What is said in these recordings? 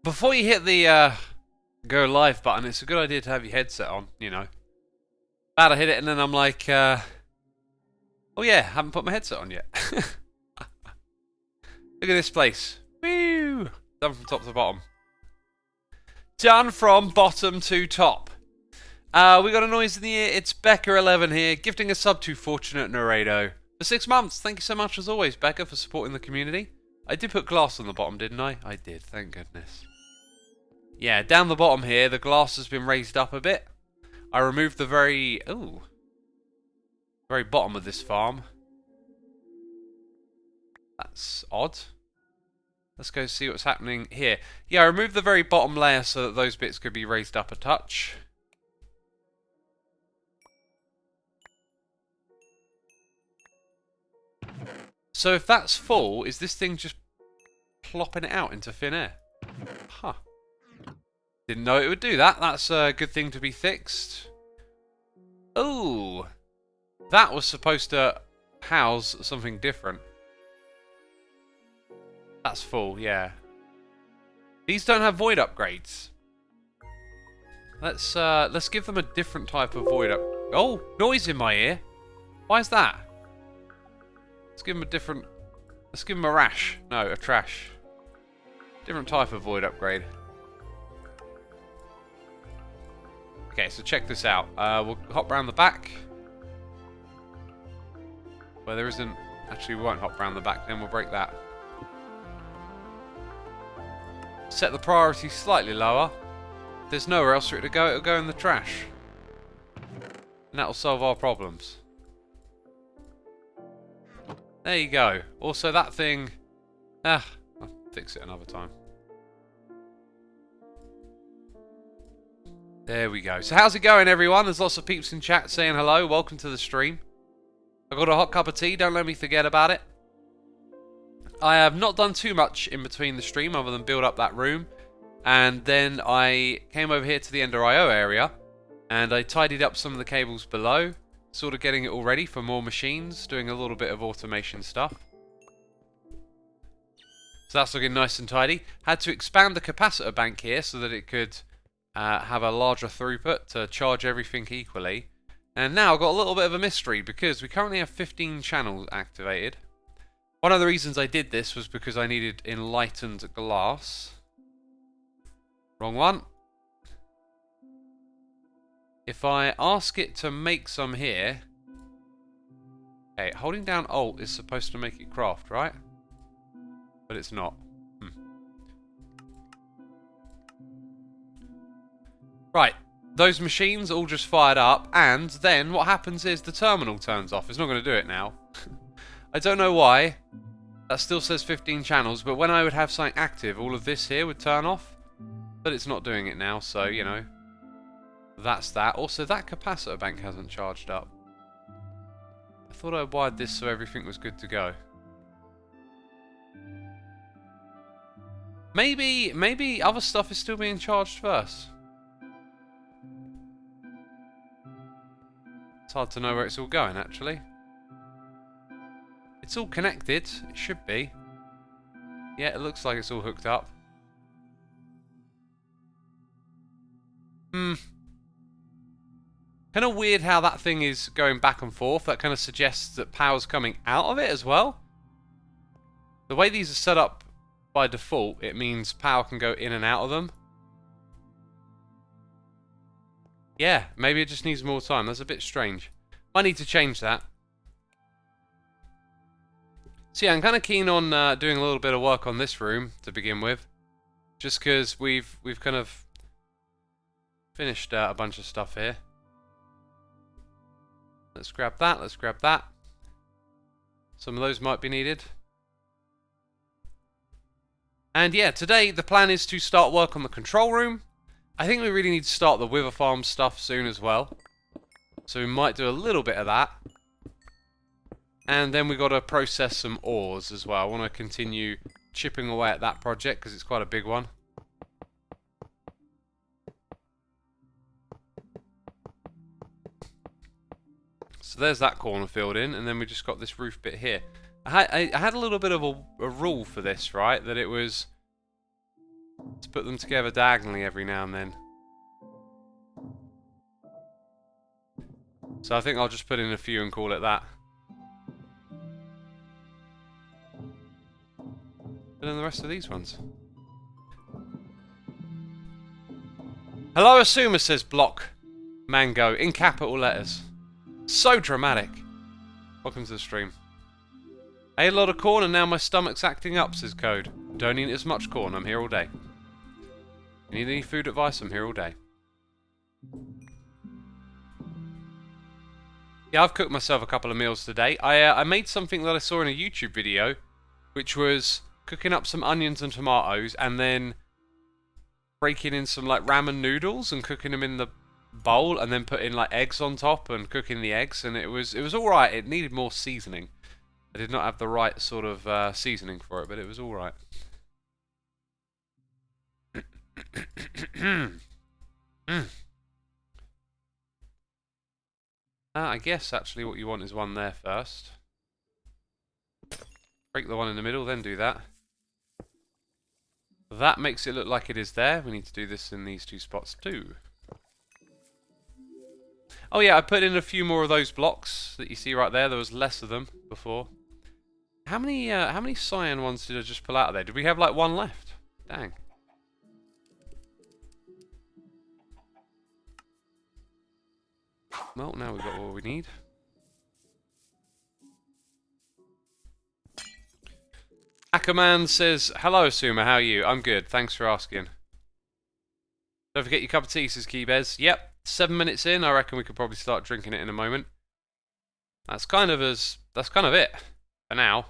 Before you hit the go live button, it's a good idea to have your headset on, you know. About to hit it and then I'm like, oh yeah, haven't put my headset on yet. Look at this place. Woo! Done from top to bottom. Done from bottom to top. We got a noise in the ear. It's Becca11 here, gifting a sub to Fortunate Narrado for 6 months. Thank you so much as always, Becca, for supporting the community. I did put glass on the bottom, didn't I? I did, thank goodness. Yeah, down the bottom here, the glass has been raised up a bit. I removed the very bottom of this farm. That's odd. Let's go see what's happening here. Yeah, I removed the very bottom layer so that those bits could be raised up a touch. So if that's full, is this thing just plopping it out into thin air? Huh. Didn't know it would do that. That's a good thing to be fixed. Oh, that was supposed to house something different. That's full, yeah. These don't have void upgrades. Let's give them a different type of void up. Oh, noise in my ear. Why is that? Let's give them a different. Let's give them a rash. No, a trash. Different type of void upgrade. Okay, so check this out. We'll hop round the back. Well, there isn't. Actually, we won't hop round the back. Then we'll break that. Set the priority slightly lower. If there's nowhere else for it to go, it'll go in the trash. And that'll solve our problems. There you go. Also, that thing... I'll fix it another time. There we go. So how's it going, everyone? There's lots of peeps in chat saying hello. Welcome to the stream. I got a hot cup of tea. Don't let me forget about it. I have not done too much in between the stream other than build up that room. And then I came over here to the Ender IO area. And I tidied up some of the cables below. Sort of getting it all ready for more machines. Doing a little bit of automation stuff. So that's looking nice and tidy. Had to expand the capacitor bank here so that it could have a larger throughput to charge everything equally. And now I've got a little bit of a mystery because we currently have 15 channels activated. One of the reasons I did this was because I needed enlightened glass. Wrong one. If I ask it to make some here... Okay, holding down Alt is supposed to make it craft, right? But it's not. Right, those machines all just fired up, and then what happens is the terminal turns off. It's not going to do it now. I don't know why. That still says 15 channels, but when I would have something active, all of this here would turn off. But it's not doing it now, so, you know. That's that. Also, that capacitor bank hasn't charged up. I thought I wired this so everything was good to go. Maybe other stuff is still being charged first. It's hard to know where it's all going, actually. It's all connected. It should be. Yeah, it looks like it's all hooked up. Kind of weird how that thing is going back and forth. That kind of suggests that power's coming out of it as well. The way these are set up by default, it means power can go in and out of them. Yeah, maybe it just needs more time. That's a bit strange. Might need to change that. So yeah, I'm kind of keen on doing a little bit of work on this room to begin with. Just because we've kind of finished a bunch of stuff here. Let's grab that, let's grab that. Some of those might be needed. And yeah, today the plan is to start work on the control room. I think we really need to start the Wither Farm stuff soon as well. So we might do a little bit of that. And then we've got to process some ores as well. I want to continue chipping away at that project because it's quite a big one. So there's that corner filled in, and then we just got this roof bit here. I had a little bit of a rule for this, right? That it was Let's put them together diagonally every now and then. So I think I'll just put in a few and call it that. And then the rest of these ones. Hello, Xisuma, says Block Mango in capital letters. So dramatic. Welcome to the stream. I ate a lot of corn and now my stomach's acting up, says Code. Don't eat as much corn, I'm here all day. You need any food advice? I'm here all day. Yeah, I've cooked myself a couple of meals today. I made something that I saw in a YouTube video, which was cooking up some onions and tomatoes and then breaking in some like ramen noodles and cooking them in the bowl and then putting like eggs on top and cooking the eggs, and it was alright. It needed more seasoning. I did not have the right sort of seasoning for it, but it was alright. I guess actually what you want is one there first. Break the one in the middle, then do that. That makes it look like it is there. We need to do this in these two spots too. Oh yeah, I put in a few more of those blocks that you see right there. There was less of them before. How many cyan ones did I just pull out of there? Did we have like one left? Dang. Well, now we've got what we need. Ackerman says, hello Xisuma, how are you? I'm good, thanks for asking. Don't forget your cup of tea, says Keybez. Yep, 7 minutes in, I reckon we could probably start drinking it in a moment. That's kind of it for now.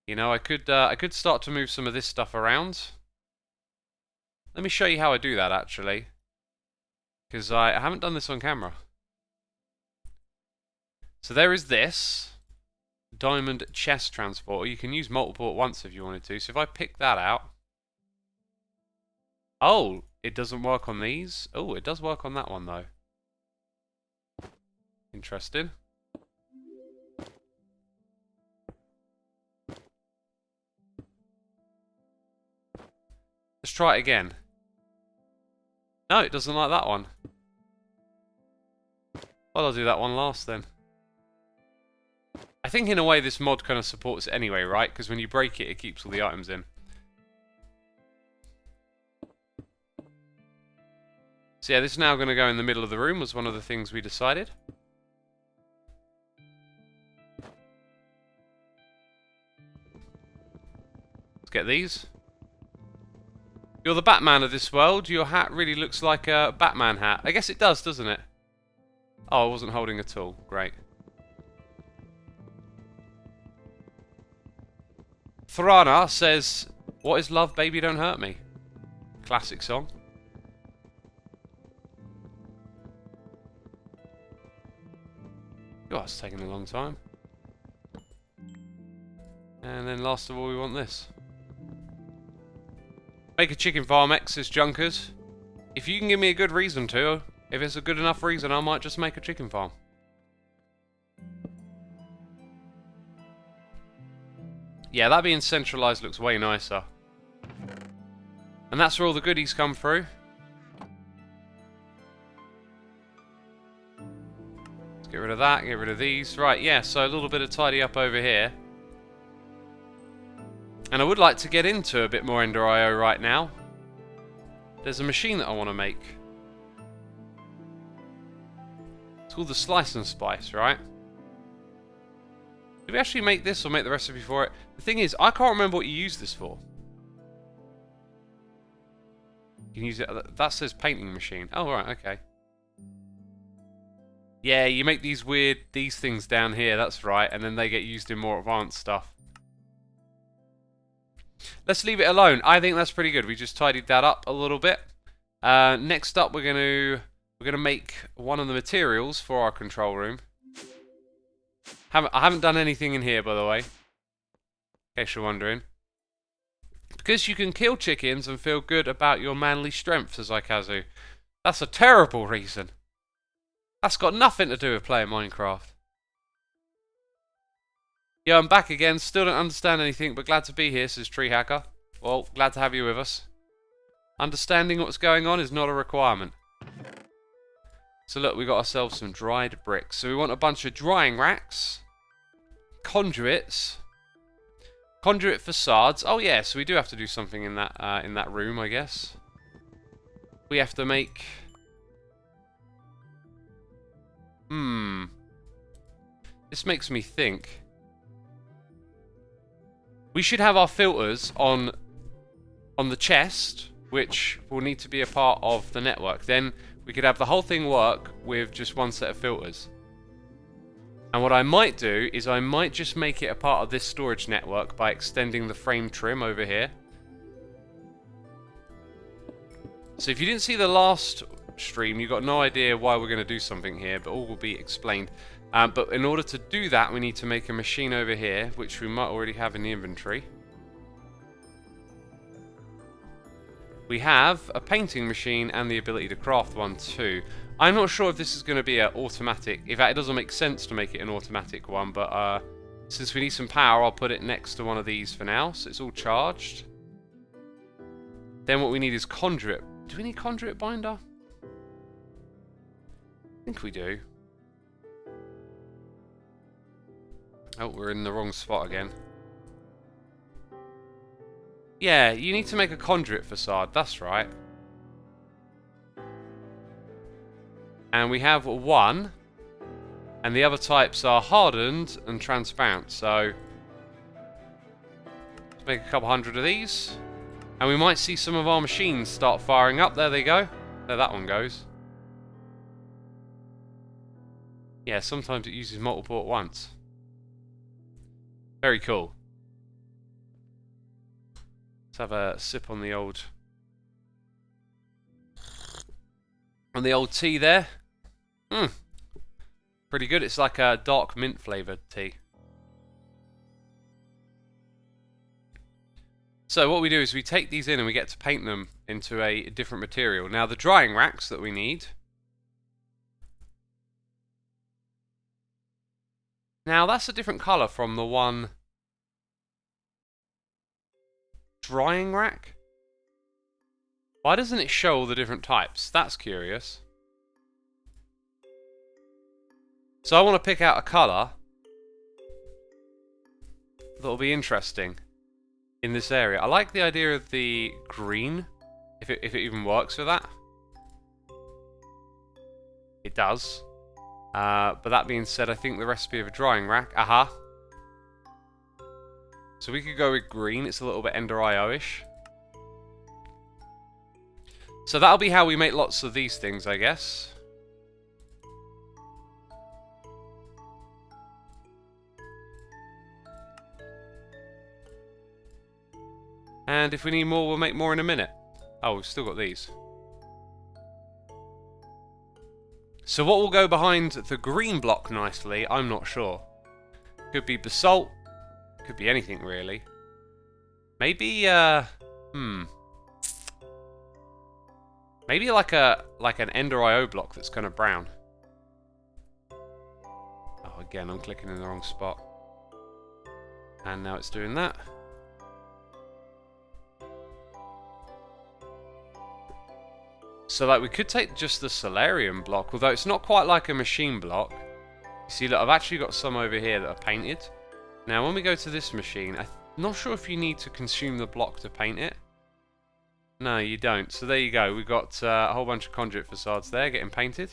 You know, I could start to move some of this stuff around. Let me show you how I do that actually, because I haven't done this on camera. So there is this diamond chest transporter. You can use multiple at once if you wanted to. So if I pick that out, oh, it doesn't work on these. Oh, it does work on that one though. Interesting. Let's try it again. No, it doesn't like that one. Well, I'll do that one last then. I think in a way this mod kind of supports it anyway, right? Because when you break it, it keeps all the items in. So yeah, this is now going to go in the middle of the room, was one of the things we decided. Let's get these. You're the Batman of this world. Your hat really looks like a Batman hat. I guess it does, doesn't it? Oh, I wasn't holding a tool. Great. Thrana says, what is love, baby, don't hurt me? Classic song. God, it's taking a long time. And then last of all, we want this. Make a chicken farm, X, says Junkers. If you can give me a good reason to, if it's a good enough reason, I might just make a chicken farm. Yeah, that being centralized looks way nicer. And that's where all the goodies come through. Let's get rid of that, get rid of these. Right, yeah, so a little bit of tidy up over here. And I would like to get into a bit more Ender IO right now. There's a machine that I want to make. It's called the Slice and Spice, right? Did we actually make this or make the recipe for it? The thing is, I can't remember what you use this for. You can use it. That says painting machine. Oh, right, okay. Yeah, you make these things down here, that's right, and then they get used in more advanced stuff. Let's leave it alone. I think that's pretty good. We just tidied that up a little bit. Next up, we're gonna make one of the materials for our control room. I haven't done anything in here, by the way, in case you're wondering. Because you can kill chickens and feel good about your manly strength, says Ikazu. That's a terrible reason. That's got nothing to do with playing Minecraft. Yeah, I'm back again. Still don't understand anything, but glad to be here, says Tree Hacker. Well, glad to have you with us. Understanding what's going on is not a requirement. So look, we got ourselves some dried bricks. So we want a bunch of drying racks, conduits, conduit facades. Oh yeah, so we do have to do something in that room, I guess. We have to make. This makes me think. We should have our filters on the chest, which will need to be a part of the network. Then we could have the whole thing work with just one set of filters. And what I might do is I might just make it a part of this storage network by extending the frame trim over here. So if you didn't see the last stream, you got no idea why we're going to do something here, but all will be explained. But in order to do that, we need to make a machine over here, which we might already have in the inventory. We have a painting machine and the ability to craft one too. I'm not sure if this is going to be an automatic. In fact, it doesn't make sense to make it an automatic one, but since we need some power, I'll put it next to one of these for now, so it's all charged. Then what we need is conduit. Do we need conduit binder? I think we do. Oh, we're in the wrong spot again. Yeah, you need to make a conduit facade, that's right. And we have one, and the other types are hardened and transparent, so let's make a couple hundred of these. And we might see some of our machines start firing up. There they go. There that one goes. Yeah, sometimes it uses multiple at once. Very cool. Let's have a sip on the old tea there. Pretty good. It's like a dark mint flavored tea. So what we do is we take these in and we get to paint them into a different material. Now the drying racks that we need. Now that's a different colour from the one drying rack. Why doesn't it show all the different types? That's curious. So I want to pick out a colour that'll be interesting in this area. I like the idea of the green, if it even works with that. It does. But that being said, I think the recipe of a drying rack. Aha. So we could go with green. It's a little bit Ender IO-ish. So that'll be how we make lots of these things, I guess. And if we need more, we'll make more in a minute. Oh, we've still got these. So what will go behind the green block nicely, I'm not sure. Could be basalt. Could be anything, really. Maybe, maybe like an Ender IO block that's kind of brown. Oh, again, I'm clicking in the wrong spot. And now it's doing that. So like we could take just the Signallium block, although it's not quite like a machine block. You see, look, I've actually got some over here that are painted. Now when we go to this machine, I'm not sure if you need to consume the block to paint it. No, you don't. So there you go. We've got a whole bunch of conduit facades there getting painted.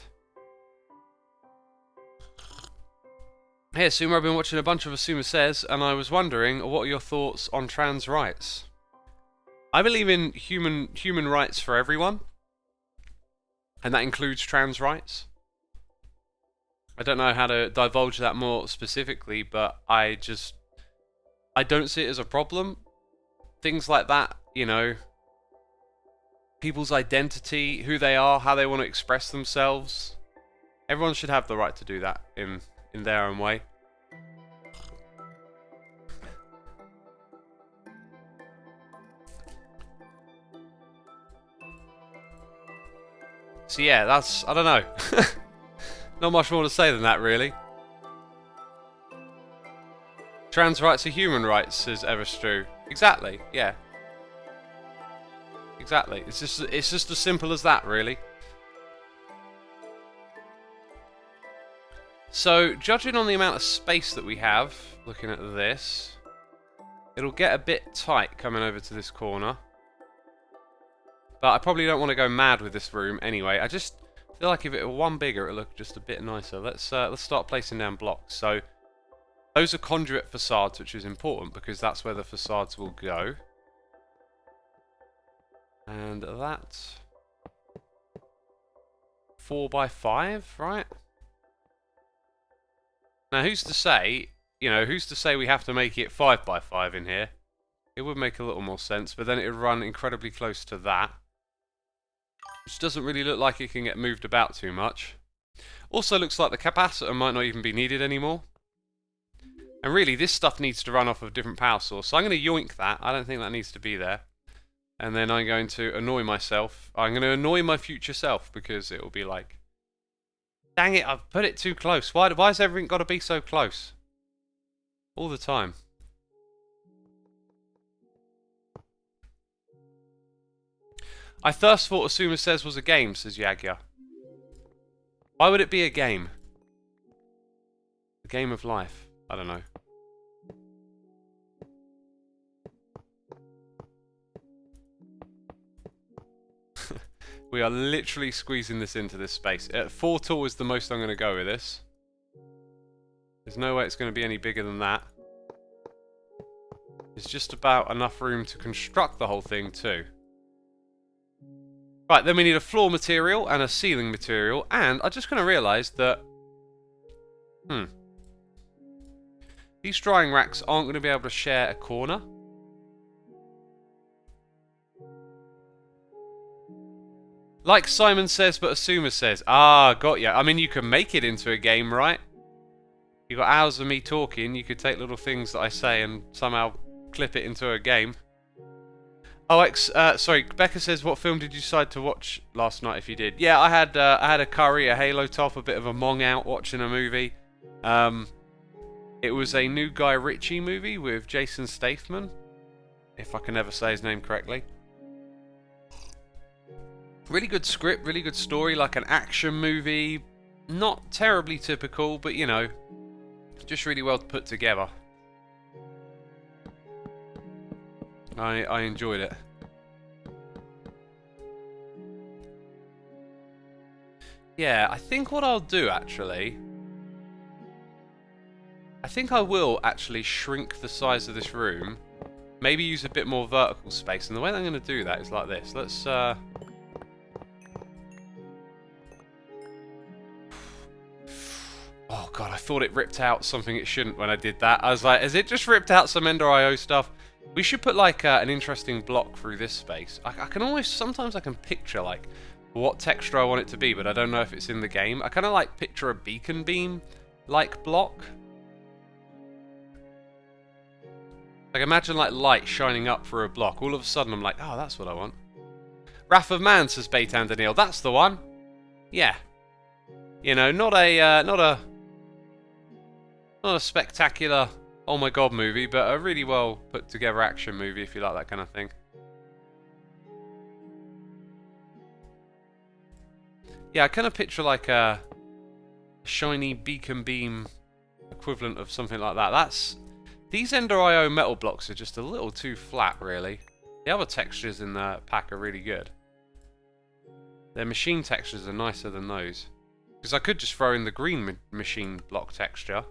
Hey Xisuma, I've been watching a bunch of Xisuma Says, and I was wondering, what are your thoughts on trans rights? I believe in human rights for everyone. And that includes trans rights. I don't know how to divulge that more specifically, but I don't see it as a problem. Things like that, you know, people's identity, who they are, how they want to express themselves. Everyone should have the right to do that in their own way. So yeah, that's, I don't know. Not much more to say than that, really. Trans rights are human rights, says Everstrew. Exactly, yeah. exactly. It's just as simple as that, really. So, judging on the amount of space that we have, looking at this, it'll get a bit tight coming over to this corner. But I probably don't want to go mad with this room anyway. I just feel like if it were one bigger, it'll look just a bit nicer. Let's start placing down blocks. So, those are conduit facades, which is important because that's where the facades will go. And that's 4x5, right? Now, who's to say, who's to say we have to make it 5x5 in here? It would make a little more sense, but then it would run incredibly close to that. Which doesn't really look like it can get moved about too much. Also looks like the capacitor might not even be needed anymore. And really, this stuff needs to run off of a different power source. So I'm going to yoink that. I don't think that needs to be there. And then I'm going to annoy myself. I'm going to annoy my future self because it will be like, dang it, I've put it too close. Why has everything got to be so close? All the time. I first thought Xisuma Says was a game, says Yagya. Why would it be a game? A game of life. I don't know. We are literally squeezing this into this space. 4 tall is the most I'm going to go with this. There's no way it's going to be any bigger than that. There's just about enough room to construct the whole thing too. Right, then we need a floor material and a ceiling material, and I just kind of realised that... These drying racks aren't going to be able to share a corner. Like Simon says, but Xisuma says. Ah, got ya. I mean, you can make it into a game, right? You got hours of me talking, you could take little things that I say and somehow clip it into a game. Oh, sorry, Becca says, what film did you decide to watch last night if you did? Yeah, I had a curry, a Halo top, a bit of a mong out watching a movie. It was a new Guy Ritchie movie with Jason Statham, if I can ever say his name correctly. Really good script, really good story, like an action movie. Not terribly typical, but just really well put together. I enjoyed it. Yeah, I think what I'll do actually... I think I will actually shrink the size of this room. Maybe use a bit more vertical space. And the way that I'm going to do that is like this. Let's... Oh god, I thought it ripped out something it shouldn't when I did that. I was like, has it just ripped out some Ender IO stuff? We should put like an interesting block through this space. I can almost, sometimes I can picture like what texture I want it to be, but I don't know if it's in the game. I kind of like picture a beacon beam like block. Like imagine like light shining up through a block. All of a sudden I'm like, oh, that's what I want. Wrath of Man, says Baitan Daniel. That's the one. Yeah. Not a spectacular, oh my god movie, but a really well put together action movie if you like that kind of thing. Yeah, I kind of picture like a shiny beacon beam equivalent of something like that. These Ender IO metal blocks are just a little too flat, really. The other textures in the pack are really good. Their machine textures are nicer than those. Because I could just throw in the green machine block texture.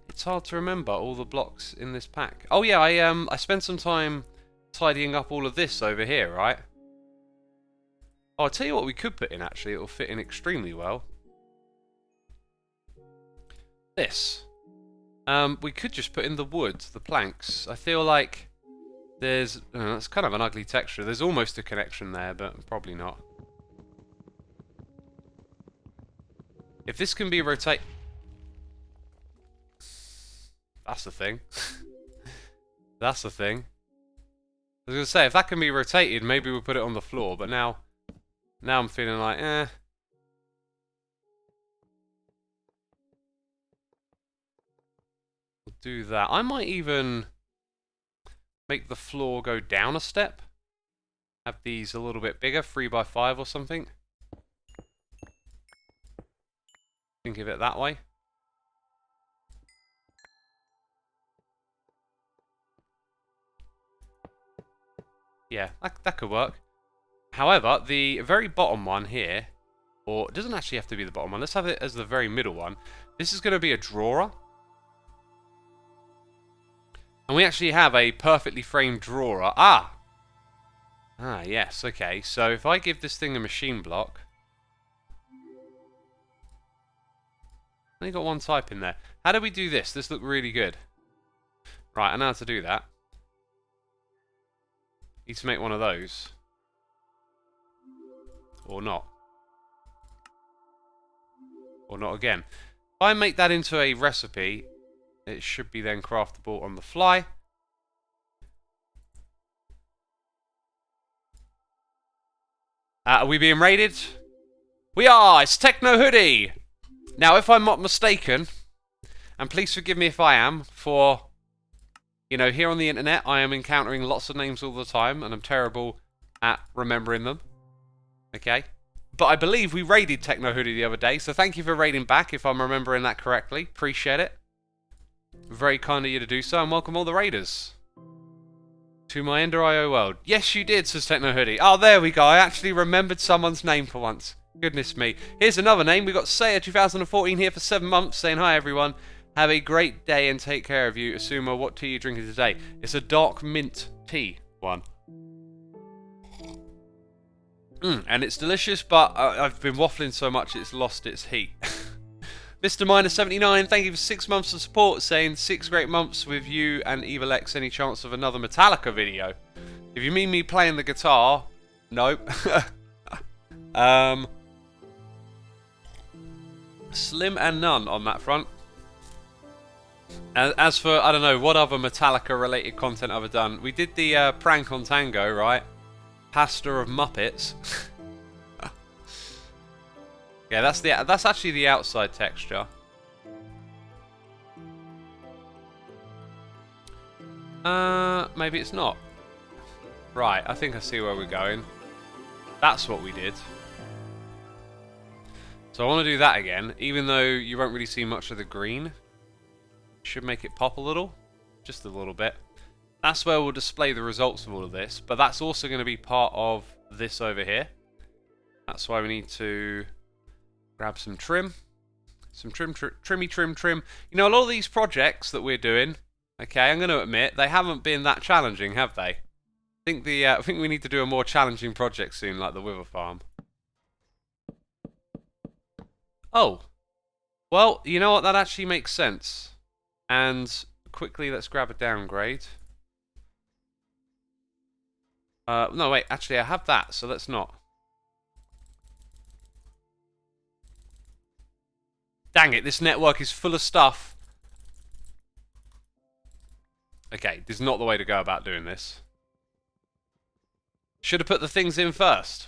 It's hard to remember all the blocks in this pack. Oh yeah, I spent some time tidying up all of this over here, right? Oh, I'll tell you what we could put in actually, it'll fit in extremely well. This. We could just put in the wood, the planks. I feel like there's... it's kind of an ugly texture. There's almost a connection there, but probably not. If this can be rotate... That's the thing. That's the thing. I was going to say, if that can be rotated, maybe we'll put it on the floor, but now I'm feeling like, eh. We'll do that. I might even make the floor go down a step. Have these a little bit bigger, 3 by 5 or something. Think of it that way. Yeah, that could work. However, the very bottom one here, or it doesn't actually have to be the bottom one, let's have it as the very middle one. This is going to be a drawer. And we actually have a perfectly framed drawer. Ah, yes, okay. So if I give this thing a machine block... Only got one type in there. How do we do this? This looks really good. Right, I know how to do that. Need to make one of those. Or not. Or not again. If I make that into a recipe, it should be then craftable on the fly. Are we being raided? We are! It's Techno Hoodie! Now, if I'm not mistaken, and please forgive me if I am, for, you know, here on the internet, I am encountering lots of names all the time, and I'm terrible at remembering them. Okay? But I believe we raided Techno Hoodie the other day, so thank you for raiding back, if I'm remembering that correctly. Appreciate it. Very kind of you to do so, and welcome all the raiders to my Ender.io world. Yes, you did, says Techno Hoodie. Oh, there we go. I actually remembered someone's name for once. Goodness me. Here's another name. We've got Saya2014 here for 7 months saying, hi everyone. Have a great day and take care of you. Xisuma, what tea are you drinking today? It's a dark mint tea one. And it's delicious, but I've been waffling so much it's lost its heat. Mr. Miner79, thank you for 6 months of support, saying 6 great months with you and Evil X. Any chance of another Metallica video? If you mean me playing the guitar, nope. Slim and none on that front. As for, I don't know, what other Metallica related content I've done. We did the prank on Tango, right? Pastor of Muppets. Yeah, that's actually the outside texture. Maybe it's not. Right, I think I see where we're going. That's what we did. So I want to do that again, even though you won't really see much of the green. Should make it pop a little, just a little bit. That's where we'll display the results of all of this, but that's also going to be part of this over here. That's why we need to grab some trim. Some trimmy trim. You know, a lot of these projects that we're doing, okay, I'm going to admit, they haven't been that challenging, have they? I think we need to do a more challenging project soon, like the Wither Farm. Oh. Well, you know what? That actually makes sense. And quickly, let's grab a downgrade. No, wait. Actually, I have that, so let's not. Dang it, this network is full of stuff. Okay, this is not the way to go about doing this. Should have put the things in first.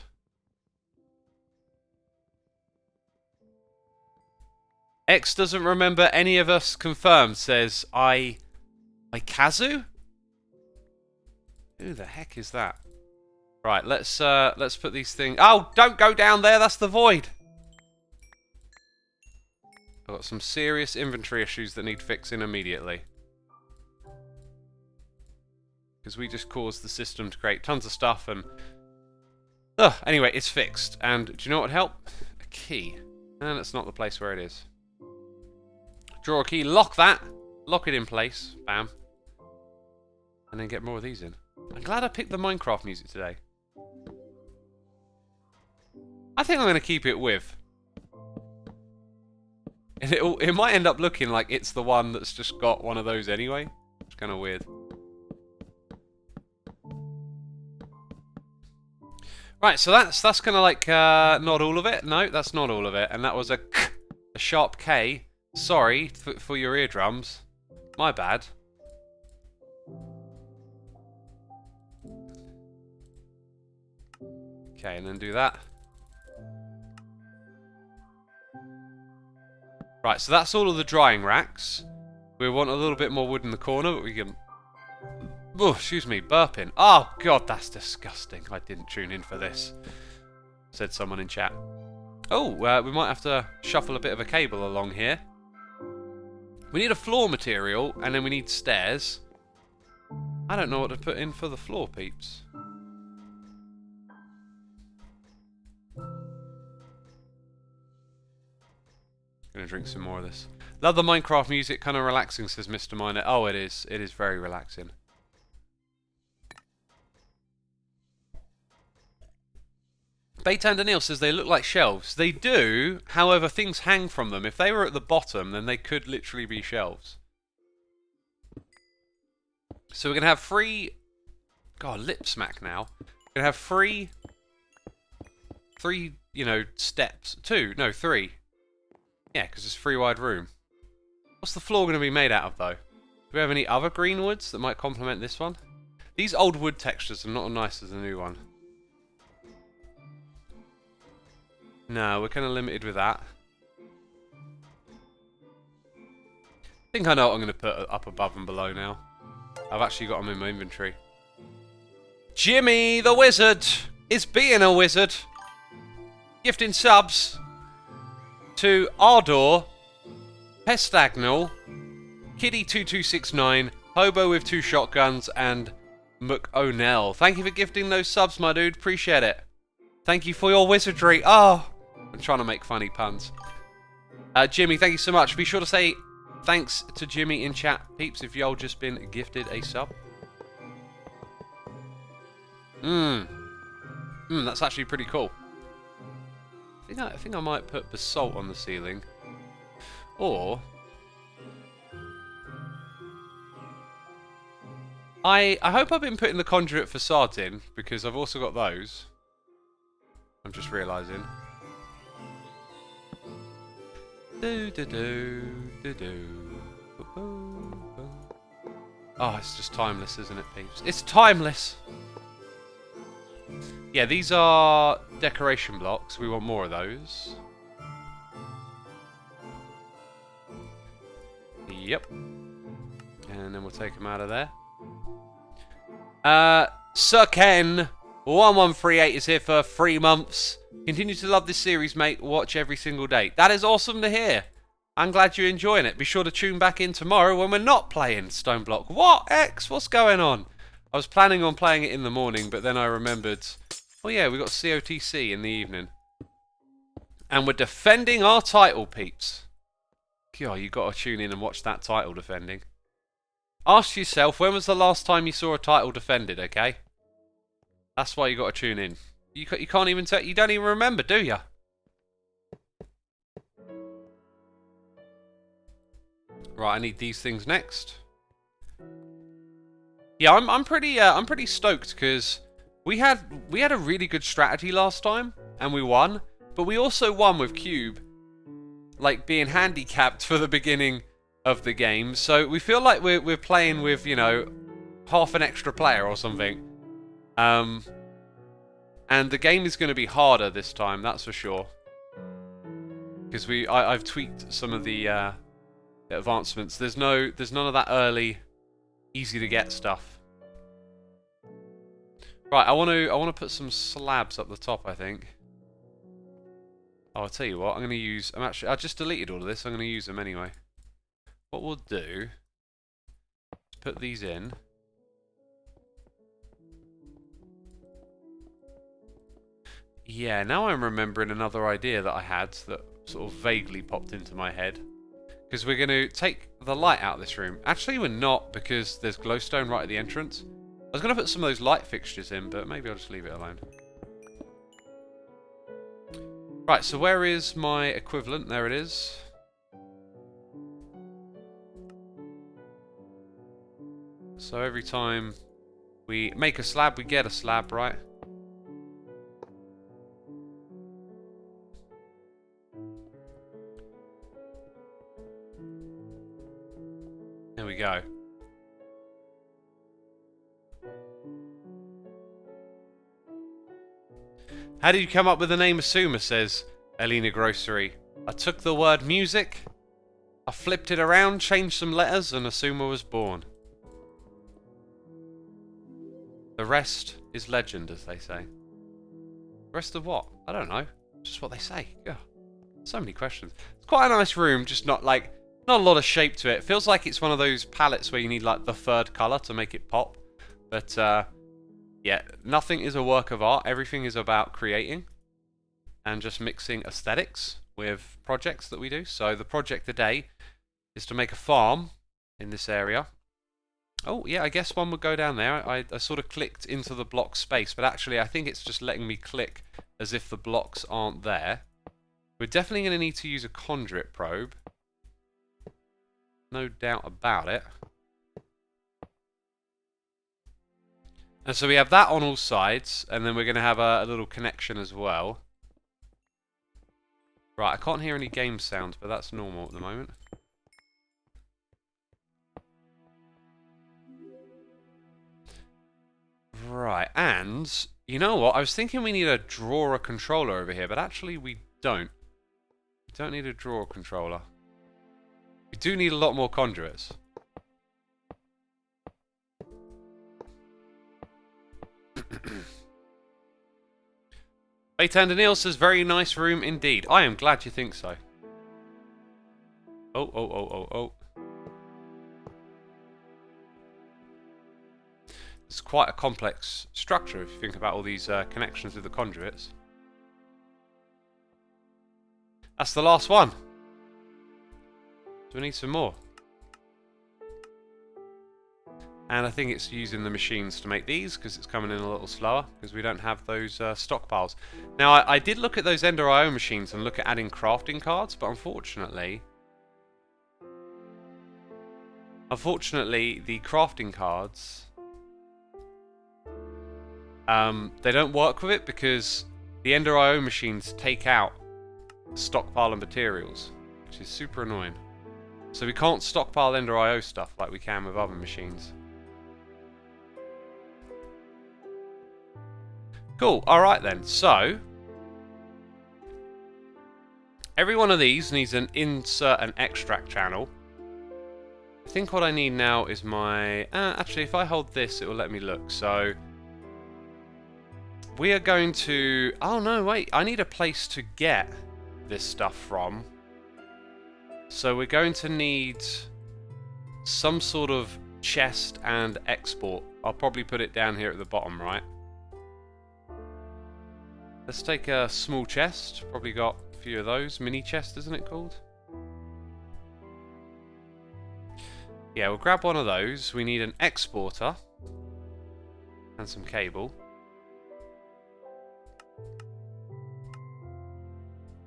X doesn't remember any of us confirmed, says Kazu? Who the heck is that? Right, let's put these things... Oh, don't go down there, that's the void! I've got some serious inventory issues that need fixing immediately. Because we just caused the system to create tons of stuff and... anyway, it's fixed. And do you know what would help? A key. And it's not the place where it is. Draw a key, lock that, lock it in place, bam. And then get more of these in. I'm glad I picked the Minecraft music today. I think I'm going to keep it with. And it might end up looking like it's the one that's just got one of those anyway. It's kind of weird. Right, so that's kind of like not all of it. No, that's not all of it. And that was a sharp K. Sorry for your eardrums. My bad. Okay, and then do that. Right, so that's all of the drying racks. We want a little bit more wood in the corner, but we can Oh, excuse me, burping. Oh, God, that's disgusting. I didn't tune in for this, said someone in chat. Oh, we might have to shuffle a bit of a cable along here. We need a floor material, and then we need stairs. I don't know what to put in for the floor, peeps. Gonna drink some more of this. Love the Minecraft music, kind of relaxing, says Mr. Miner. Oh, it is. It is very relaxing. Beta and Daniel says they look like shelves. They do, however, things hang from them. If they were at the bottom, then they could literally be shelves. So we're going to have 3... God, lip smack now. We're going to have 3, you know, steps. 2, no, 3. Yeah, because it's 3 wide room. What's the floor going to be made out of, though? Do we have any other green woods that might complement this one? These old wood textures are not as nice as the new one. No, we're kind of limited with that. I think I know what I'm going to put up above and below now. I've actually got them in my inventory. Jimmy the Wizard is being a wizard. Gifting subs to Ardor, Pestagnal, Kitty2269, Hobo with 2 shotguns, and McO'Nell. Thank you for gifting those subs, my dude. Appreciate it. Thank you for your wizardry. Oh, I'm trying to make funny puns. Jimmy, thank you so much. Be sure to say thanks to Jimmy in chat, peeps, if y'all just been gifted a sub. That's actually pretty cool. I think I might put basalt on the ceiling. Or... I hope I've been putting the Conduit Facades in, because I've also got those. I'm just realising. Oh, it's just timeless, isn't it, peeps? It's timeless! Yeah, these are decoration blocks. We want more of those. Yep. And then we'll take them out of there. Sir Ken 1138 is here for 3 months. Continue to love this series, mate. Watch every single day. That is awesome to hear. I'm glad you're enjoying it. Be sure to tune back in tomorrow when we're not playing Stoneblock. What, X? What's going on? I was planning on playing it in the morning, but then I remembered... Oh yeah, we got COTC in the evening. And we're defending our title, peeps. God, you got to tune in and watch that title defending. Ask yourself, when was the last time you saw a title defended, okay? That's why you got to tune in. You can't even tell... You don't even remember, do you? Right, I need these things next. Yeah, I'm pretty stoked because we had a really good strategy last time and we won, but we also won with Cube, like being handicapped for the beginning of the game. So we feel like we're playing with, you know, half an extra player or something. And the game is going to be harder this time, that's for sure. Because I've tweaked some of the advancements. There's none of that early, easy to get stuff. Right, I want to put some slabs up the top, I think. Oh, I'll tell you what. I'm going to use. I just deleted all of this. I'm going to use them anyway. What we'll do is put these in. Yeah, now I'm remembering another idea that I had that sort of vaguely popped into my head. Because we're going to take the light out of this room. Actually, we're not, because there's glowstone right at the entrance. I was going to put some of those light fixtures in, but maybe I'll just leave it alone. Right, so where is my equivalent? There it is. So every time we make a slab, we get a slab, right? There we go. How did you come up with the name Xisuma, says Elena Grocery. I took the word music, I flipped it around, changed some letters, and Xisuma was born. The rest is legend, as they say. The rest of what? I don't know. Just what they say. Yeah. So many questions. It's quite a nice room, just not like... Not a lot of shape to it. It feels like it's one of those palettes where you need like the third colour to make it pop. But yeah, nothing is a work of art. Everything is about creating and just mixing aesthetics with projects that we do. So the project today is to make a farm in this area. Oh yeah, I guess one would go down there. I sort of clicked into the block space, but actually I think it's just letting me click as if the blocks aren't there. We're definitely going to need to use a conduit probe. No doubt about it. And so we have that on all sides, and then we're going to have a little connection as well. Right, I can't hear any game sounds, but that's normal at the moment. Right, and you know what? I was thinking we need a drawer controller over here, but actually we don't. We don't need a drawer controller. We do need a lot more conduits. Baytander Neil says, very nice room indeed. I am glad you think so. Oh. It's quite a complex structure if you think about all these connections with the conduits. That's the last one. Do we need some more? And I think it's using the machines to make these because it's coming in a little slower because we don't have those stockpiles. Now I did look at those Ender IO machines and look at adding crafting cards, but unfortunately the crafting cards they don't work with it because the Ender IO machines take out the stockpile of materials, which is super annoying. So we can't stockpile Ender IO stuff like we can with other machines. Cool, alright then, so every one of these needs an insert and extract channel. I think what I need now is my... actually, if I hold this, it will let me look. So we are going to... Oh no, wait, I need a place to get this stuff from. So we're going to need some sort of chest and export. I'll probably put it down here at the bottom, right? Let's take a small chest. Probably got a few of those. Mini chest, isn't it called? Yeah, we'll grab one of those. We need an exporter. And some cable.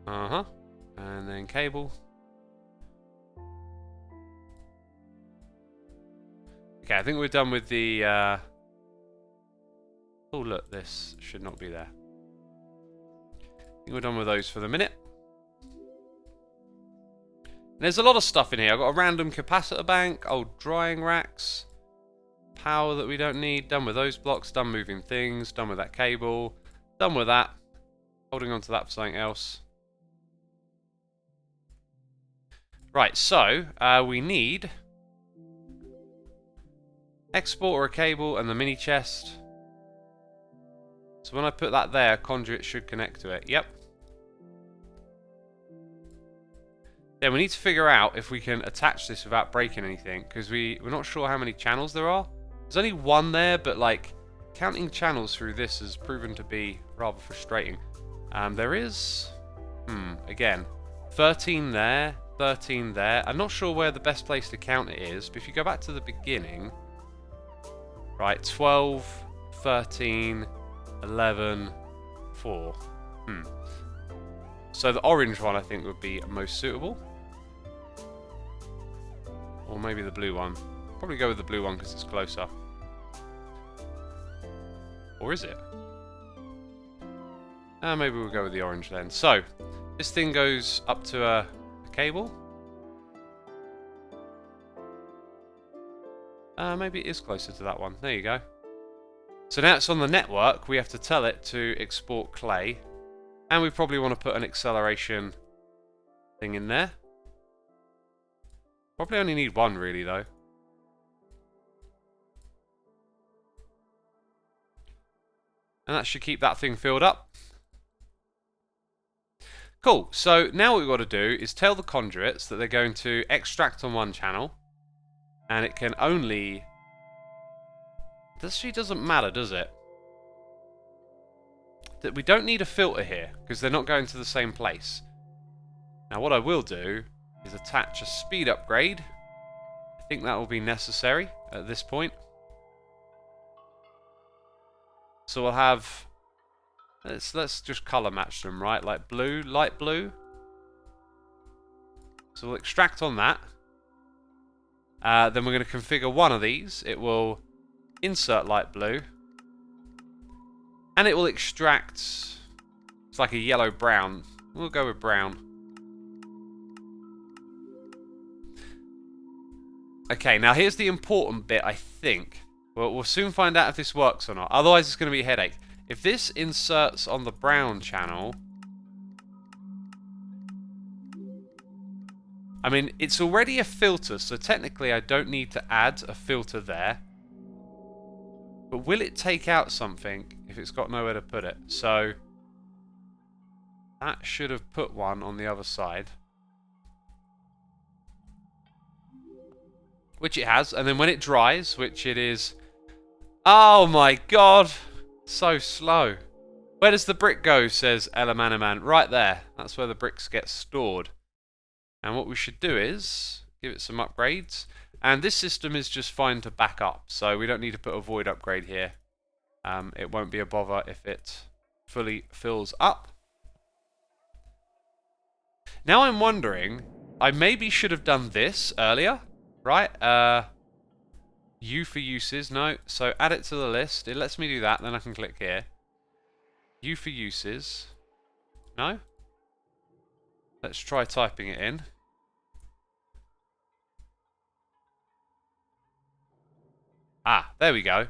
Uh-huh. And then cable. Okay, I think we're done with the... Oh, look, this should not be there. I think we're done with those for the minute. And there's a lot of stuff in here. I've got a random capacitor bank, old drying racks, power that we don't need, done with those blocks, done moving things, done with that cable, done with that. Holding on to that for something else. Right, so we need export or a cable and the mini chest. So when I put that there, conduit should connect to it. Yep. Then we need to figure out if we can attach this without breaking anything, because we're not sure how many channels there are. There's only one there, but like counting channels through this has proven to be rather frustrating. There is, again, 13 there, 13 there. I'm not sure where the best place to count it is, but if you go back to the beginning, right, 12, 13, 11, 4. So the orange one I think would be most suitable. Or maybe the blue one. Probably go with the blue one because it's closer. Or is it? Maybe we'll go with the orange then. So, this thing goes up to a cable. Maybe it is closer to that one. There you go. So now it's on the network, we have to tell it to export clay. And we probably want to put an acceleration thing in there. Probably only need one really though. And that should keep that thing filled up. Cool, so now what we've got to do is tell the conduits that they're going to extract on one channel, and it can only... This actually doesn't matter, does it? That we don't need a filter here, because they're not going to the same place. Now what I will do is attach a speed upgrade. I think that will be necessary at this point. So we'll have... Let's just colour match them, right? Like blue, light blue. So we'll extract on that. Then we're going to configure one of these. It will insert light blue. And it will extract... It's like a yellow-brown. We'll go with brown. Okay, now here's the important bit, I think. Well, we'll soon find out if this works or not. Otherwise, it's going to be a headache. If this inserts on the brown channel... I mean, it's already a filter, so technically I don't need to add a filter there. But will it take out something if it's got nowhere to put it? So, that should have put one on the other side. Which it has, and then when it dries, which it is... Oh my god! So slow. Where does the brick go, says Elamanaman. Right there. That's where the bricks get stored. And what we should do is give it some upgrades. And this system is just fine to back up, so we don't need to put a void upgrade here. It won't be a bother if it fully fills up. Now I'm wondering, I maybe should have done this earlier, right? U for uses, no. So add it to the list. It lets me do that, then I can click here. U for uses. No? Let's try typing it in. Ah, there we go.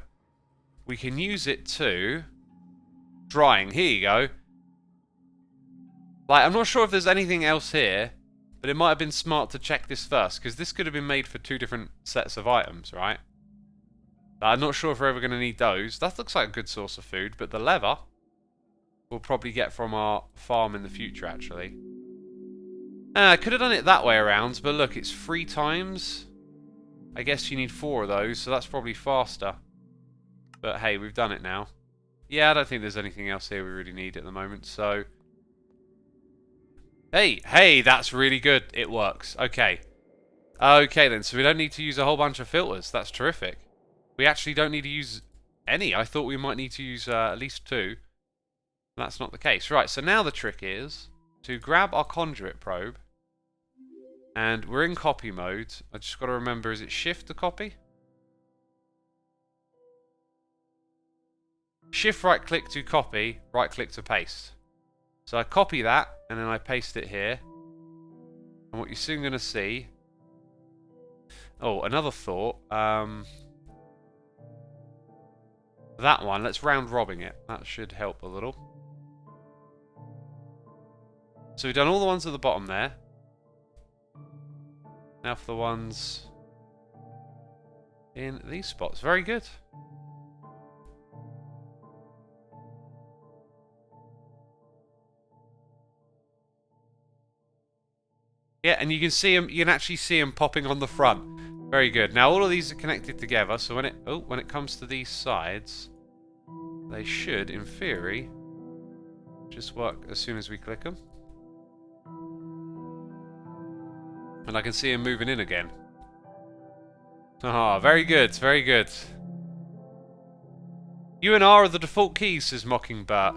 We can use it to... Drying, here you go. Like, I'm not sure if there's anything else here, but it might have been smart to check this first, because this could have been made for two different sets of items, right? But I'm not sure if we're ever going to need those. That looks like a good source of food, but the leather we'll probably get from our farm in the future, actually. I could have done it that way around, but look, it's 3 times. I guess you need 4 of those, so that's probably faster. But hey, we've done it now. Yeah, I don't think there's anything else here we really need at the moment, so... Hey, that's really good. It works. Okay. Okay then, so we don't need to use a whole bunch of filters. That's terrific. We actually don't need to use any. I thought we might need to use at least 2. That's not the case. Right, so now the trick is to grab our conduit probe. And we're in copy mode. I just got to remember, is it shift to copy? Shift right click to copy, right click to paste. So I copy that, and then I paste it here. And what you're soon going to see... Oh, another thought. That one, let's round robin it. That should help a little. So we've done all the ones at the bottom there. Now for the ones in these spots. Very good. Yeah, and you can see them. You can actually see them popping on the front. Very good. Now all of these are connected together, so when it comes to these sides, they should, in theory, just work as soon as we click them. And I can see them moving in again. Ah, very good, very good. U and R are the default keys, says Mockingbird.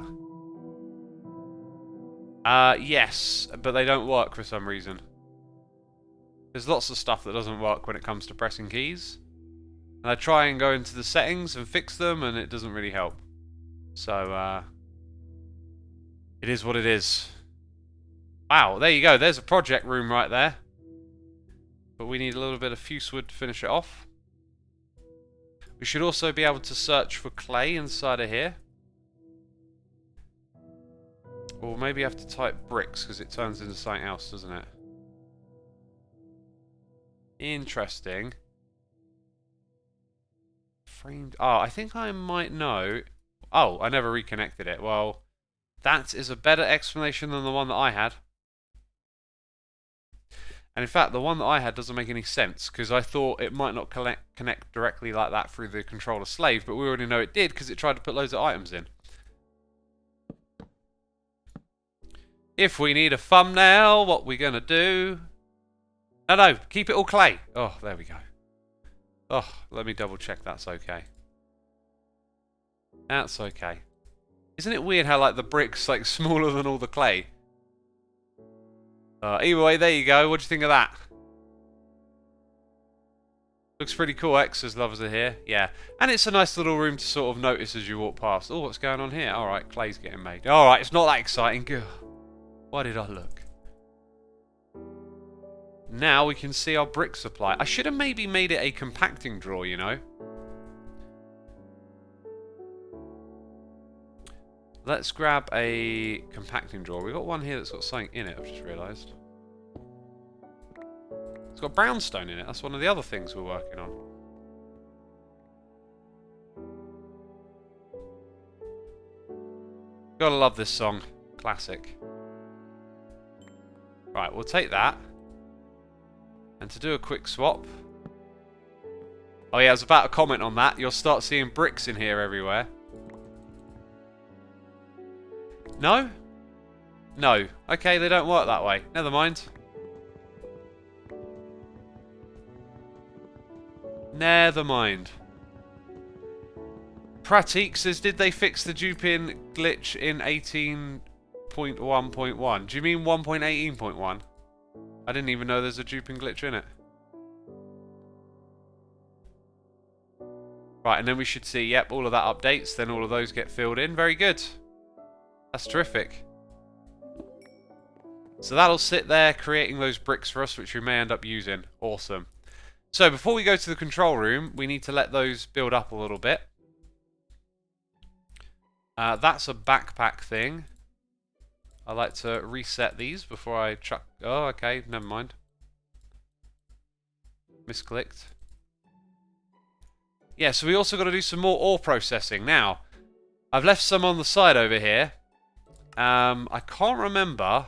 Yes, but they don't work for some reason. There's lots of stuff that doesn't work when it comes to pressing keys. And I try and go into the settings and fix them, and it doesn't really help. So, it is what it is. Wow, there you go. There's a project room right there. But we need a little bit of fuse wood to finish it off. We should also be able to search for clay inside of here. Or maybe you have to type bricks, because it turns into something else, doesn't it? Interesting. Framed... Oh, I think I might know. Oh, I never reconnected it. Well, that is a better explanation than the one that I had. And in fact, the one that I had doesn't make any sense, because I thought it might not connect directly like that through the controller slave, but we already know it did, because it tried to put loads of items in. If we need a thumbnail, what we gonna do? No, keep it all clay. Oh, there we go. Oh, let me double check that's okay. That's okay. Isn't it weird how like the brick's like smaller than all the clay? Either way, there you go. What do you think of that? Looks pretty cool. X's lovers are here. Yeah. And it's a nice little room to sort of notice as you walk past. Oh, what's going on here? Alright, clay's getting made. Alright, it's not that exciting. Ugh. Why did I look? Now we can see our brick supply. I should have maybe made it a compacting drawer, you know. Let's grab a compacting drawer. We've got one here that's got something in it, I've just realised. It's got brownstone in it. That's one of the other things we're working on. Gotta love this song. Classic. Right, we'll take that. And to do a quick swap... Oh yeah, I was about to comment on that. You'll start seeing bricks in here everywhere. No? No. Okay, they don't work that way. Never mind. Never mind. Pratik says, did they fix the duping glitch in 18.1.1? Do you mean 1.18.1? I didn't even know there's a duping glitch in it. Right, and then we should see, yep, all of that updates, then all of those get filled in. Very good. That's terrific. So that'll sit there creating those bricks for us, which we may end up using. Awesome. So before we go to the control room, we need to let those build up a little bit. That's a backpack thing. I like to reset these before I chuck... Oh, okay, never mind. Misclicked. Yeah, so we also got to do some more ore processing. Now, I've left some on the side over here. I can't remember.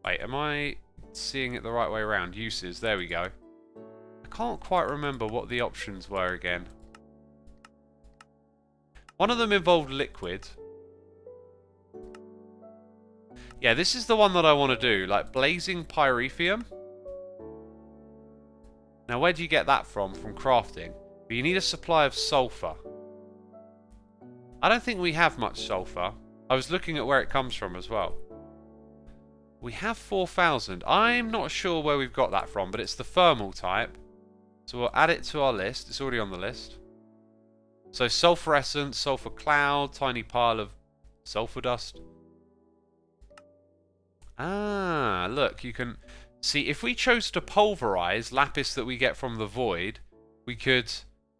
Wait, am I seeing it the right way around? Uses, there we go. I can't quite remember what the options were again. One of them involved liquid. Yeah, this is the one that I want to do, like blazing pyrethium. Now, where do you get that from? From crafting. But you need a supply of sulfur. I don't think we have much sulfur. I was looking at where it comes from as well. We have 4,000. I'm not sure where we've got that from, but it's the thermal type. So we'll add it to our list. It's already on the list. So sulfur essence, sulfur cloud, tiny pile of sulfur dust. Ah, look, you can see if we chose to pulverize lapis that we get from the void, we could,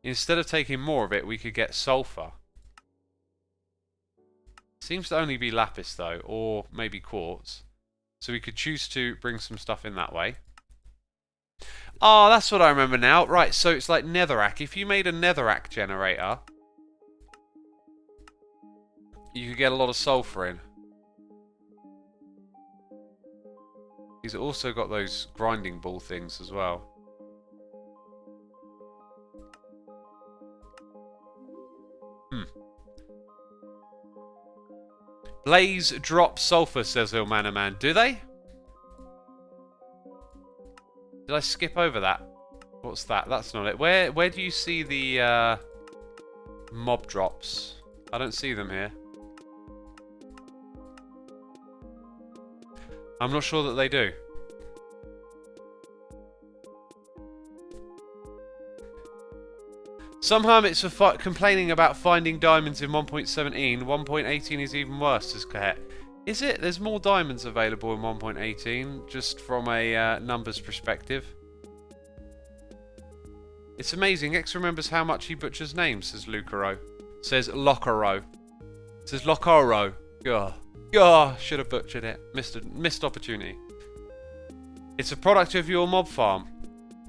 instead of taking more of it, we could get sulfur. Seems to only be lapis though, or maybe quartz. So we could choose to bring some stuff in that way. Oh, that's what I remember now. Right, so it's like netherrack. If you made a netherrack generator, you could get a lot of sulfur in. He's also got those grinding ball things as well. Blaze drop sulfur, says Ilmanaman. Do they? Did I skip over that? What's that? That's not it. Where do you see the mob drops? I don't see them here. I'm not sure that they do. Some hermits are complaining about finding diamonds in 1.17. 1.18 is even worse, says Kahet. Is it? There's more diamonds available in 1.18, just from a numbers perspective. It's amazing. X remembers how much he butchers names, says Lucaro. Says Locaro. Says Locaro. Gah, should have butchered it. Missed opportunity. It's a product of your mob farm.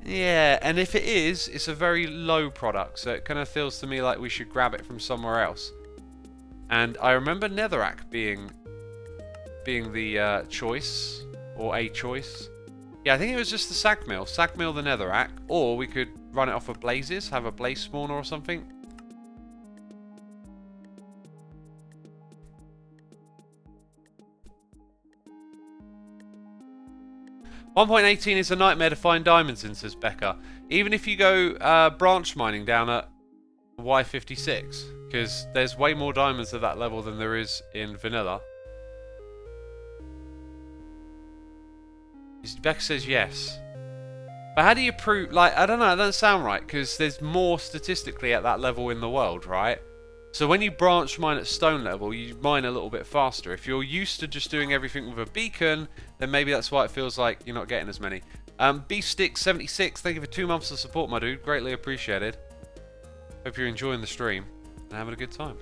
Yeah, and if it is, it's a very low product, so it kind of feels to me like we should grab it from somewhere else. And I remember netherrack being the choice, or a choice. Yeah, I think it was just the sag mill the netherrack, or we could run it off of blazes, have a blaze spawner or something. .18 is a nightmare to find diamonds in, says Becca. Even if you go branch mining down at Y56, because there's way more diamonds at that level than there is in vanilla. Becca says yes. But how do you prove, like, I don't know, it doesn't sound right, because there's more statistically at that level in the world, right? So when you branch mine at stone level, you mine a little bit faster. If you're used to just doing everything with a beacon, then maybe that's why it feels like you're not getting as many. Beefstick76, thank you for 2 months of support, my dude. Greatly appreciated. Hope you're enjoying the stream and having a good time.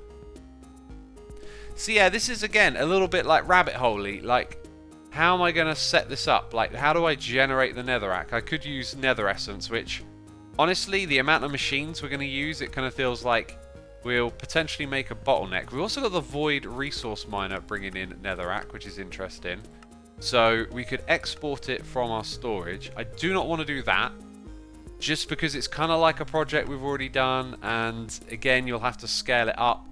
So yeah, this is, again, a little bit like rabbit hole-y. Like, how am I going to set this up? Like, how do I generate the netherrack? I could use nether essence, which, honestly, the amount of machines we're going to use, it kind of feels like we'll potentially make a bottleneck. We've also got the void resource miner bringing in netherrack, which is interesting. So we could export it from our storage. I do not want to do that, just because it's kind of like a project we've already done, and again, you'll have to scale it up.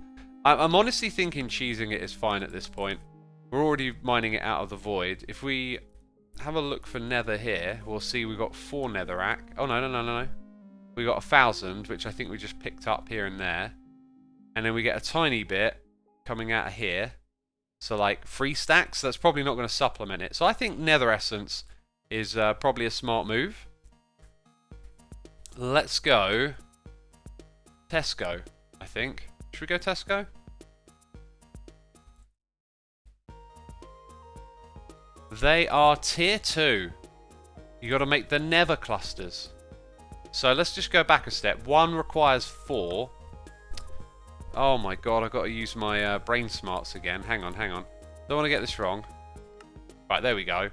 I'm honestly thinking cheesing it is fine at this point. We're already mining it out of the void. If we have a look for nether here, we'll see we've got 4 netherrack. Oh, no. We got 1,000, which I think we just picked up here and there. And then we get a tiny bit coming out of here. So like 3 stacks, that's probably not going to supplement it. So I think nether essence is probably a smart move. Let's go Tesco, I think. Should we go Tesco? They are tier 2. You got to make the nether clusters. So let's just go back a step. 1 requires 4. Oh my god, I've got to use my brain smarts again. Hang on. Don't want to get this wrong. Right, there we go.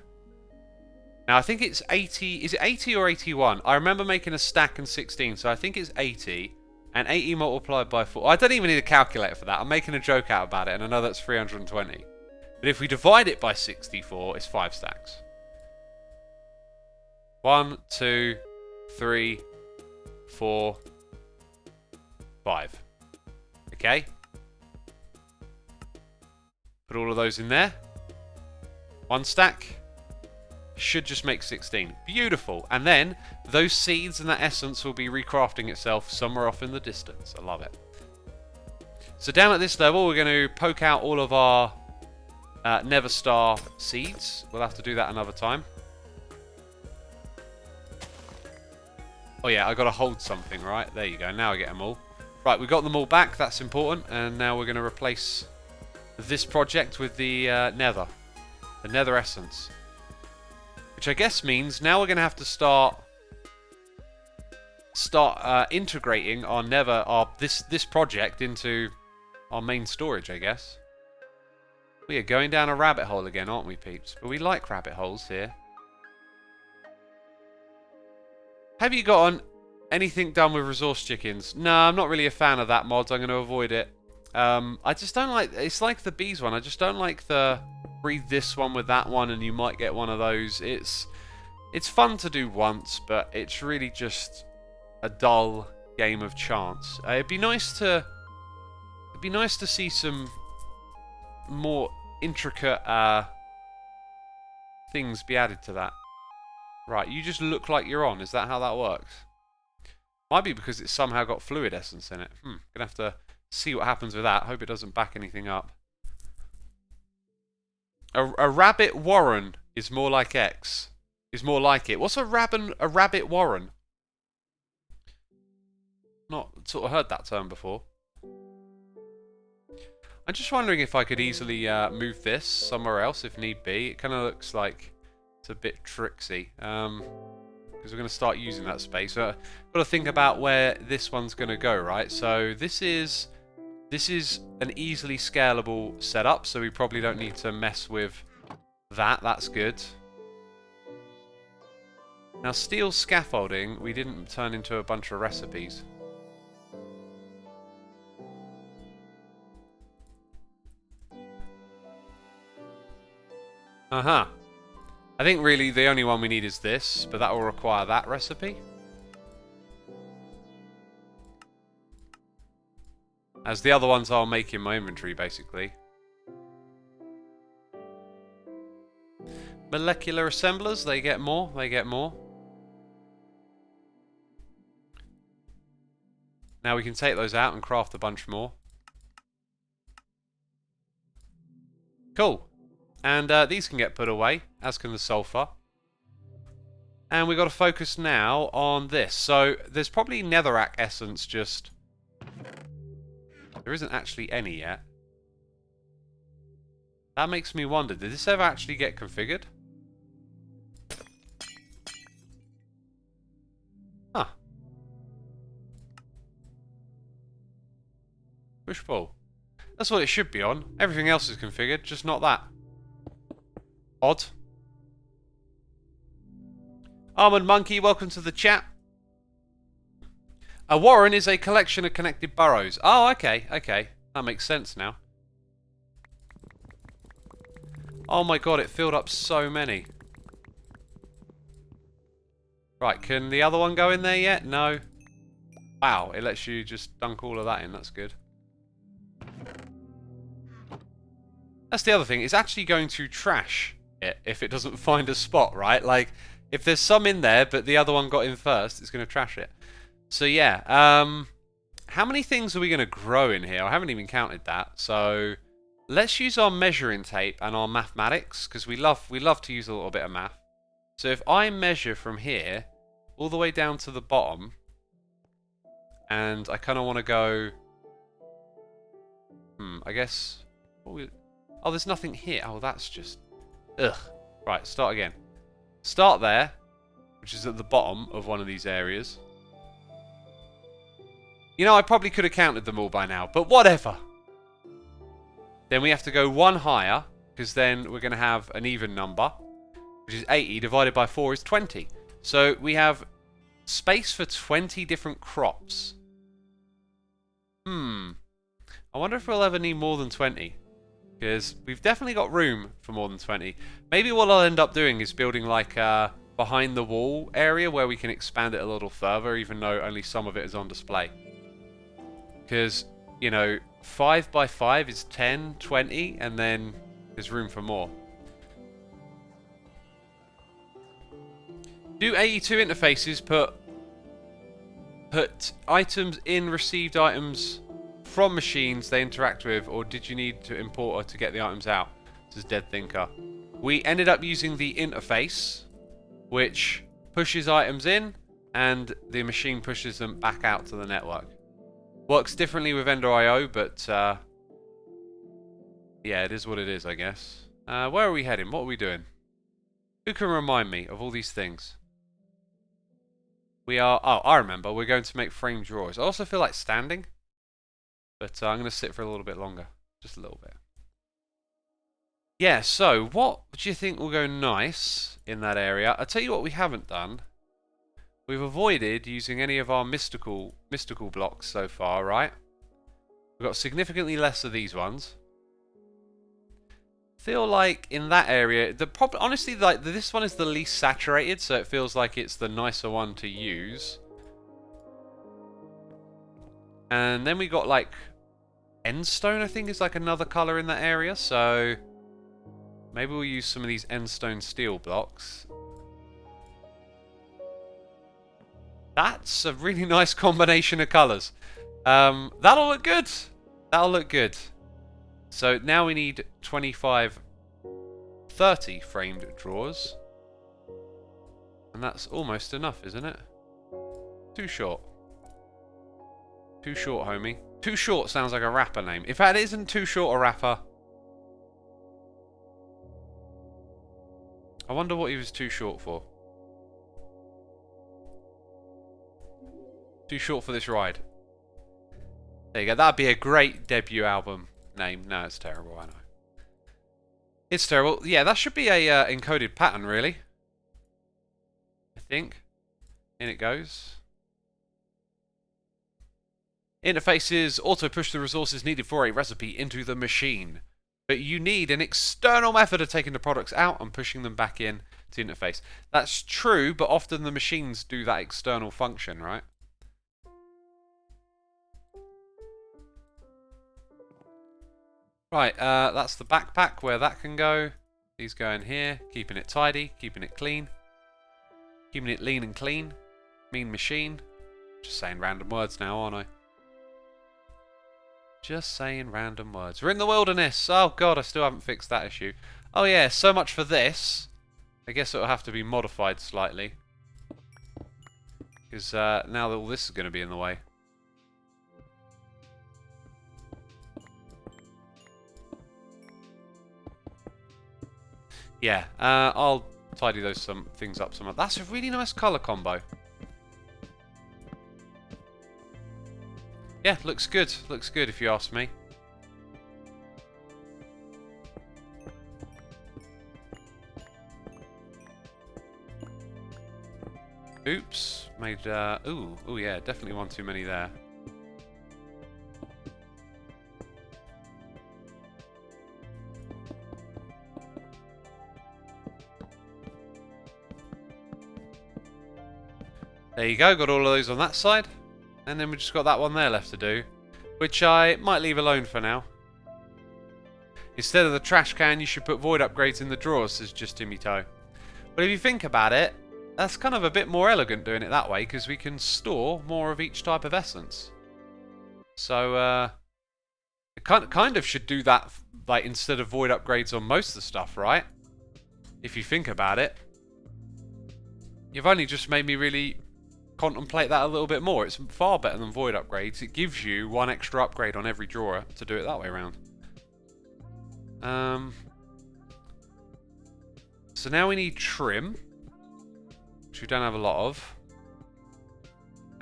Now, I think it's 80. Is it 80 or 81? I remember making a stack and 16, so I think it's 80. And 80 multiplied by 4. I don't even need a calculator for that. I'm making a joke out about it, and I know that's 320. But if we divide it by 64, it's 5 stacks. 1, 2, 3, 4, 5. Okay. Put all of those in there. 1 stack. Should just make 16. Beautiful. And then those seeds and that essence will be recrafting itself somewhere off in the distance. I love it. So down at this level, we're going to poke out all of our Nether Star seeds. We'll have to do that another time. Oh yeah, I got to hold something, right? There you go. Now I get them all. Right, we got them all back. That's important. And now we're going to replace this project with the nether. The nether essence. Which I guess means now we're going to have to start integrating our nether, this project into our main storage, I guess. We are going down a rabbit hole again, aren't we, peeps? But we like rabbit holes here. Have you gotten anything done with resource chickens? No, I'm not really a fan of that mod. I'm going to avoid it. I just don't like... It's like the bees one. I just don't like the... Breed this one with that one and you might get one of those. It's fun to do once, but it's really just a dull game of chance. It'd be nice to see some more intricate things be added to that. Right, you just look like you're on. Is that how that works? Might be because it's somehow got fluid essence in it. Gonna have to see what happens with that. Hope it doesn't back anything up. A rabbit warren is more like X. Is more like it. What's a rabbit warren? Not sort of heard that term before. I'm just wondering if I could easily move this somewhere else if need be. It kind of looks like it's a bit tricksy. Because we're going to start using that space. So I've got to think about where this one's going to go, right? So this is an easily scalable setup, so we probably don't need to mess with that. That's good. Now, steel scaffolding, we didn't turn into a bunch of recipes. Uh-huh. I think really the only one we need is this, but that will require that recipe. As the other ones I'll make in my inventory, basically. Molecular assemblers, they get more, they get more. Now we can take those out and craft a bunch more. Cool. And these can get put away, as can the sulfur. And we've got to focus now on this. So there's probably netherrack essence just... There isn't actually any yet. That makes me wonder, did this ever actually get configured? Huh. Push pull. That's what it should be on. Everything else is configured, just not that. Odd. Armored Monkey, welcome to the chat. A warren is a collection of connected burrows. Oh, okay, okay. That makes sense now. Oh my god, it filled up so many. Right, can the other one go in there yet? No. Wow, it lets you just dunk all of that in. That's good. That's the other thing. It's actually going to trash it if it doesn't find a spot, right? Like, if there's some in there, but the other one got in first, it's going to trash it. So yeah, how many things are we going to grow in here? I haven't even counted that. So let's use our measuring tape and our mathematics, because we love to use a little bit of math. So if I measure from here all the way down to the bottom, and I kind of want to go, I guess, oh, there's nothing here. Oh, that's just, ugh. Right, start again. Start there, which is at the bottom of one of these areas. You know, I probably could have counted them all by now, but whatever. Then we have to go one higher, because then we're going to have an even number, which is 80 divided by 4 is 20. So we have space for 20 different crops. I wonder if we'll ever need more than 20. Because we've definitely got room for more than 20. Maybe what I'll end up doing is building like a behind the wall area where we can expand it a little further, even though only some of it is on display. Because, you know, 5 by 5 is 10, 20, and then there's room for more. Do AE2 interfaces put items in received items from machines they interact with, or did you need to import to get the items out? This is Dead Thinker. We ended up using the interface, which pushes items in, and the machine pushes them back out to the network. Works differently with Ender.io, but yeah, it is what it is, I guess. Where are we heading? What are we doing? Who can remind me of all these things? We are... Oh, I remember. We're going to make frame drawers. I also feel like standing, but I'm going to sit for a little bit longer. Just a little bit. Yeah, so what do you think will go nice in that area? I'll tell you what we haven't done. We've avoided using any of our mystical blocks so far, right? We've got significantly less of these ones. Feel like in that area, honestly, like this one is the least saturated, so it feels like it's the nicer one to use. And then we got like endstone, I think, is like another color in that area. So maybe we'll use some of these endstone steel blocks. That's a really nice combination of colors. That'll look good. That'll look good. So now we need 25, 30 framed drawers. And that's almost enough, isn't it? Too short. Too short, homie. Too Short sounds like a rapper name. In fact, it isn't Too Short a rapper. I wonder what he was too short for. Too short for this ride. There you go. That'd be a great debut album name. No, it's terrible, I know. It's terrible. Yeah, that should be a encoded pattern, really. I think. In it goes. Interfaces auto-push the resources needed for a recipe into the machine. But you need an external method of taking the products out and pushing them back in to the interface. That's true, but often the machines do that external function, right? Right, that's the backpack where that can go. These go in here, keeping it tidy, keeping it clean. Keeping it lean and clean. Mean machine. Just saying random words now, aren't I? Just saying random words. We're in the wilderness. Oh god, I still haven't fixed that issue. Oh yeah, so much for this. I guess it'll have to be modified slightly. Because now that all this is going to be in the way. Yeah, I'll tidy those things up some. That's a really nice colour combo. Yeah, looks good. Looks good if you ask me. Oops. Made, ooh, yeah, definitely one too many there. There you go, got all of those on that side. And then we've just got that one there left to do. Which I might leave alone for now. Instead of the trash can, you should put void upgrades in the drawers, says Just Timmy Toe. But if you think about it, that's kind of a bit more elegant doing it that way, because we can store more of each type of essence. So, it kind of should do that, like, instead of void upgrades on most of the stuff, right? If you think about it. You've only just made me really contemplate that a little bit more. It's far better than void upgrades. It gives you one extra upgrade on every drawer to do it that way around. So now we need trim, which we don't have a lot of.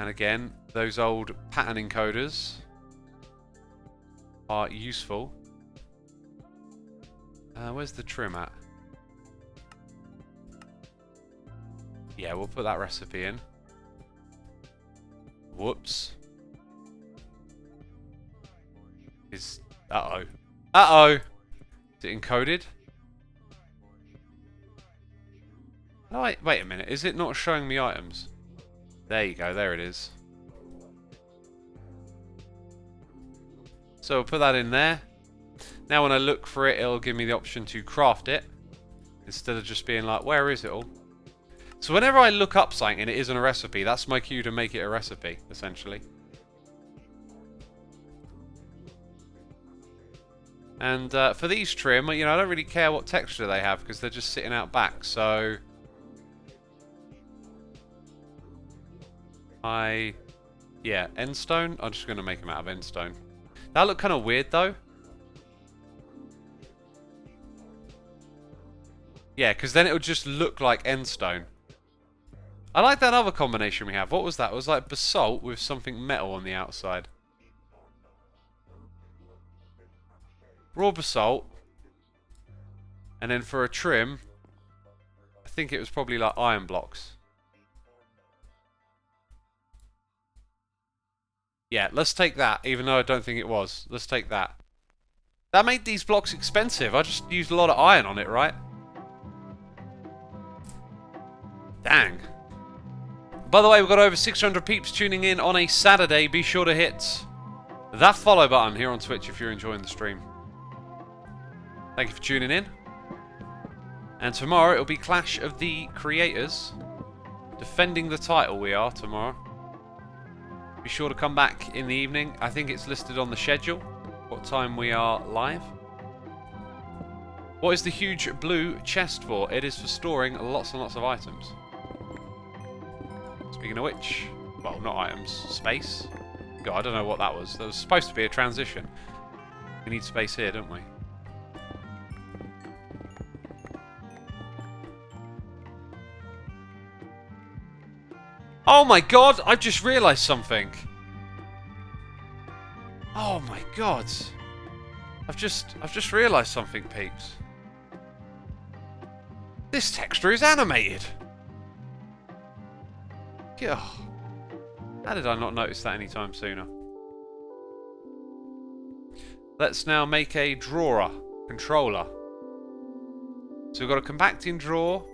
And again, those old pattern encoders are useful. Where's the trim at? Yeah, we'll put that recipe in. Whoops. Uh-oh. Uh-oh! Is it encoded? Oh, wait a minute. Is it not showing me items? There you go. There it is. So we'll put that in there. Now when I look for it, it'll give me the option to craft it. Instead of just being like, where is it all? So whenever I look up something and it isn't a recipe, that's my cue to make it a recipe, essentially. And for these trim, you know, I don't really care what texture they have because they're just sitting out back. So yeah, endstone. I'm just going to make them out of endstone. That look kind of weird though. Yeah, because then it would just look like endstone. I like that other combination we have. What was that? It was like basalt with something metal on the outside. Raw basalt. And then for a trim, I think it was probably like iron blocks. Yeah, let's take that, even though I don't think it was. Let's take that. That made these blocks expensive. I just used a lot of iron on it, right? Dang. By the way, we've got over 600 peeps tuning in on a Saturday. Be sure to hit that follow button here on Twitch if you're enjoying the stream. Thank you for tuning in. And tomorrow it'll be Clash of the Creators. Defending the title we are tomorrow. Be sure to come back in the evening. I think it's listed on the schedule what time we are live. What is the huge blue chest for? It is for storing lots and lots of items. Speaking of which, well, not items, space. God, I don't know what that was. That was supposed to be a transition. We need space here, don't we? Oh my god, I've just realised something. Oh my god. I've just realised something, peeps. This texture is animated. God. How did I not notice that any time sooner? Let's now make a drawer controller. So we've got a compacting drawer.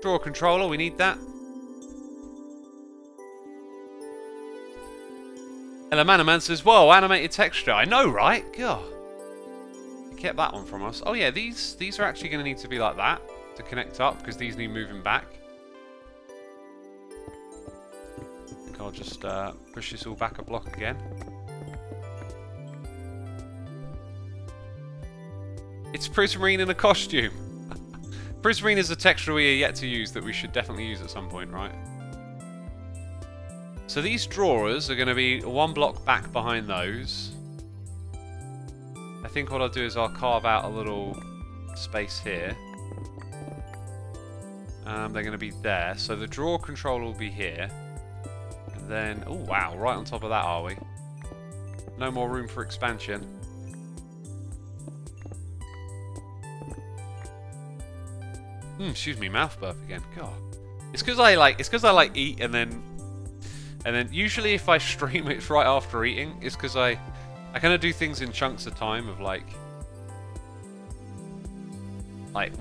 Drawer controller, we need that. Elemanaman says, whoa, animated texture. I know, right? God. He kept that one from us. Oh yeah, these are actually going to need to be like that to connect up, because these need moving back. I think I'll just push this all back a block again. It's Prismarine in a costume. Prismarine is a texture we are yet to use that we should definitely use at some point, right? So these drawers are going to be one block back behind those. I think what I'll do is I'll carve out a little space here. They're going to be there. So the drawer controller will be here. And then, oh wow, right on top of that are we? No more room for expansion. Excuse me, mouth burp again. God, it's because I like eat and then usually if I stream it's right after eating. It's because I kind of do things in chunks of time of like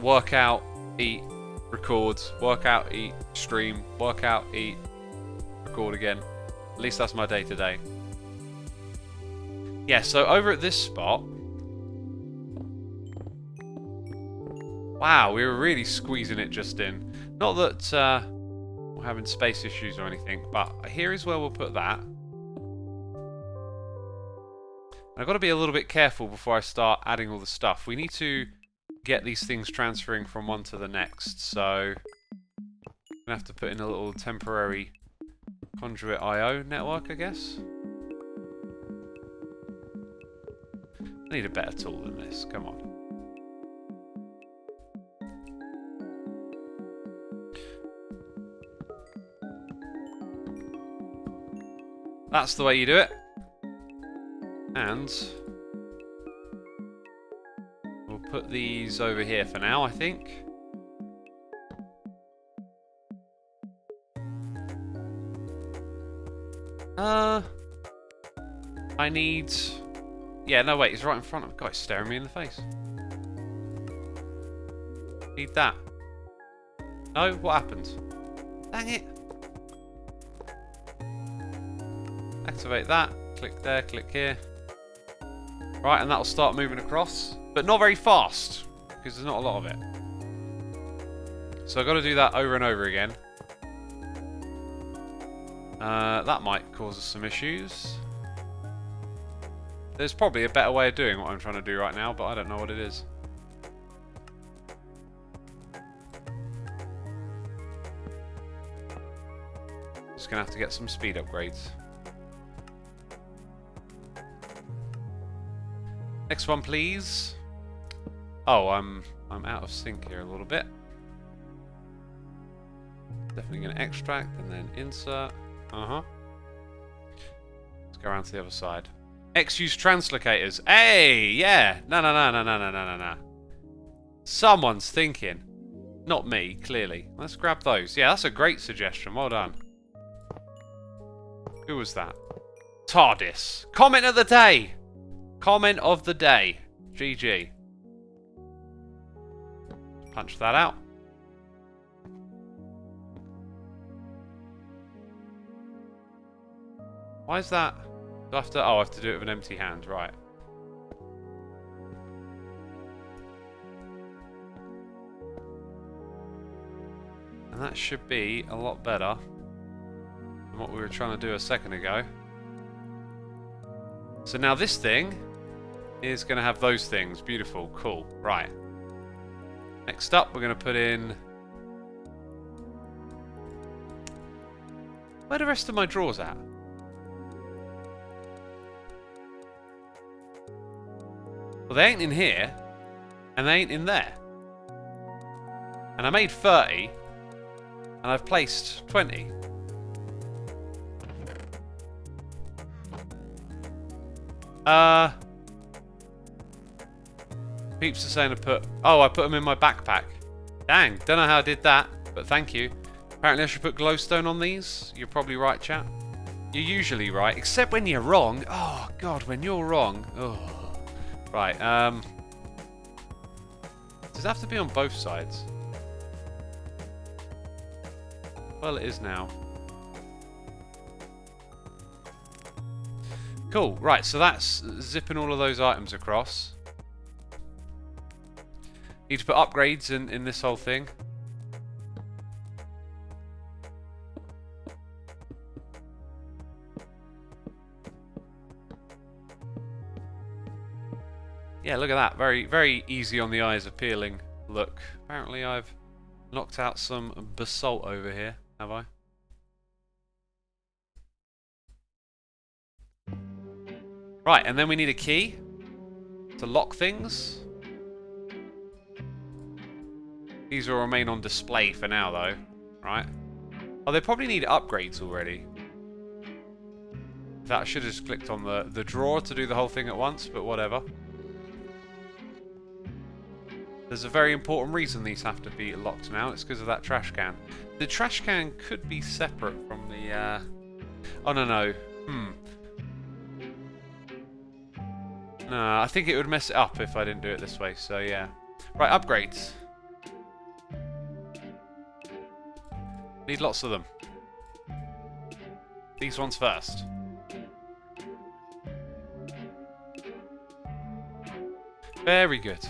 work out, eat, record, work out, eat, stream, work out, eat, record again. At least that's my day to day. Yeah, so over at this spot. Wow, we were really squeezing it just in. Not that we're having space issues or anything, but here is where we'll put that. I've got to be a little bit careful before I start adding all the stuff. We need to get these things transferring from one to the next, so I'm going to have to put in a little temporary conduit IO network, I guess. I need a better tool than this, come on. That's the way you do it. And we'll put these over here for now, I think. I need... Yeah, no, wait, he's right in front of me. God, he's staring me in the face. Need that. No, what happened? Dang it. Activate that. Click there, click here. Right, and that'll start moving across. But not very fast, because there's not a lot of it. So I've got to do that over and over again. That might cause us some issues. There's probably a better way of doing what I'm trying to do right now, but I don't know what it is. Just gonna have to get some speed upgrades. Next one, please. Oh, I'm out of sync here a little bit. Definitely gonna extract and then insert. Let's go around to the other side. X-use translocators. Hey, yeah. No. Someone's thinking. Not me, clearly. Let's grab those. Yeah, that's a great suggestion. Well done. Who was that? TARDIS. Comment of the day. Comment of the day. GG. Punch that out. Why is that? Do I have to, oh, I have to do it with an empty hand, right. And that should be a lot better than what we were trying to do a second ago. So now this thing is going to have those things. Beautiful, cool, right. Next up, we're going to put in... Where are the rest of my drawers at? Well, they ain't in here, and they ain't in there. And I made 30, and I've placed 20. Peeps are saying I put... Oh, I put them in my backpack. Dang, don't know how I did that, but thank you. Apparently I should put glowstone on these. You're probably right, chat. You're usually right, except when you're wrong. Oh, God, when you're wrong. Oh. Right, does it have to be on both sides? Well, it is now. Cool, right, so that's zipping all of those items across. Need to put upgrades in this whole thing. Yeah, look at that. Very, very easy on the eyes appealing look. Apparently I've knocked out some basalt over here, have I? Right, and then we need a key to lock things. These will remain on display for now, though. Right? Oh, they probably need upgrades already. That should have just clicked on the drawer to do the whole thing at once, but whatever. There's a very important reason these have to be locked now. It's because of that trash can. The trash can could be separate from the... Oh, no. No, I think it would mess it up if I didn't do it this way, so yeah. Right, upgrades. Need lots of them. These ones first. Very good.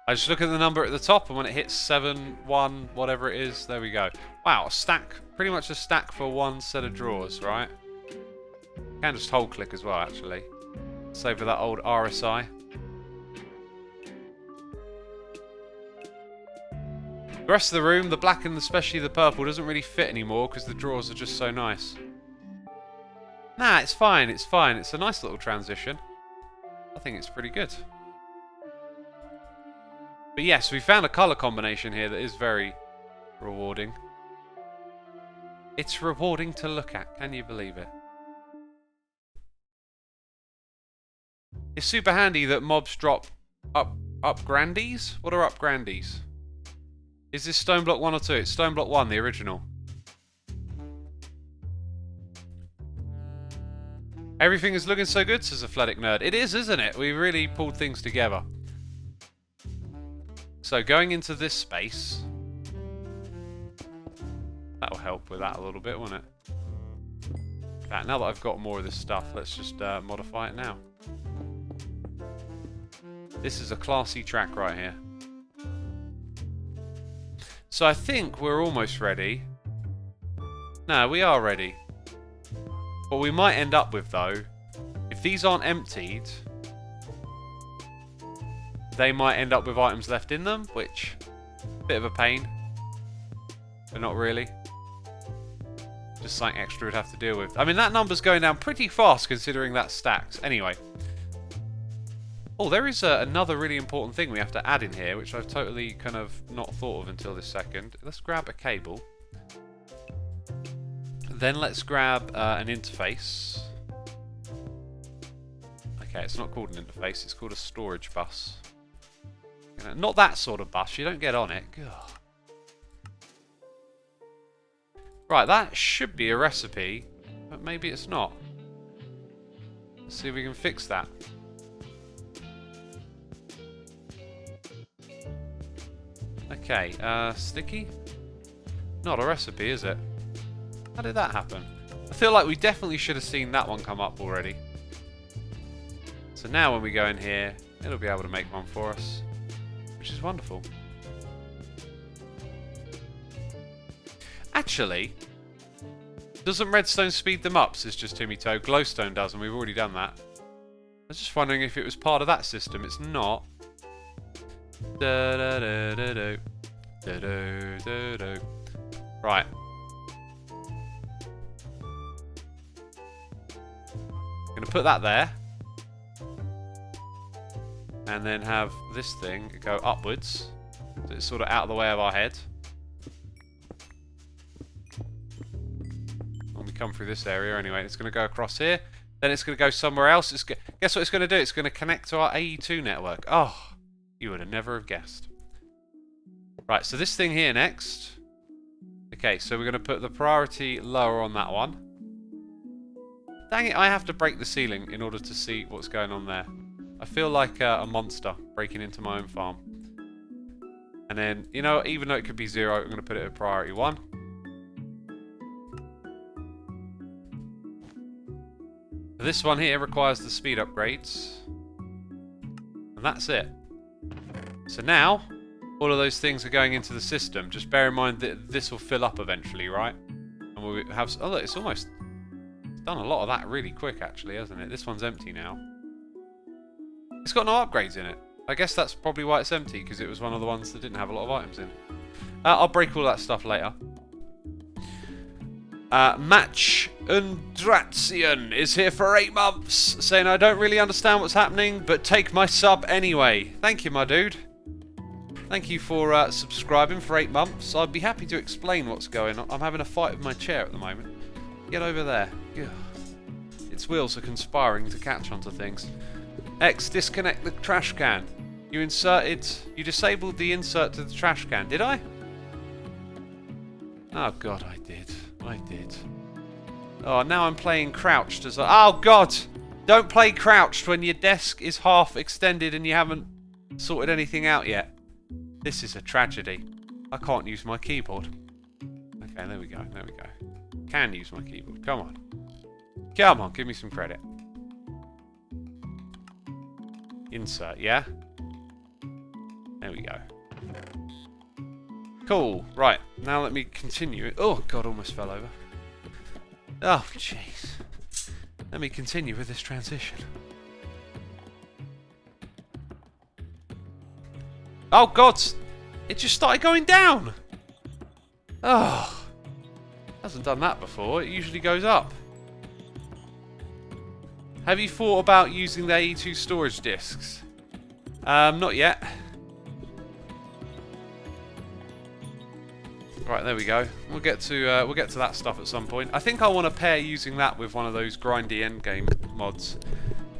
I just look at the number at the top, and when it hits 7, 1, whatever it is, there we go. Wow, a stack. Pretty much a stack for one set of drawers, right? Can just hold click as well, actually. Save for that old RSI. The rest of the room, the black and especially the purple, doesn't really fit anymore because the drawers are just so nice. Nah, it's fine, it's fine. It's a nice little transition. I think it's pretty good. But yes, we found a colour combination here that is very rewarding. It's rewarding to look at, can you believe it? It's super handy that mobs drop up grandies? What are up grandies? Is this Stoneblock 1 or 2? It's Stoneblock 1, the original. Everything is looking so good, says a Athletic Nerd. It is, isn't it? We really pulled things together. So going into this space, that'll help with that a little bit, won't it? Right, now that I've got more of this stuff, let's just modify it now. This is a classy track right here. So I think we're almost ready. No, we are ready. What we might end up with, though, if these aren't emptied, they might end up with items left in them, which, bit of a pain, but not really. Just something extra we'd have to deal with. I mean, that number's going down pretty fast considering that stacks. Anyway. Oh, there is another really important thing we have to add in here, which I've totally kind of not thought of until this second. Let's grab a cable. Then let's grab an interface. Okay, it's not called an interface, it's called a storage bus. Not that sort of bus, you don't get on it. Ugh. Right, that should be a recipe, but maybe it's not. Let's see if we can fix that. Okay, sticky? Not a recipe, is it? How did that happen? I feel like we definitely should have seen that one come up already. So now when we go in here, it'll be able to make one for us, which is wonderful. Actually, doesn't redstone speed them up, says just Timmy Toe? Glowstone does, and we've already done that. I was just wondering if it was part of that system. It's not. Right. Gonna put that there. And then have this thing go upwards. So it's sort of out of the way of our head. When we come through this area anyway, it's going to go across here. Then it's going to go somewhere else. Guess what it's going to do? It's going to connect to our AE2 network. Oh, you would have never have guessed. Right, so this thing here next. Okay, so we're going to put the priority lower on that one. Dang it, I have to break the ceiling in order to see what's going on there. I feel like a monster breaking into my own farm. And then, you know, even though it could be 0, I'm going to put it at priority 1. This one here requires the speed upgrades. And that's it. So now, all of those things are going into the system. Just bear in mind that this will fill up eventually, right? And we'll have... Oh, look, it's almost... It's done a lot of that really quick, actually, hasn't it? This one's empty now. It's got no upgrades in it. I guess that's probably why it's empty, because it was one of the ones that didn't have a lot of items in. I'll break all that stuff later. Match Undratzian is here for 8 months, saying I don't really understand what's happening, but take my sub anyway. Thank you, my dude. Thank you for subscribing for 8 months. I'd be happy to explain what's going on. I'm having a fight with my chair at the moment. Get over there. Ugh. Its wheels are conspiring to catch onto things. X, disconnect the trash can. You disabled the insert to the trash can, did I? Oh god, I did. I did. Oh, now I'm playing crouched as oh god! Don't play crouched when your desk is half extended and you haven't sorted anything out yet. This is a tragedy. I can't use my keyboard. Okay, there we go, there we go. Can use my keyboard, come on. Come on, give me some credit. Insert, yeah? There we go. Cool. Right, now let me continue. Oh, God, almost fell over. Oh, jeez. Let me continue with this transition. Oh, God! It just started going down! Oh. Hasn't done that before. It usually goes up. Have you thought about using the AE2 storage disks? Not yet. Right, there we go. We'll get to that stuff at some point. I think I want to pair using that with one of those grindy endgame mods,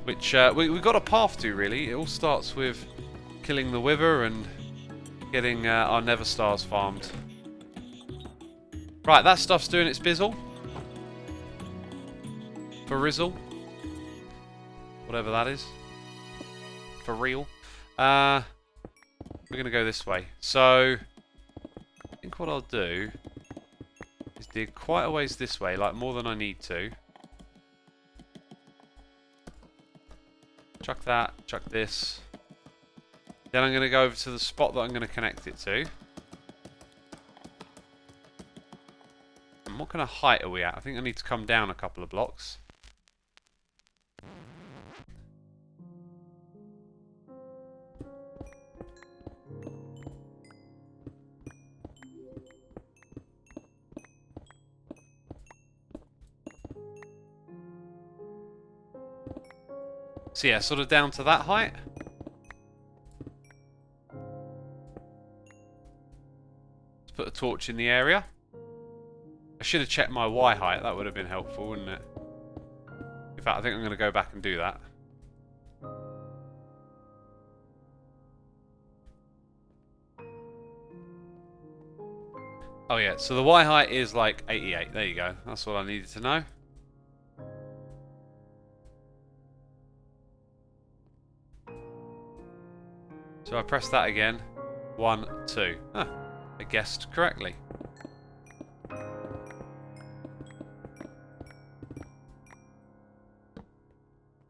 which we've got a path to really. It all starts with killing the Wither and getting our Nether Stars farmed. Right, that stuff's doing its bizzle. For rizzle. Whatever that is. For real. We're going to go this way. So, I think what I'll do is dig quite a ways this way, like more than I need to. Chuck that, chuck this. Then I'm going to go over to the spot that I'm going to connect it to. And what kind of height are we at? I think I need to come down a couple of blocks. So yeah, sort of down to that height. Let's put a torch in the area. I should have checked my Y height, that would have been helpful, wouldn't it? In fact, I think I'm going to go back and do that. Oh yeah, so the Y height is like 88, there you go. That's all I needed to know. So I press that again. 1, 2. Ah, I guessed correctly.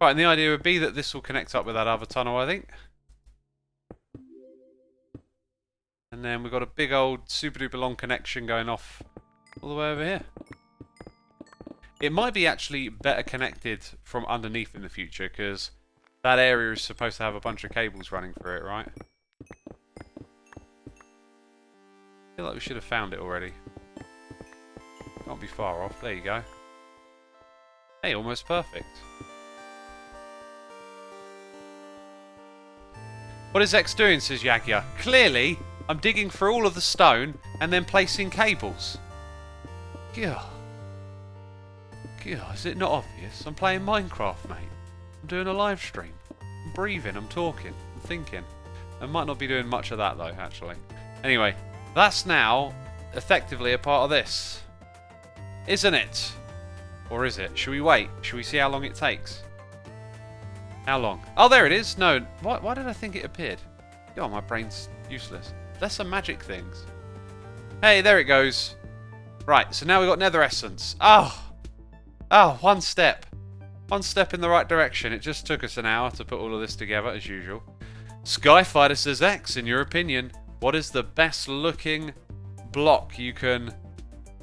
Right, and the idea would be that this will connect up with that other tunnel, I think. And then we've got a big old super duper long connection going off all the way over here. It might be actually better connected from underneath in the future, because that area is supposed to have a bunch of cables running through it, right? I feel like we should have found it already. Can't be far off. There you go. Hey, almost perfect. What is X doing, says Yagya. Clearly, I'm digging through all of the stone and then placing cables. God. God, is it not obvious? I'm playing Minecraft, mate. I'm doing a live stream. I'm breathing, I'm talking, I'm thinking. I might not be doing much of that, though, actually. Anyway, that's now effectively a part of this. Isn't it? Or is it? Should we wait? Should we see how long it takes? How long? Oh, there it is. No, why did I think it appeared? God, my brain's useless. There's some magic things. Hey, there it goes. Right, so now we've got nether essence. Oh, one step. One step in the right direction. It just took us an hour to put all of this together, as usual. Skyfighter says, X, in your opinion, what is the best looking block you can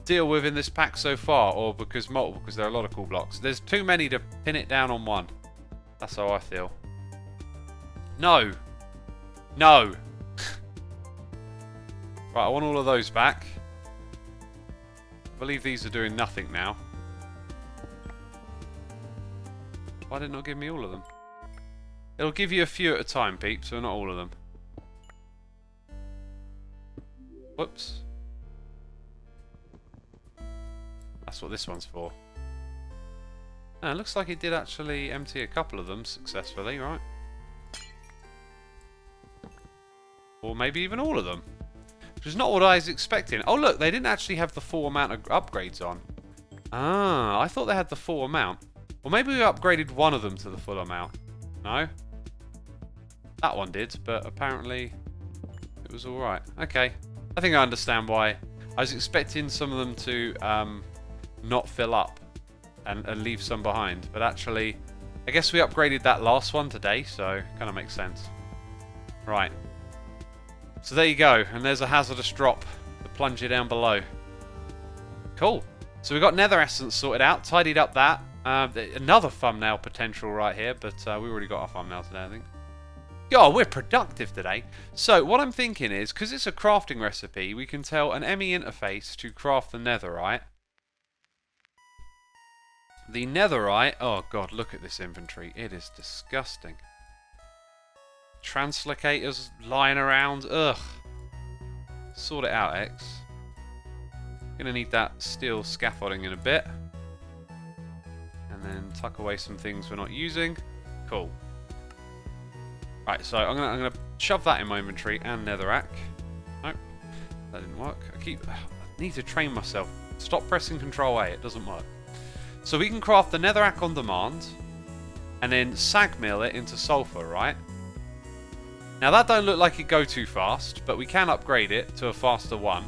deal with in this pack so far? Or because there are a lot of cool blocks. There's too many to pin it down on one. That's how I feel. No. No. Right, I want all of those back. I believe these are doing nothing now. Why did it not give me all of them? It'll give you a few at a time, peeps, so not all of them. Whoops. That's what this one's for. It looks like it did actually empty a couple of them successfully, right? Or maybe even all of them. Which is not what I was expecting. Oh look, they didn't actually have the full amount of upgrades on. Ah, I thought they had the full amount. Or maybe we upgraded one of them to the full amount. No? That one did, but apparently it was alright. Okay. I think I understand why. I was expecting some of them to not fill up and leave some behind. But actually, I guess we upgraded that last one today, so kind of makes sense. Right. So there you go, and there's a hazardous drop to plunge you down below. Cool. So we've got nether essence sorted out, tidied up that. Another thumbnail potential right here, but we already got our thumbnail today, I think. Oh, we're productive today. So what I'm thinking is, because it's a crafting recipe, we can tell an ME interface to craft the netherite. The netherite, oh god, look at this inventory. It is disgusting. Translocators lying around. Ugh. Sort it out, X. Gonna need that steel scaffolding in a bit. And then tuck away some things we're not using. Cool. Right, so I'm gonna shove that in my inventory and netherrack. Nope, that didn't work. I need to train myself. Stop pressing Control A, it doesn't work. So we can craft the netherrack on demand, and then sag mill it into sulfur, right? Now that don't look like it go too fast, but we can upgrade it to a faster one.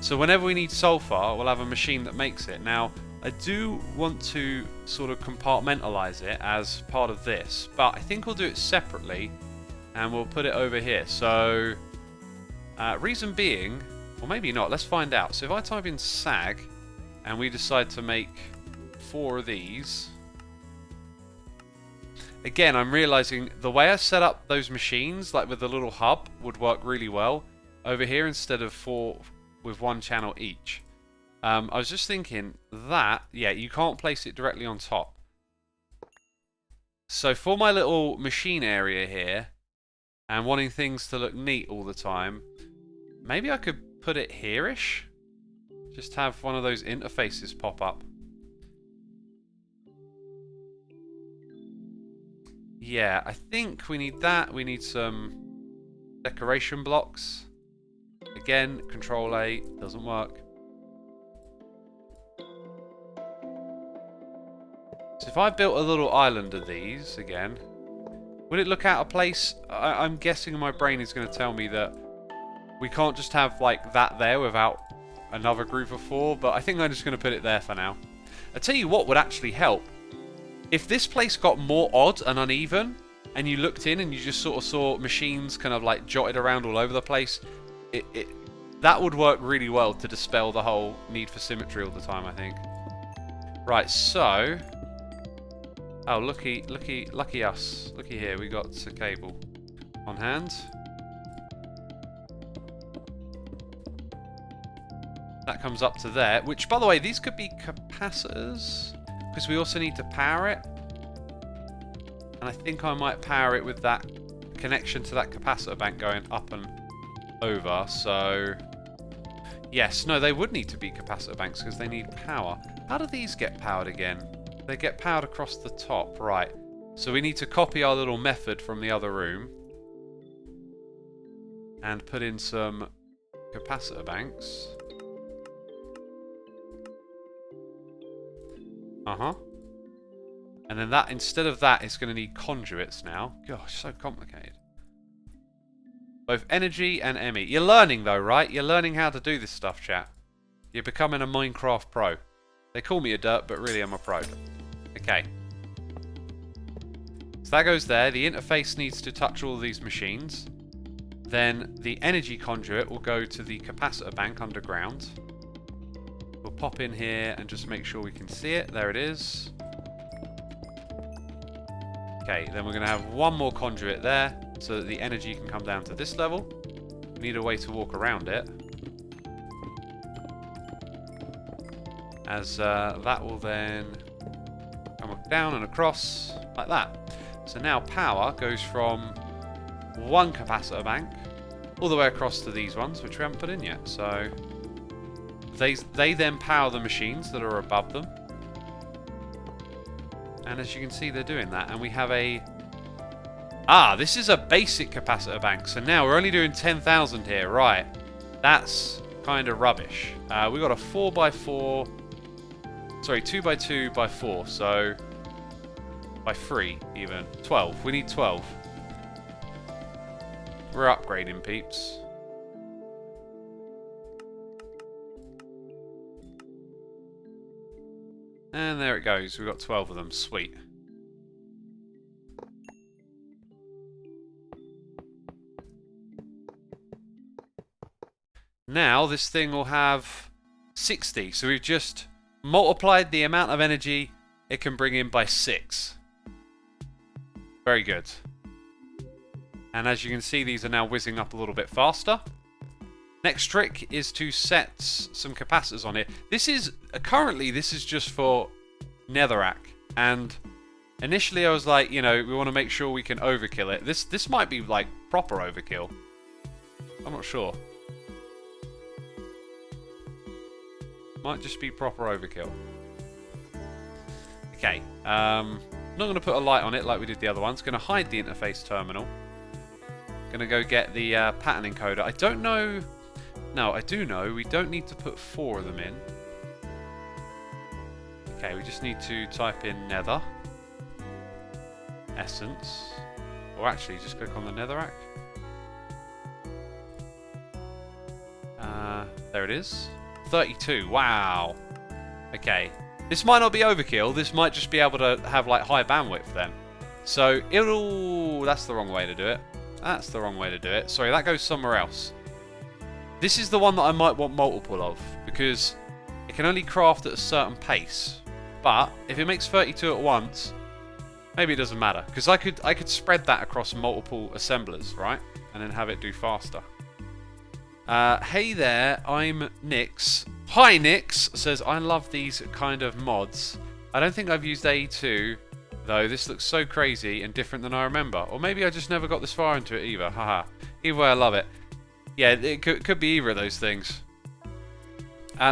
So whenever we need sulfur, we'll have a machine that makes it. Now, I do want to sort of compartmentalize it as part of this, but I think we'll do it separately, and we'll put it over here. So, reason being, or maybe not, let's find out. So if I type in sag, and we decide to make 4 of these. Again, I'm realizing the way I set up those machines, like with the little hub, would work really well over here instead of 4 with 1 channel each. I was just thinking that, yeah, you can't place it directly on top. So for my little machine area here, and wanting things to look neat all the time, maybe I could put it here-ish? Just have one of those interfaces pop up. Yeah, I think we need that. We need some decoration blocks. Again, Control A doesn't work. So if I built a little island of these, again, would it look out of place? I'm guessing my brain is going to tell me that we can't just have like that there without another group of 4, but I think I'm just going to put it there for now. I'll tell you what would actually help. If this place got more odd and uneven, and you looked in and you just sort of saw machines kind of like jotted around all over the place, that would work really well to dispel the whole need for symmetry all the time, I think. Right, so... Oh, lucky us. Looky here, we got a cable on hand. That comes up to there, which, by the way, these could be capacitors, because we also need to power it. And I think I might power it with that connection to that capacitor bank going up and over. So, yes, no, they would need to be capacitor banks because they need power. How do these get powered again? They get powered across the top, right. So we need to copy our little method from the other room. And put in some capacitor banks. And then that, instead of that, it's going to need conduits now. Gosh, so complicated. Both energy and ME. You're learning though, right? You're learning how to do this stuff, chat. You're becoming a Minecraft pro. They call me a dirt, but really I'm a pro. Okay. So that goes there. The interface needs to touch all of these machines. Then the energy conduit will go to the capacitor bank underground. We'll pop in here and just make sure we can see it. There it is. Okay, then we're going to have one more conduit there so that the energy can come down to this level. We need a way to walk around it. As that will then come down and across like that. So now power goes from one capacitor bank all the way across to these ones, which we haven't put in yet. So they then power the machines that are above them. And as you can see, they're doing that. And we have a... Ah, this is a basic capacitor bank. So now we're only doing 10,000 here. Right. That's kind of rubbish. We've got a 4x4... Sorry, 2x2x4. So... by 3, even. 12. We need 12. We're upgrading, peeps. And there it goes. We've got 12 of them. Sweet. Now this thing will have 60. So we've just multiplied the amount of energy it can bring in by 6. Very good. And as you can see, these are now whizzing up a little bit faster. Next trick is to set some capacitors on it. This is currently this is just for netherrack, and initially I was like, you know, we want to make sure we can overkill it. This might be like proper overkill. I'm not sure. Might just be proper overkill. Okay, not going to put a light on it like we did the other ones. Going to hide the interface terminal. Going to go get the pattern encoder. I don't know. No, I do know we don't need to put 4 of them in. Okay, we just need to type in nether. Essence. Or actually, just click on the netherrack. There it is. 32. Wow. Okay. This might not be overkill. This might just be able to have like high bandwidth then. So it'll... That's the wrong way to do it. That's the wrong way to do it. Sorry, that goes somewhere else. This is the one that I might want multiple of, because it can only craft at a certain pace. But if it makes 32 at once, maybe it doesn't matter, because I could spread that across multiple assemblers, right? And then have it do faster. Hey there, I'm Nix. Hi Nix says, I love these kind of mods. I don't think I've used A2, though. This looks so crazy and different than I remember. Or maybe I just never got this far into it either. Haha. Either way, I love it. Yeah, it could be either of those things.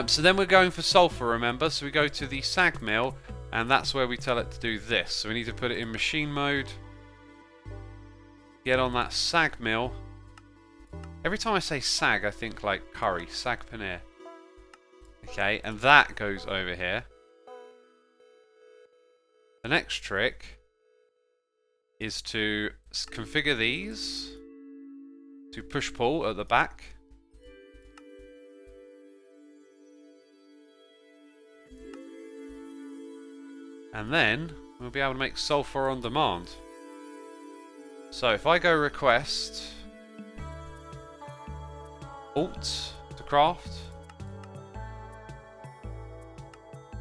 So then we're going for sulfur, remember? So we go to the sag mill, and that's where we tell it to do this. So we need to put it in machine mode. Get on that sag mill. Every time I say sag, I think like curry. Sag paneer. Okay, and that goes over here. The next trick is to configure these to push-pull at the back. And then we'll be able to make sulfur on demand. So if I go request Alt to craft,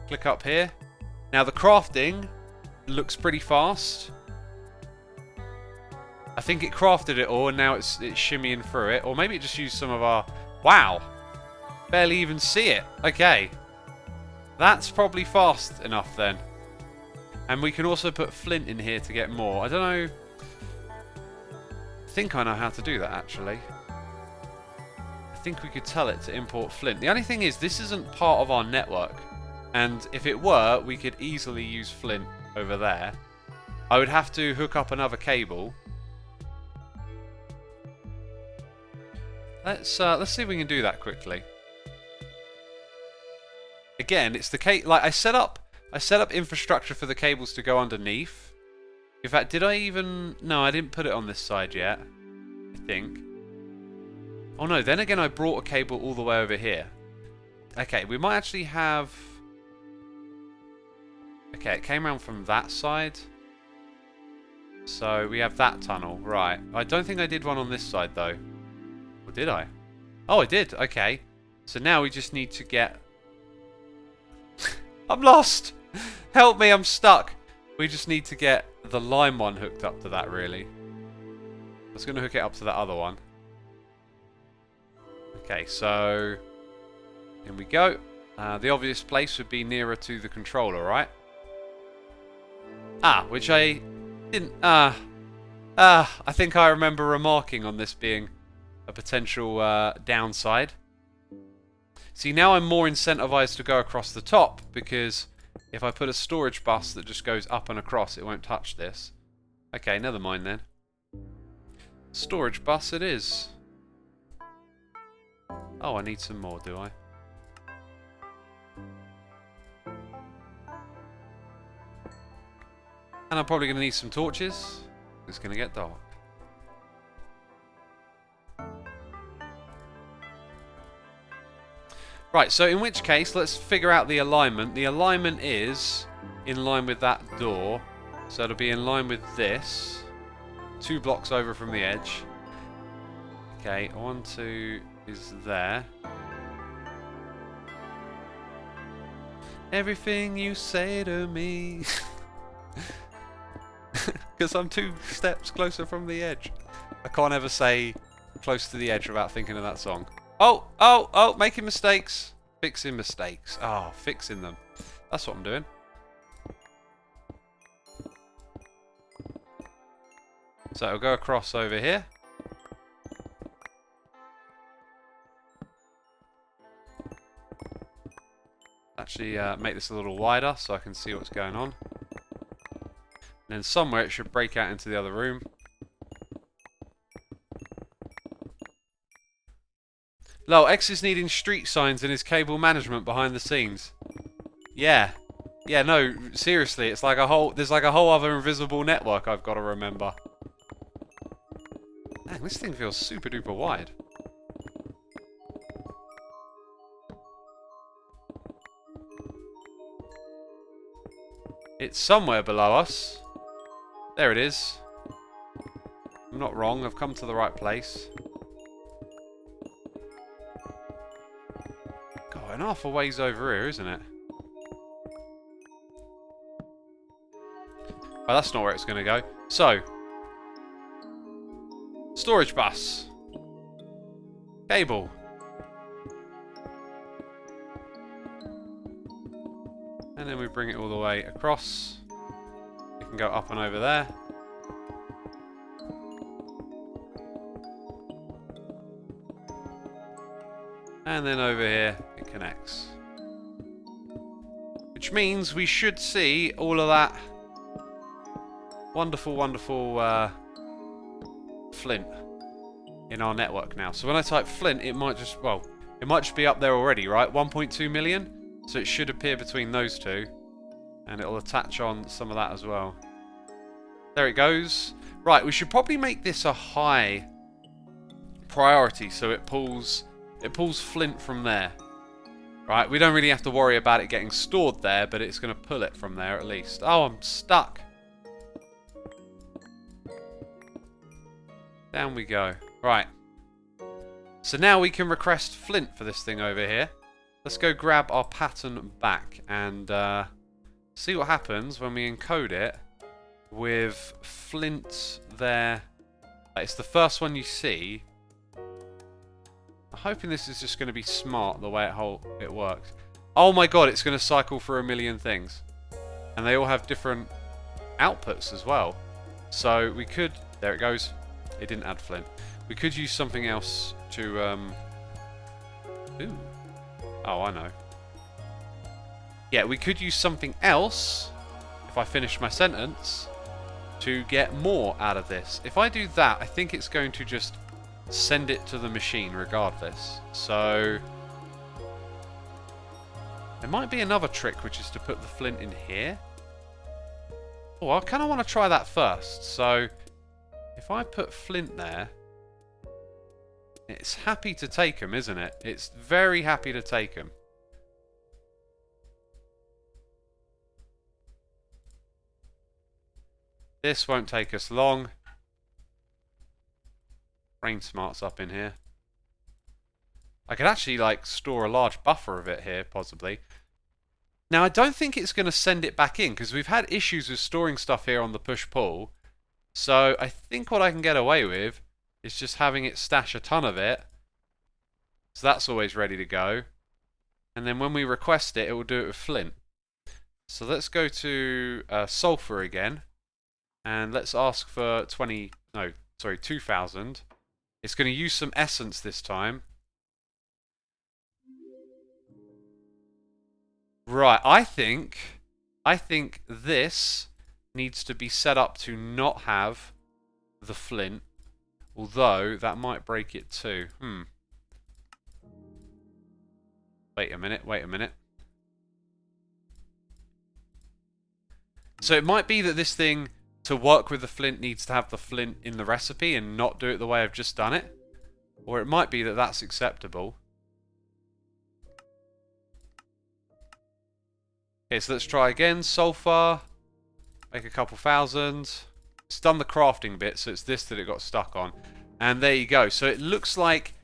click up here. Now the crafting looks pretty fast. I think it crafted it all and now it's shimmying through it. Or maybe it just used some of our... Wow! Barely even see it. Okay. That's probably fast enough then. And we can also put flint in here to get more. I don't know... I think I know how to do that actually. I think we could tell it to import flint. The only thing is this isn't part of our network. And if it were, we could easily use flint over there. I would have to hook up another cable. Let's see if we can do that quickly. Again, it's the like I set up infrastructure for the cables to go underneath. In fact, did I even... No, I didn't put it on this side yet, I think. Oh no, then again I brought a cable all the way over here. Okay, we might actually have... Okay, it came around from that side. So we have that tunnel, right. I don't think I did one on this side though. Or did I? Oh, I did, okay. So now we just need to get... I'm lost! Help me, I'm stuck! We just need to get the lime one hooked up to that, really. I was going to hook it up to that other one. Okay, so... in we go. The obvious place would be nearer to the controller, right? Ah, which I didn't... I think I remember remarking on this being a potential downside. See, now I'm more incentivized to go across the top, because if I put a storage bus that just goes up and across, it won't touch this. Okay, never mind then. Storage bus it is. Oh, I need some more, do I? And I'm probably going to need some torches. It's going to get dark. Right, so in which case, let's figure out the alignment. The alignment is in line with that door. So it'll be in line with this. 2 blocks over from the edge. Okay, 1, 2 is there. Everything you say to me. Because I'm 2 steps closer from the edge. I can't ever say close to the edge without thinking of that song. Oh, making mistakes. Fixing mistakes. Oh, fixing them. That's what I'm doing. So it'll go across over here. Actually make this a little wider so I can see what's going on. And then somewhere it should break out into the other room. Lol, X is needing street signs in his cable management behind the scenes. Yeah. Yeah, no, seriously, it's like a whole... There's like a whole other invisible network I've got to remember. Man, this thing feels super duper wide. It's somewhere below us. There it is. I'm not wrong, I've come to the right place. God, half a ways over here, isn't it? Well, that's not where it's going to go. So, storage bus. Cable. And then we bring it all the way across. It can go up and over there. And then over here, it connects. Which means we should see all of that wonderful, wonderful flint in our network now. So when I type flint, it might just, well, it might just be up there already, right? 1.2 million. So it should appear between those two. And it'll attach on some of that as well. There it goes. Right, we should probably make this a high priority so it pulls flint from there. Right, we don't really have to worry about it getting stored there, but it's going to pull it from there at least. Oh, I'm stuck. Down we go. Right. So now we can request flint for this thing over here. Let's go grab our pattern back and see what happens when we encode it with flint there. It's the first one you see. I'm hoping this is just going to be smart the way it works. Oh my god, it's going to cycle through a million things. And they all have different outputs as well. So we could... There it goes. It didn't add flint. We could use something else to... Ooh. Oh, I know. Yeah, we could use something else, if I finish my sentence, to get more out of this. If I do that, I think it's going to just send it to the machine regardless. So there might be another trick, which is to put the flint in here. Oh, I kind of want to try that first. So if I put flint there, it's happy to take them, isn't it? It's very happy to take them. This won't take us long. Brain smart's up in here. I could actually like store a large buffer of it here, possibly. Now I don't think it's going to send it back in because we've had issues with storing stuff here on the push-pull. So I think what I can get away with is just having it stash a ton of it. So that's always ready to go. And then when we request it, it will do it with flint. So let's go to sulfur again. And let's ask for 2,000. It's going to use some essence this time. Right, I think this needs to be set up to not have the flint. Although, that might break it too. Wait a minute. So it might be that this thing, to work with the flint, needs to have the flint in the recipe and not do it the way I've just done it. Or it might be that that's acceptable. Okay, so let's try again. Sulfur. Make a couple thousand. It's done the crafting bit, so it's this that it got stuck on. And there you go. So it looks like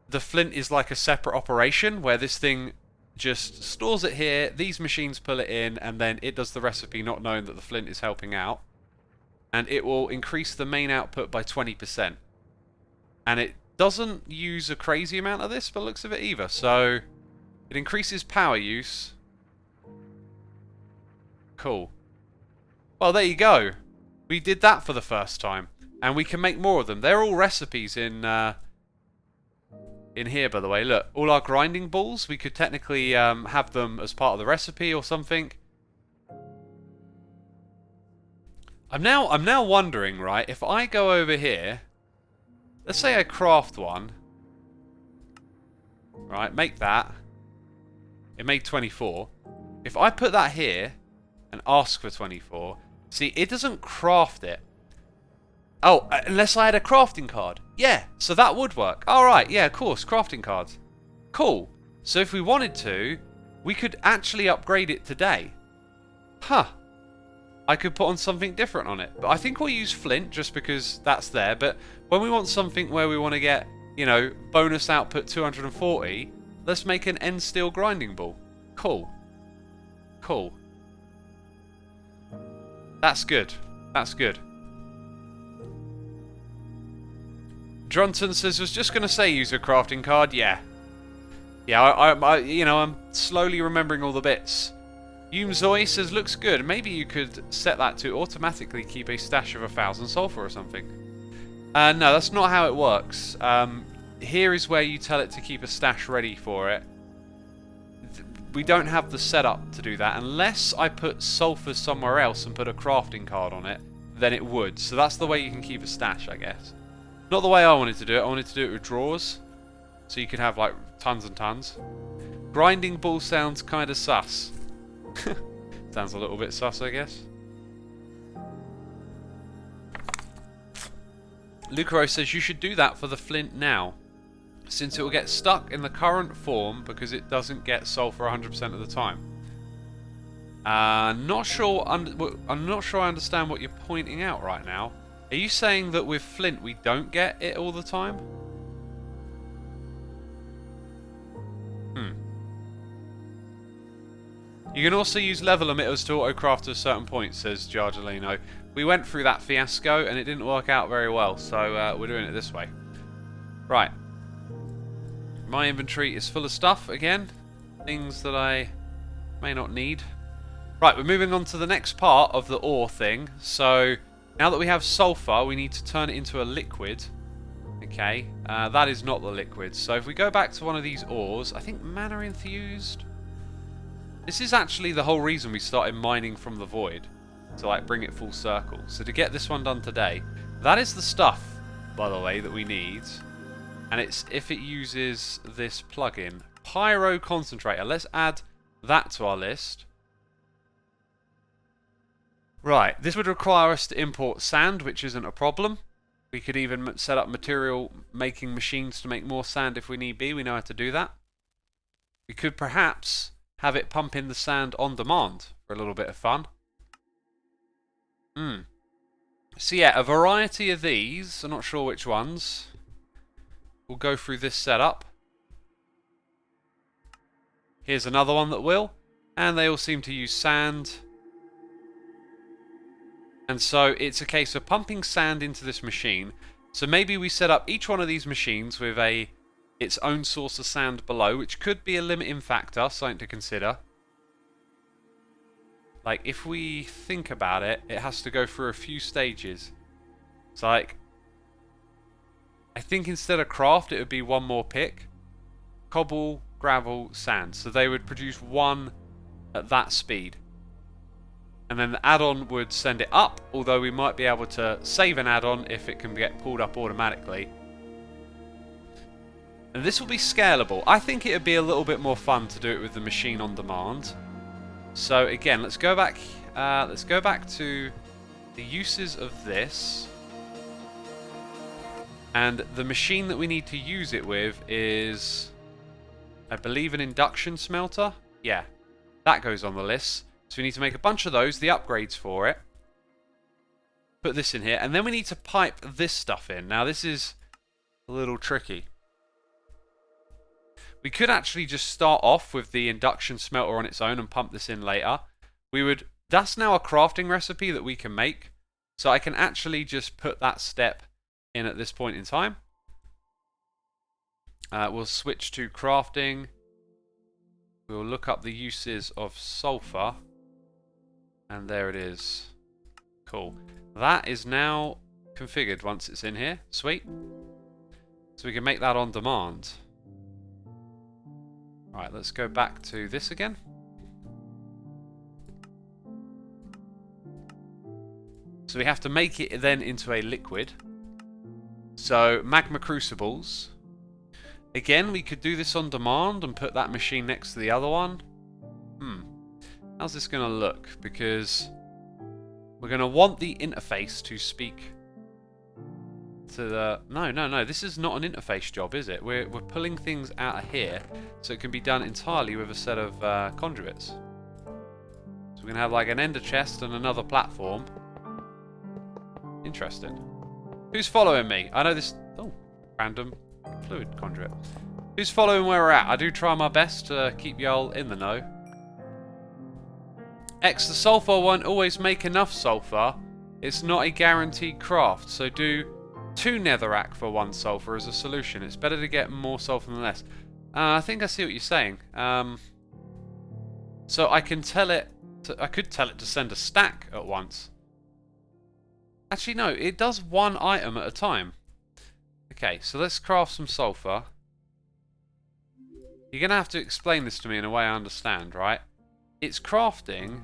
the flint is like a separate operation where this thing just stores it here, these machines pull it in, and then it does the recipe not knowing that the flint is helping out. And it will increase the main output by 20%. And it doesn't use a crazy amount of this by the looks of it either. So it increases power use. Cool. Well, there you go. We did that for the first time. And we can make more of them. They're all recipes in here, by the way. Look, all our grinding balls, we could technically have them as part of the recipe or something. I'm now wondering, right, if I go over here, let's say I craft one. Right, make that. It made 24. If I put that here and ask for 24, see, it doesn't craft it. Oh, unless I had a crafting card. Yeah, so that would work. Alright, yeah, of course, crafting cards. Cool. So if we wanted to, we could actually upgrade it today. Huh. I could put on something different on it. But I think we'll use flint just because that's there. But when we want something where we want to get, you know, bonus output 240, let's make an end steel grinding ball. Cool. Cool. That's good. That's good. Drunton says, was just going to say use a crafting card. Yeah. Yeah, I'm slowly remembering all the bits. Zoe says, looks good. Maybe you could set that to automatically keep a stash of 1,000 sulfur or something. No, that's not how it works. Here is where you tell it to keep a stash ready for it. We don't have the setup to do that. Unless I put sulfur somewhere else and put a crafting card on it, then it would. So that's the way you can keep a stash, I guess. Not the way I wanted to do it. I wanted to do it with drawers. So you could have, like, tons and tons. Grinding ball sounds kind of sus. Sounds a little bit sus, I guess. Lucaro says you should do that for the flint now, since it will get stuck in the current form because it doesn't get sulfur 100% of the time. I'm not sure I understand what you're pointing out right now. Are you saying that with flint we don't get it all the time? You can also use level emitters to autocraft to a certain point, says Jargelino. We went through that fiasco and it didn't work out very well, so we're doing it this way. Right. My inventory is full of stuff again. Things that I may not need. Right, we're moving on to the next part of the ore thing. So, now that we have sulfur, we need to turn it into a liquid. Okay, that is not the liquid. So if we go back to one of these ores, I think mana infused. This is actually the whole reason we started mining from the void. To like bring it full circle. So to get this one done today, that is the stuff, by the way, that we need. And it's if it uses this plugin, Pyro Concentrator. Let's add that to our list. Right, this would require us to import sand, which isn't a problem. We could even set up material making machines to make more sand if we need be. We know how to do that. We could perhaps have it pump in the sand on demand for a little bit of fun. So yeah, a variety of these. I'm not sure which ones. We'll go through this setup. Here's another one that will. And they all seem to use sand. And so it's a case of pumping sand into this machine. So maybe we set up each one of these machines with its own source of sand below, which could be a limiting factor, something to consider. Like, if we think about it, it has to go through a few stages. It's like, I think instead of craft, it would be one more pick. Cobble, gravel, sand. So they would produce one at that speed. And then the add-on would send it up, although we might be able to save an add-on if it can get pulled up automatically. And this will be scalable. I think it would be a little bit more fun to do it with the machine on demand. So again, let's go back to the uses of this. And the machine that we need to use it with is, I believe, an Induction Smelter. Yeah, that goes on the list. So we need to make a bunch of those, the upgrades for it. Put this in here, and then we need to pipe this stuff in. Now this is a little tricky. We could actually just start off with the Induction Smelter on its own and pump this in later. That's now a crafting recipe that we can make. So I can actually just put that step in at this point in time. We'll switch to crafting. We'll look up the uses of sulfur. And there it is. Cool. That is now configured once it's in here. Sweet. So we can make that on demand. Alright, let's go back to this again. So we have to make it then into a liquid. So, Magma Crucibles. Again, we could do this on demand and put that machine next to the other one. How's this going to look? Because we're going to want the interface to speak to the... No. This is not an interface job, is it? We're pulling things out of here so it can be done entirely with a set of conduits. So we're going to have like an ender chest and another platform. Interesting. Who's following me? I know this... Oh, random fluid conduit. Who's following where we're at? I do try my best to keep y'all in the know. The sulfur won't always make enough sulfur. It's not a guaranteed craft, so do 2 netherrack for 1 sulfur as a solution. It's better to get more sulfur than less. I think I see what you're saying. So I can tell it I could tell it to send a stack at once. Actually, no, it does 1 item at a time. Okay, so let's craft some sulfur. You're going to have to explain this to me in a way I understand, right? It's crafting.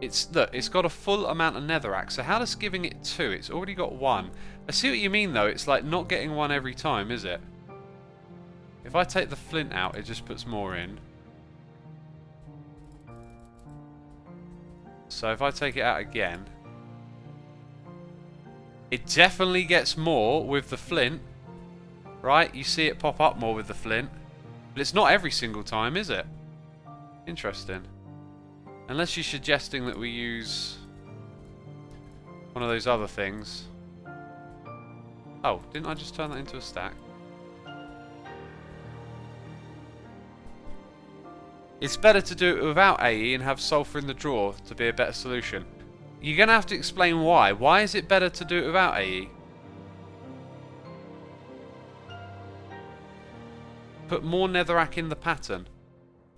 Look, it's got a full amount of netherrack, so how does giving it 2? It's already got 1. I see what you mean, though. It's like not getting 1 every time, is it? If I take the flint out, it just puts more in. So if I take it out again... It definitely gets more with the flint. Right? You see it pop up more with the flint. But it's not every single time, is it? Interesting. Unless you're suggesting that we use one of those other things. Oh, didn't I just turn that into a stack? It's better to do it without AE and have sulfur in the drawer to be a better solution. You're going to have to explain why. Why is it better to do it without AE? Put more netherrack in the pattern.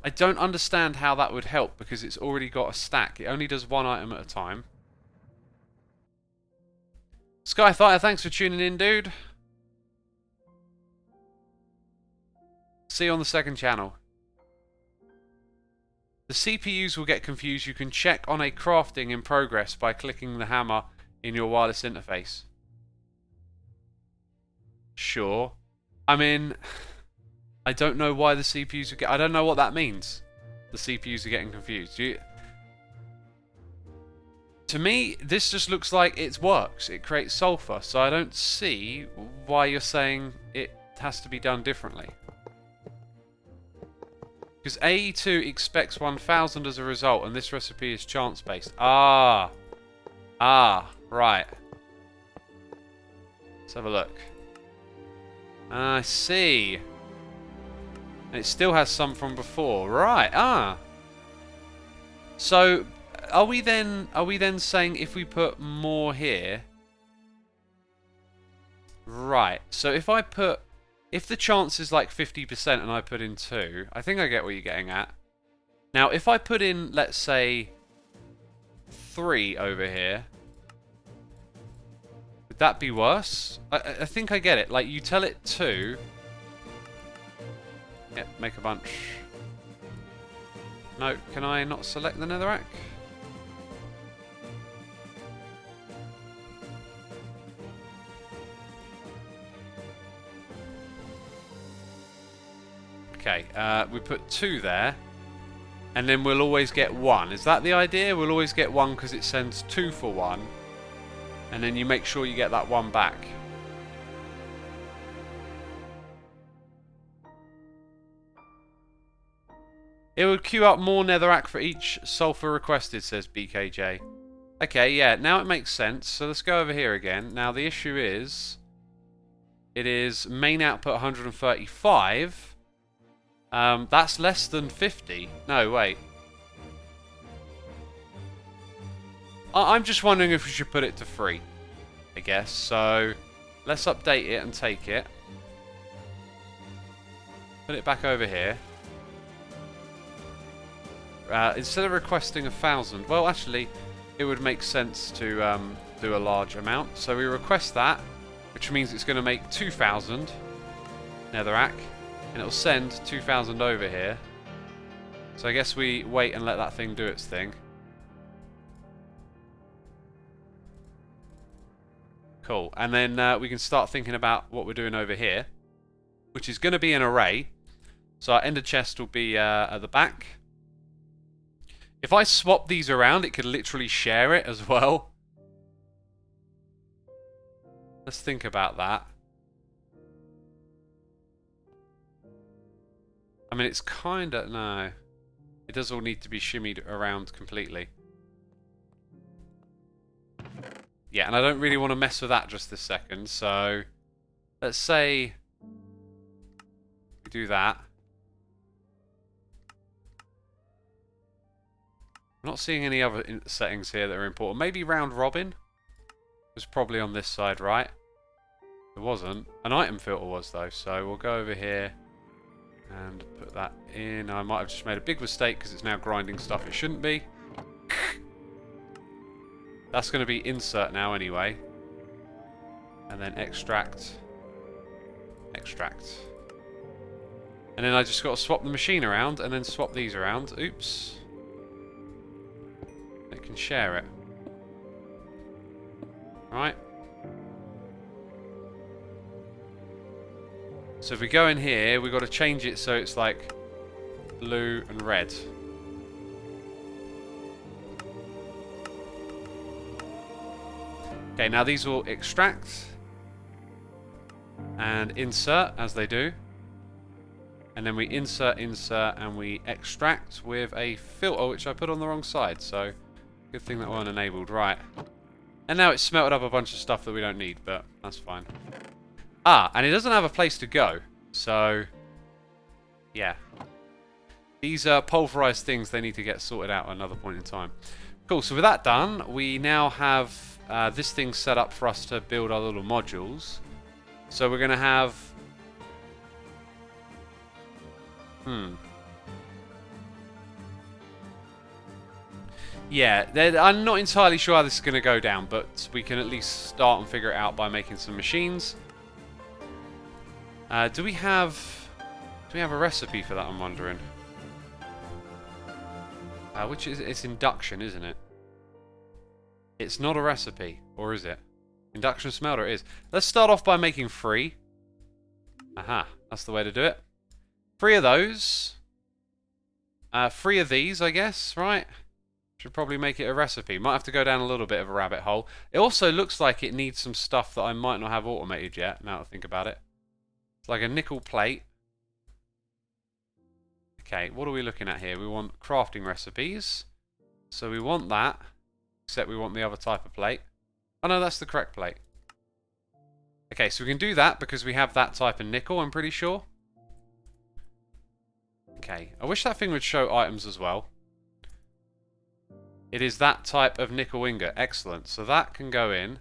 I don't understand how that would help because it's already got a stack. It only does 1 item at a time. Skyfighter, thanks for tuning in, dude. See you on the second channel. The CPUs will get confused. You can check on a crafting in progress by clicking the hammer in your wireless interface. Sure. I mean, I don't know why the CPUs are I don't know what that means. The CPUs are getting confused. To me, this just looks like it works. It creates sulfur, so I don't see why you're saying it has to be done differently. Because AE2 expects 1000 as a result, and this recipe is chance-based. Ah, right. Let's have a look. I see. And it still has some from before. Right, So, are we then saying if we put more here? Right, so if the chance is like 50% and I put in 2, I think I get what you're getting at. Now, if I put in, let's say, 3 over here, would that be worse? I think I get it. Like, you tell it 2. Yeah, make a bunch. No, can I not select the netherrack? Okay, we put 2 there, and then we'll always get 1. Is that the idea? We'll always get 1 because it sends 2 for 1, and then you make sure you get that 1 back. It would queue up more netherrack for each sulfur requested, says BKJ. Okay, yeah, now it makes sense. So let's go over here again. Now the issue is, it is main output 135. That's less than 50. No, wait. I'm just wondering if we should put it to 3, I guess. So let's update it and take it. Put it back over here. Instead of requesting 1000, well, actually, it would make sense to do a large amount. So we request that, which means it's going to make 2000 netherrack, and it'll send 2000 over here. So I guess we wait and let that thing do its thing. Cool. And then we can start thinking about what we're doing over here, which is going to be an array. So our ender chest will be at the back. If I swap these around, it could literally share it as well. Let's think about that. I mean, it's kind of... No. It does all need to be shimmied around completely. Yeah, and I don't really want to mess with that just this second, so... Let's say... we do that. I'm not seeing any other settings here that are important. Maybe round robin was probably on this side, right? It wasn't. An item filter was, though, so we'll go over here and put that in. I might have just made a big mistake because it's now grinding stuff it shouldn't be. That's going to be insert now anyway. And then extract. Extract. And then I just got to swap the machine around and then swap these around. Oops. It can share it. Right. So if we go in here, we've got to change it so it's like blue and red. Okay, now these will extract and insert as they do. And then we insert, and we extract with a filter, which I put on the wrong side. So, good thing that wasn't enabled. Right. And now it's smelted up a bunch of stuff that we don't need, but that's fine. Ah, and it doesn't have a place to go. So, yeah. These pulverized things, they need to get sorted out at another point in time. Cool, so with that done, we now have this thing set up for us to build our little modules. So we're going to have... Yeah, I'm not entirely sure how this is going to go down, but we can at least start and figure it out by making some machines. Do we have a recipe for that, I'm wondering? Which is, it's induction, isn't it? It's not a recipe, or is it? Induction Smelter it is. Let's start off by making 3. Aha, that's the way to do it. 3 of those. 3 of these, I guess, right? Should probably make it a recipe. Might have to go down a little bit of a rabbit hole. It also looks like it needs some stuff that I might not have automated yet, now that I think about it. It's like a nickel plate. Okay, what are we looking at here? We want crafting recipes. So we want that, except we want the other type of plate. Oh no, that's the correct plate. Okay, so we can do that because we have that type of nickel, I'm pretty sure. Okay, I wish that thing would show items as well. It is that type of nickel ingot. Excellent. So that can go in.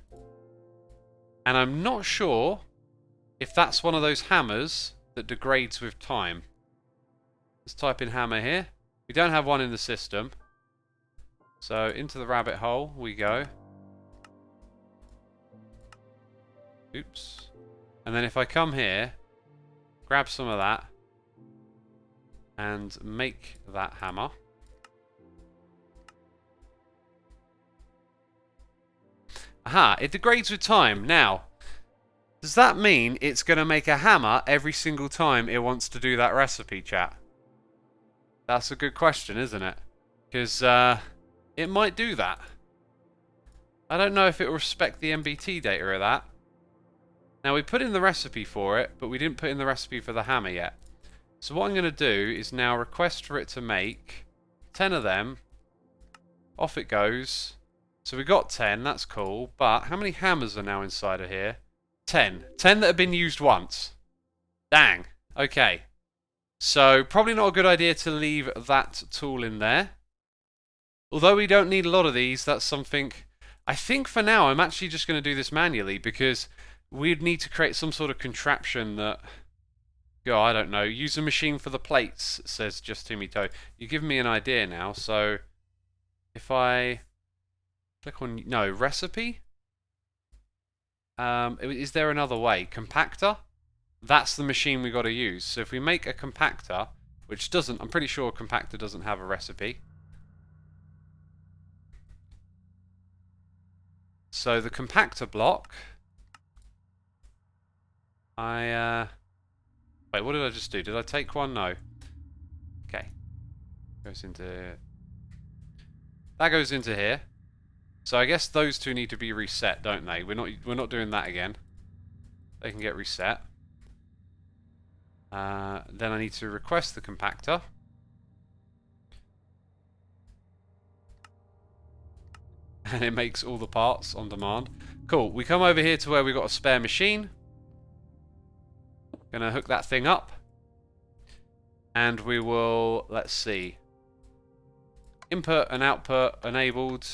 And I'm not sure if that's one of those hammers that degrades with time. Let's type in hammer here. We don't have one in the system. So into the rabbit hole we go. Oops. And then if I come here, grab some of that, and make that hammer. Aha, it degrades with time. Now, does that mean it's going to make a hammer every single time it wants to do that recipe, chat? That's a good question, isn't it? Because it might do that. I don't know if it will respect the MBT data of that. Now, we put in the recipe for it, but we didn't put in the recipe for the hammer yet. So what I'm going to do is now request for it to make 10 of them. Off it goes. So we got 10, that's cool. But how many hammers are now inside of here? 10. 10 that have been used once. Dang. Okay. So probably not a good idea to leave that tool in there. Although we don't need a lot of these, that's something... I think for now I'm actually just going to do this manually because we'd need to create some sort of contraption that... Oh, I don't know. Use a machine for the plates, says Just Timmy Toe. You've given me an idea now, so... If I... Click on... No, recipe? Is there another way? Compactor? That's the machine we got to use. So if we make a compactor, which doesn't... I'm pretty sure a compactor doesn't have a recipe. So the compactor block... Wait, what did I just do? Did I take one? No. Okay. Goes into... That goes into here. So I guess those two need to be reset, don't they? We're not doing that again. They can get reset. Then I need to request the compactor. And it makes all the parts on demand. Cool. We come over here to where we've got a spare machine. Gonna hook that thing up. And we will, let's see. Input and output enabled.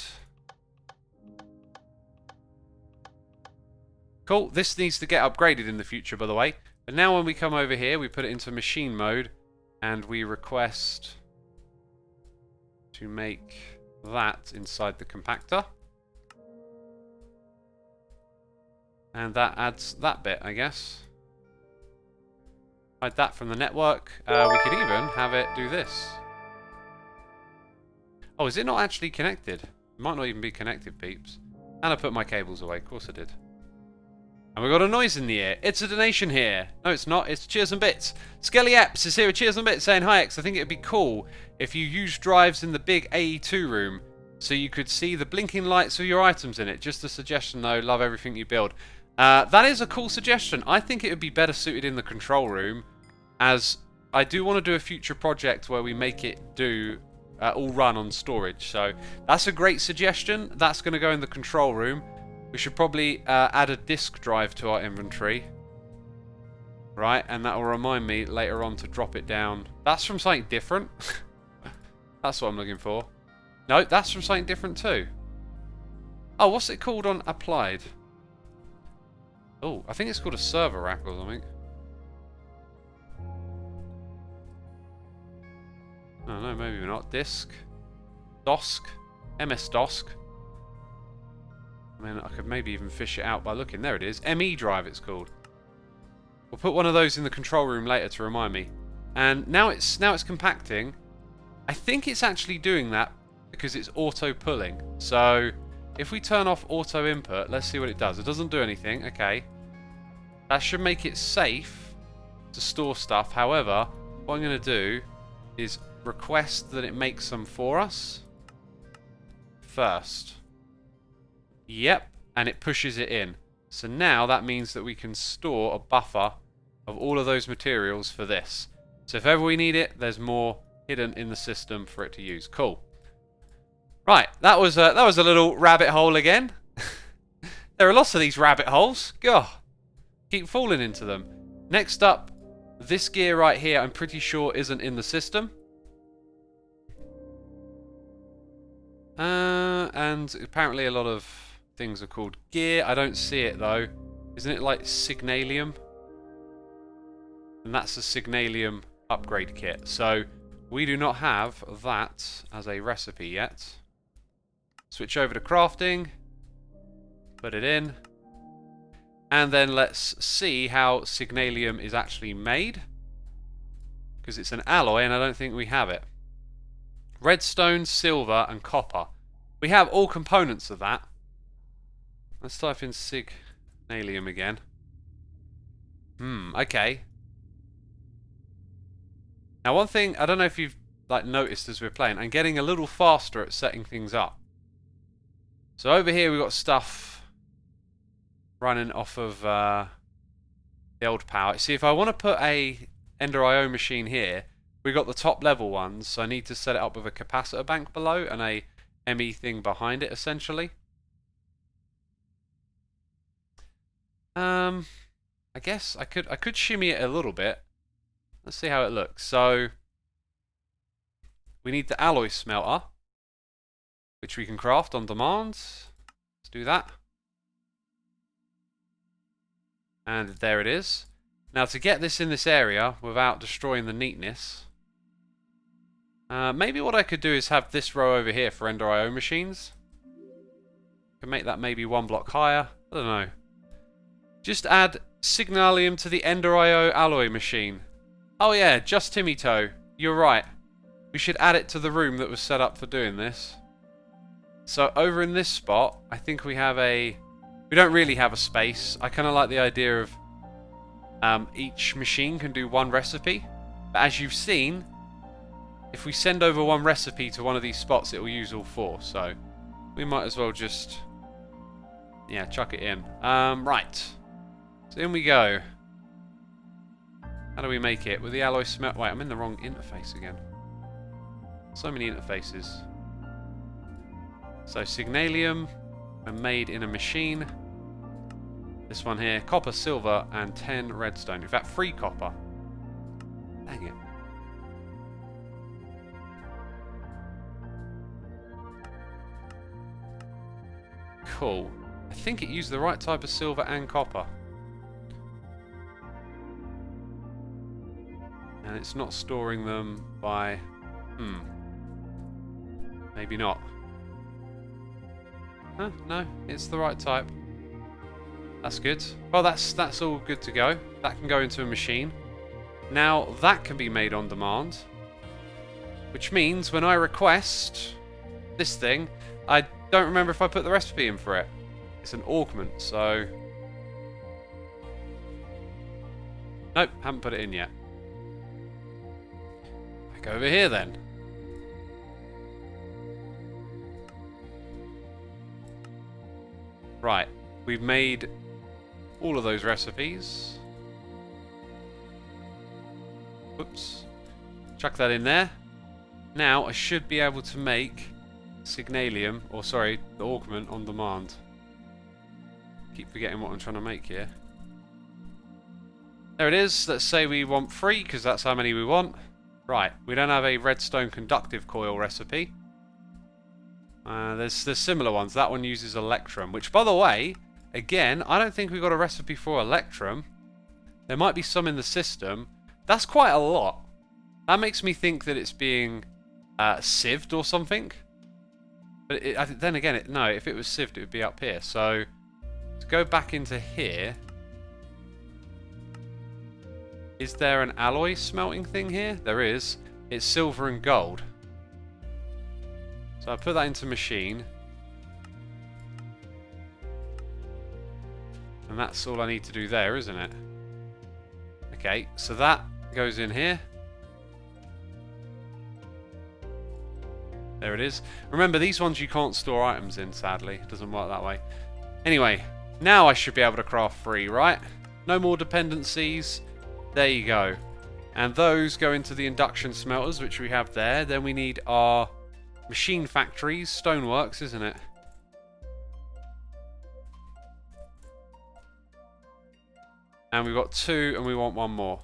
Cool. This needs to get upgraded in the future, by the way. But now when we come over here, we put it into machine mode. And we request to make that inside the compactor. And that adds that bit, I guess. Hide that from the network. We could even have it do this. Oh, is it not actually connected? It might not even be connected, peeps. And I put my cables away. Of course I did. And we got a noise in the ear. It's a donation here. No, it's not. It's Cheers and Bits. Skelly Epps is here with Cheers and Bits saying, hi, X. I think it'd be cool if you used drives in the big AE2 room so you could see the blinking lights of your items in it. Just a suggestion, though. Love everything you build. That is a cool suggestion. I think it would be better suited in the control room, as I do want to do a future project where we make it do all run on storage. So that's a great suggestion. That's going to go in the control room. We should probably add a disk drive to our inventory. Right, and that will remind me later on to drop it down. That's from something different. That's what I'm looking for. No, that's from something different too. Oh, what's it called on Applied? Oh, I think it's called a server rack or something. Oh, no, maybe not. Disk. DOSC. MS-DOSC. I mean, I could maybe even fish it out by looking. There it is. ME drive it's called. We'll put one of those in the control room later to remind me. And now it's compacting. I think it's actually doing that because it's auto pulling. So if we turn off auto input, let's see what it does. It doesn't do anything. Okay. That should make it safe to store stuff. However, what I'm going to do is request that it makes some for us first. Yep, and it pushes it in. So now that means that we can store a buffer of all of those materials for this. So if ever we need it, there's more hidden in the system for it to use. Cool. Right, that was a little rabbit hole again. There are lots of these rabbit holes. God, keep falling into them. Next up, this gear right here, I'm pretty sure isn't in the system. And apparently a lot of things are called gear. I don't see it though. Isn't it like Signallium? And that's a Signallium Upgrade Kit. So we do not have that as a recipe yet. Switch over to crafting. Put it in. And then let's see how Signallium is actually made. Because it's an alloy and I don't think we have it. Redstone, silver and copper. We have all components of that. Let's type in Signallium again. Okay. Now one thing, I don't know if you've noticed as we're playing, I'm getting a little faster at setting things up. So over here we've got stuff running off of the old power. See, if I want to put a Ender IO machine here, we've got the top level ones, so I need to set it up with a capacitor bank below and a ME thing behind it essentially. I guess I could shimmy it a little bit. Let's see how it looks. So we need the alloy smelter, which we can craft on demand. Let's do that. And there it is. Now to get this in this area without destroying the neatness, maybe what I could do is have this row over here for Ender IO machines. Can make that maybe one block higher. I don't know. Just add Signallium to the Ender IO alloy machine. Oh yeah, just Timmy Toe. You're right. We should add it to the room that was set up for doing this. So over in this spot, I think we have a... We don't really have a space. I kind of like the idea of each machine can do one recipe. But as you've seen, if we send over one recipe to one of these spots, it will use all four. So we might as well just... yeah, chuck it in. Right. So in we go. How do we make it? With the alloy smelt... Wait, I'm in the wrong interface again. So many interfaces. So Signallium, and made in a machine. This one here, copper, silver, and 10 redstone. In fact, 3 copper. Dang it. Cool. I think it used the right type of silver and copper. And it's not storing them by... maybe not. Huh? No, it's the right type. That's good. Well, that's all good to go. That can go into a machine. Now, that can be made on demand. Which means when I request this thing, I don't remember if I put the recipe in for it. It's an augment, so... Nope, haven't put it in yet. Back over here then. Right, we've made all of those recipes. Whoops. Chuck that in there. Now I should be able to make Signallium, or sorry, the augment on demand. Keep forgetting what I'm trying to make here. There it is. Let's say we want 3 because that's how many we want. Right, we don't have a redstone conductive coil recipe. There's similar ones. That one uses electrum, which, by the way, again, I don't think we've got a recipe for electrum. There might be some in the system. That's quite a lot. That makes me think that it's being sieved or something. But then again, no, if it was sieved, it would be up here. So, to go back into here, is there an alloy smelting thing here? There is. It's silver and gold. So I put that into machine. And that's all I need to do there, isn't it? Okay, so that goes in here. There it is. Remember, these ones you can't store items in, sadly. It doesn't work that way. Anyway, now I should be able to craft 3, right? No more dependencies. There you go. And those go into the induction smelters, which we have there. Then we need our machine factories, stoneworks, isn't it? And we've got 2, and we want 1 more.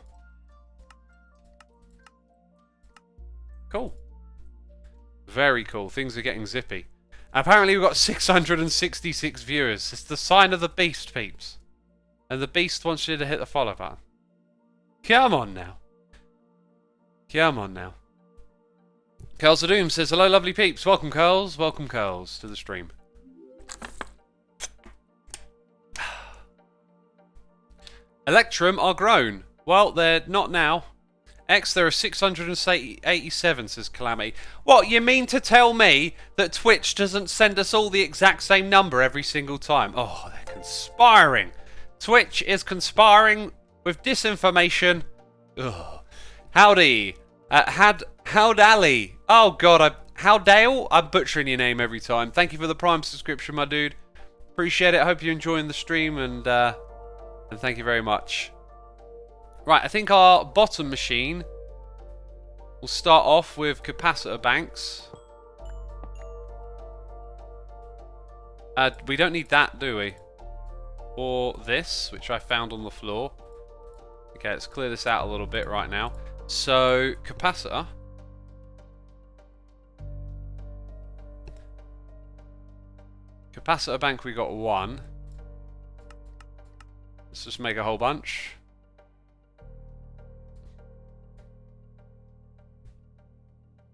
Cool. Very cool. Things are getting zippy. Apparently we've got 666 viewers. It's the sign of the beast, peeps. And the beast wants you to hit the follow button. Come on now. Come on now. Curls of Doom says, hello lovely peeps. Welcome Curls. Welcome Curls to the stream. Electrum are grown. Well, they're not now. X, there are 687, says Calamity. What, you mean to tell me that Twitch doesn't send us all the exact same number every single time? Oh, they're conspiring. Twitch is conspiring with disinformation. Ugh. Howdy. Howdally. Oh, God. Howdale? I'm butchering your name every time. Thank you for the Prime subscription, my dude. Appreciate it. I hope you're enjoying the stream, and thank you very much. Right, I think our bottom machine will start off with Capacitor Banks. We don't need that, do we? Or this, which I found on the floor. Okay, let's clear this out a little bit right now. So, Capacitor. Capacitor Bank, we got 1. Let's just make a whole bunch.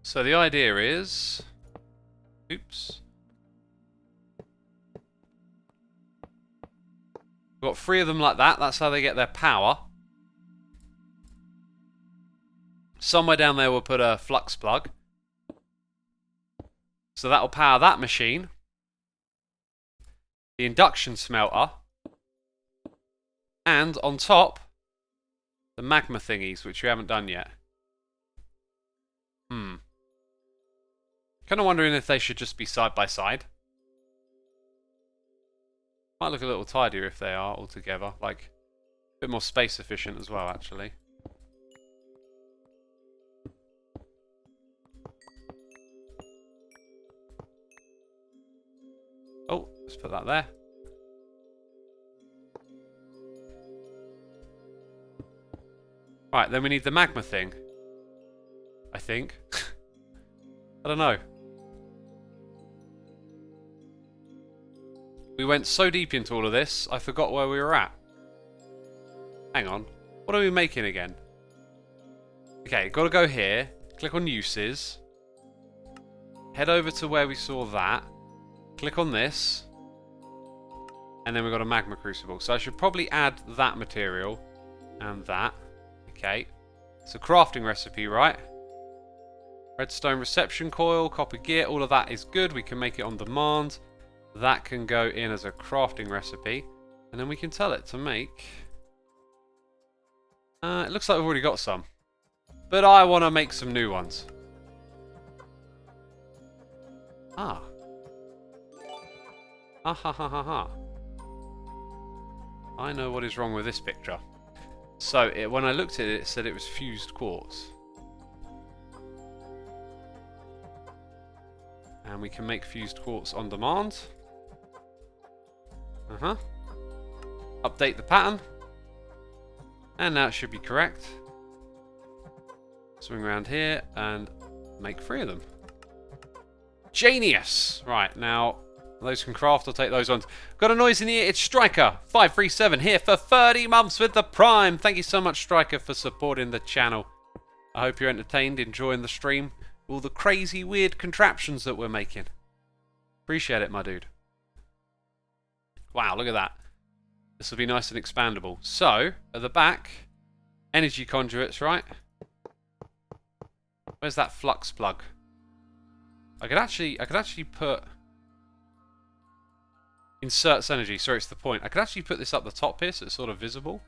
So the idea is, oops, we've got 3 of them like that. That's how they get their power. Somewhere down there we'll put a flux plug. So that will power that machine. The induction smelter. And on top, the magma thingies, which we haven't done yet. Kind of wondering if they should just be side by side. Might look a little tidier if they are all together. Like, a bit more space efficient as well, actually. Oh, let's put that there. Right, then we need the magma thing. I think. I don't know. We went so deep into all of this, I forgot where we were at. Hang on. What are we making again? Okay, gotta go here. Click on uses. Head over to where we saw that. Click on this. And then we've got a Magma Crucible. So I should probably add that material. And that. Okay. It's a crafting recipe, right? Redstone reception coil, copper gear, all of that is good. We can make it on demand. That can go in as a crafting recipe. And then we can tell it to make... it looks like we've already got some. But I want to make some new ones. Ah. Ah ha ha ha ha. I know what is wrong with this picture. So, when I looked at it, it said it was fused quartz. And we can make fused quartz on demand. Update the pattern. And now it should be correct. Swing around here and make 3 of them. Genius! Right, now, those can craft, I'll take those ones. Got a noise in the ear, it's Striker537 here for 30 months with the Prime. Thank you so much, Striker, for supporting the channel. I hope you're entertained, enjoying the stream. All the crazy, weird contraptions that we're making. Appreciate it, my dude. Wow, look at that. This will be nice and expandable. So, at the back, energy conduits, right? Where's that flux plug? I could actually put inserts energy. Sorry, it's the point. I could actually put this up the top here, so it's sort of visible.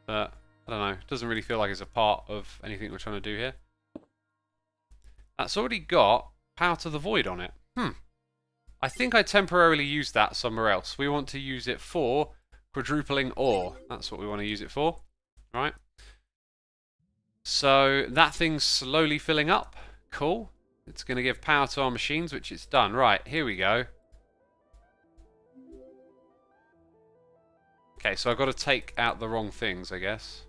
But I don't know. It doesn't really feel like it's a part of anything we're trying to do here. That's already got power to the void on it. I think I temporarily used that somewhere else. We want to use it for quadrupling ore. That's what we want to use it for. Right? So that thing's slowly filling up. Cool. It's going to give power to our machines, which it's done. Right, here we go. Okay, so I've got to take out the wrong things, I guess.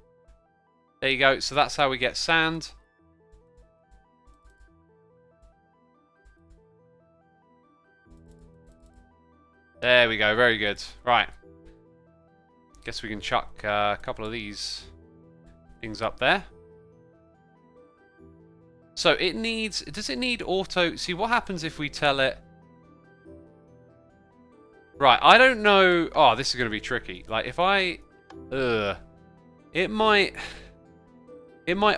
There you go. So that's how we get sand. There we go. Very good. Right. Guess we can chuck a couple of these things up there. So it needs... Does it need auto... See, what happens if we tell it... Right, I don't know... Oh, this is going to be tricky. Like, if I... It might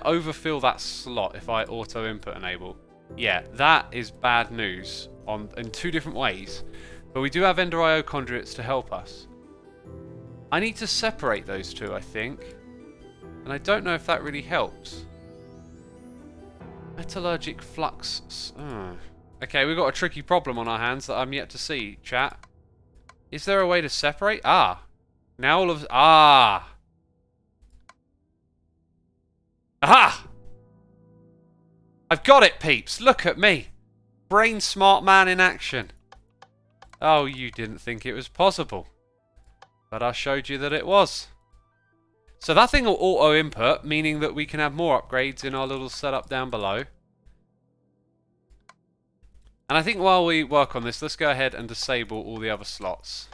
overfill that slot if I auto input enable. Yeah, that is bad news in two different ways. But we do have Ender.io conduits to help us. I need to separate those two, I think. And I don't know if that really helps. Metallurgic flux. Okay, we've got a tricky problem on our hands that I'm yet to see, chat. Is there a way to separate? Ah. Now all of... Ah. Aha! I've got it, peeps. Look at me. Brain smart man in action. Oh, you didn't think it was possible. But I showed you that it was. So that thing will auto-input, meaning that we can have more upgrades in our little setup down below. And I think while we work on this, let's go ahead and disable all the other slots.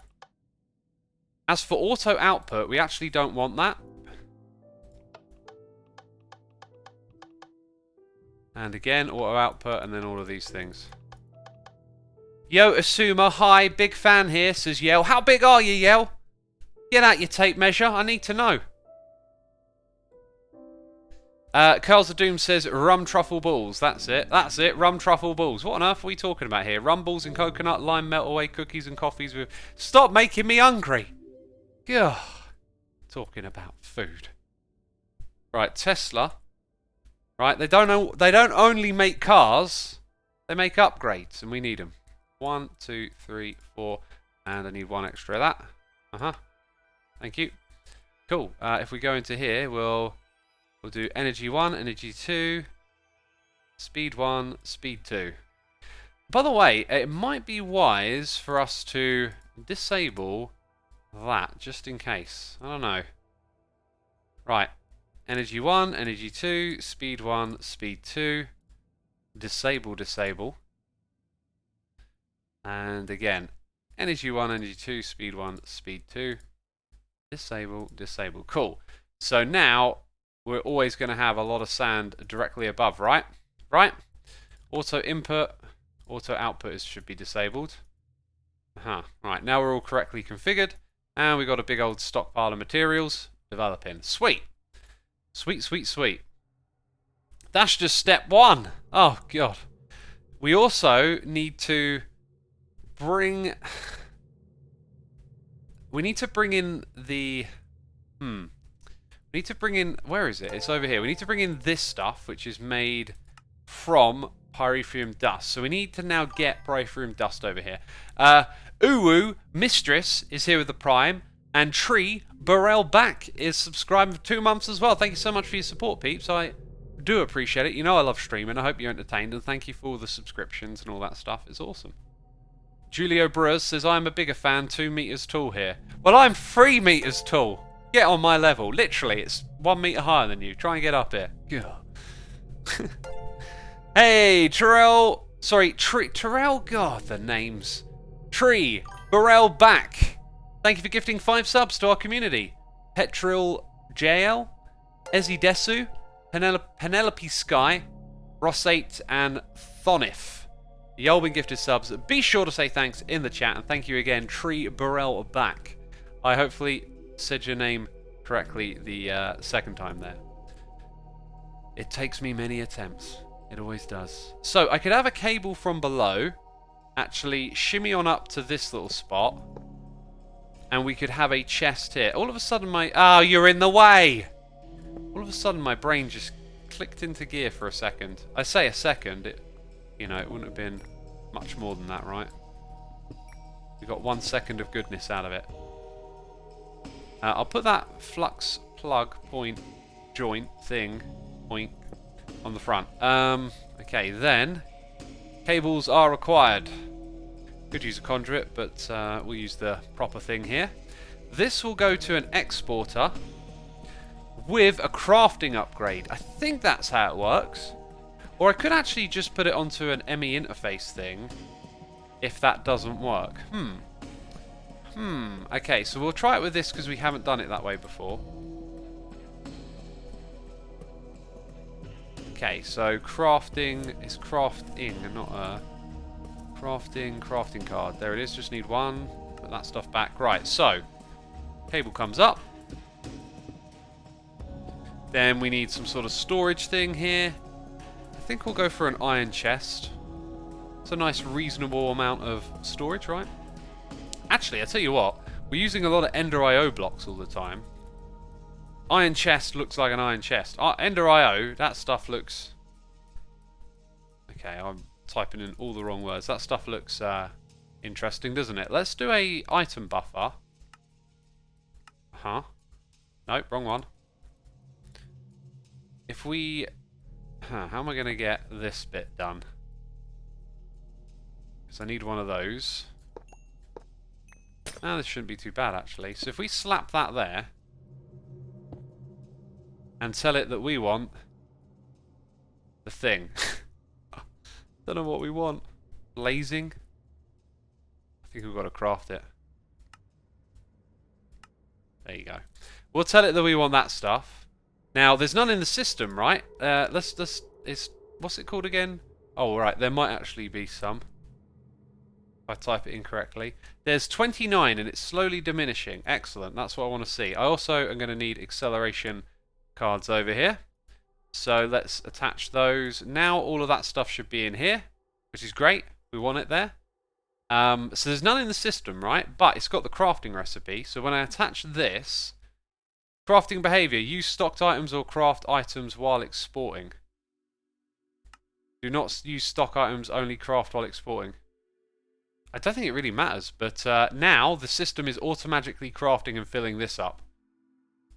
As for auto-output, we actually don't want that. And again, auto-output, and then all of these things. Yo, Xisuma, hi, big fan here, says Yell. How big are you, Yell? Get out your tape measure, I need to know. Curls of Doom says rum truffle balls. That's it. That's it. Rum truffle balls. What on earth are we talking about here? Rum balls and coconut, lime melt away cookies and coffees with... Stop making me hungry. Gah. Talking about food. Right, Tesla. Right, they don't only make cars. They make upgrades, and we need them. 1, 2, 3, 4, and I need one extra of that. Thank you. Cool. If we go into here, we'll do energy 1, energy 2, speed 1, speed 2. By the way, it might be wise for us to disable that, just in case. I don't know. Right. Energy 1, energy 2, speed 1, speed 2. Disable, disable. And again, energy 1, energy 2, speed 1, speed 2. Disable, disable. Cool. So now... we're always going to have a lot of sand directly above, right? Right? Auto input, auto output should be disabled. Right, now we're all correctly configured. And we've got a big old stockpile of materials developing. Sweet. Sweet, sweet, sweet. That's just step 1. Oh, God. We also need to bring... we need to bring in the... We need to bring in... Where is it? It's over here. We need to bring in this stuff, which is made from pyrotherium dust. So we need to now get pyrotherium dust over here. Uwu Mistress is here with the Prime. And Tree Burrell Back is subscribed for 2 months as well. Thank you so much for your support, peeps. I do appreciate it. You know I love streaming. I hope you're entertained. And thank you for all the subscriptions and all that stuff. It's awesome. Julio Brewers says, I'm a bigger fan. 2 meters tall here. Well, I'm 3 meters tall. Get on my level. Literally, it's 1 meter higher than you. Try and get up here. Hey, Terrell. Sorry, Terrell. God, the names. Tree. Burrell Back. Thank you for gifting 5 subs to our community. Petril JL. Ezzy Desu. Penelope Sky. Ross8 and Thonif. Y'all been gifted subs. Be sure to say thanks in the chat. And thank you again, Tree Burrell Back. I hopefully... said your name correctly the second time there. It takes me many attempts. It always does. So, I could have a cable from below actually shimmy on up to this little spot. And we could have a chest here. All of a sudden my... Oh, you're in the way! All of a sudden my brain just clicked into gear for a second. I say a second. It wouldn't have been much more than that, right? We got 1 second of goodness out of it. I'll put that flux plug point joint thing point on the front. Okay, then cables are required. Could use a conduit, but we'll use the proper thing here. This will go to an exporter with a crafting upgrade. I think that's how it works. Or I could actually just put it onto an ME interface thing if that doesn't work. Okay, so we'll try it with this because we haven't done it that way before. Okay, so crafting is crafting and not a... Crafting card. There it is, just need one. Put that stuff back. Right, so cable comes up. Then we need some sort of storage thing here. I think we'll go for an iron chest. It's a nice reasonable amount of storage, right? Actually, I tell you what, we're using a lot of Ender IO blocks all the time. Iron chest looks like an iron chest. Ender IO, that stuff looks... Okay, I'm typing in all the wrong words. That stuff looks interesting, doesn't it? Let's do a item buffer. Nope, wrong one. If we... how am I going to get this bit done? Because I need one of those. This shouldn't be too bad, actually. So if we slap that there and tell it that we want the thing. Don't know what we want. Blazing? I think we've got to craft it. There you go. We'll tell it that we want that stuff. Now, there's none in the system, right? What's it called again? Oh, right. There might actually be some. If I type it incorrectly. There's 29 and it's slowly diminishing. Excellent. That's what I want to see. I also am going to need acceleration cards over here. So let's attach those. Now all of that stuff should be in here, which is great. We want it there. So there's none in the system, right? But it's got the crafting recipe. So when I attach this, crafting behavior, use stocked items or craft items while exporting. Do not use stock items, only craft while exporting. I don't think it really matters, but now the system is automatically crafting and filling this up.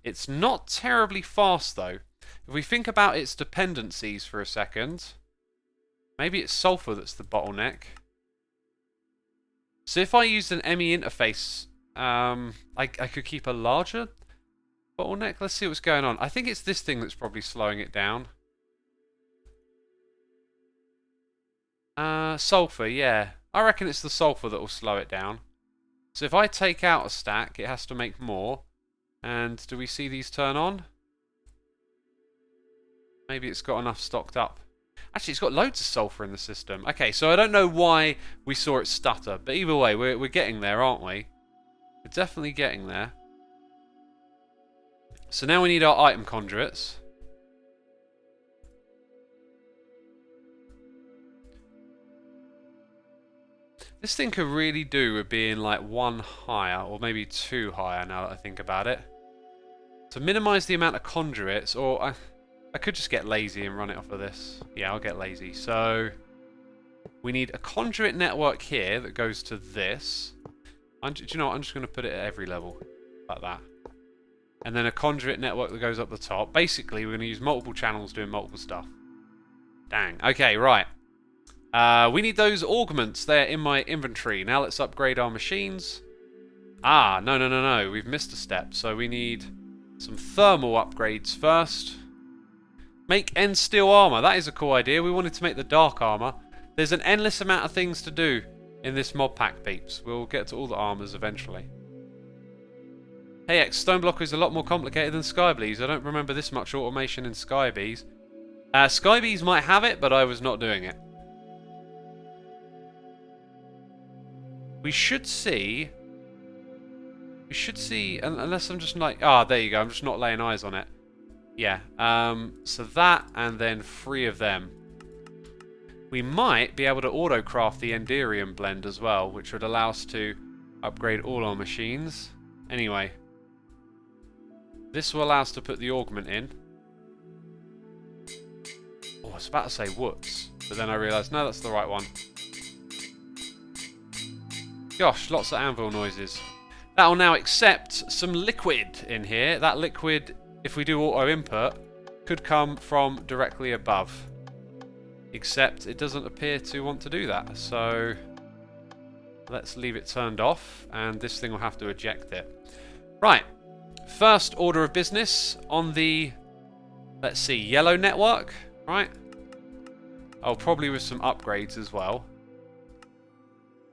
It's not terribly fast though. If we think about its dependencies for a second, maybe it's sulfur that's the bottleneck. So if I used an ME interface, I could keep a larger bottleneck. Let's see what's going on. I think it's this thing that's probably slowing it down. Sulfur, yeah. I reckon it's the sulfur that will slow it down. So if I take out a stack, it has to make more. And do we see these turn on? Maybe it's got enough stocked up. Actually, it's got loads of sulfur in the system. Okay, so I don't know why we saw it stutter. But either way, we're getting there, aren't we? We're definitely getting there. So now we need our item conduits. This thing could really do with being like one higher, or maybe two higher now that I think about it. To minimize the amount of conduits, or I could just get lazy and run it off of this. Yeah, I'll get lazy. So we need a conduit network here that goes to this. Do you know what? I'm just going to put it at every level, like that. And then a conduit network that goes up the top. Basically, we're going to use multiple channels doing multiple stuff. Dang. Okay, right. We need those augments there in my inventory. Now let's upgrade our machines. No. We've missed a step. So we need some thermal upgrades first. Make end steel armor. That is a cool idea. We wanted to make the dark armor. There's an endless amount of things to do in this mod pack, peeps. We'll get to all the armors eventually. Hey X, Stoneblock is a lot more complicated than Skybees. I don't remember this much automation in Skybees. Skybees might have it, but I was not doing it. We should see, unless I'm just like, there you go, I'm just not laying eyes on it. Yeah, so that, and then 3 of them. we might be able to auto-craft the Enderium blend as well, which would allow us to upgrade all our machines. Anyway, this will allow us to put the augment in. Oh, I was about to say whoops, but then I realised, no, that's the right one. Gosh, lots of anvil noises. That will now accept some liquid in here. That liquid, if we do auto input, could come from directly above. Except it doesn't appear to want to do that. So let's leave it turned off, and this thing will have to eject it. Right. First order of business on the, let's see, yellow network, right? Oh, probably with some upgrades as well.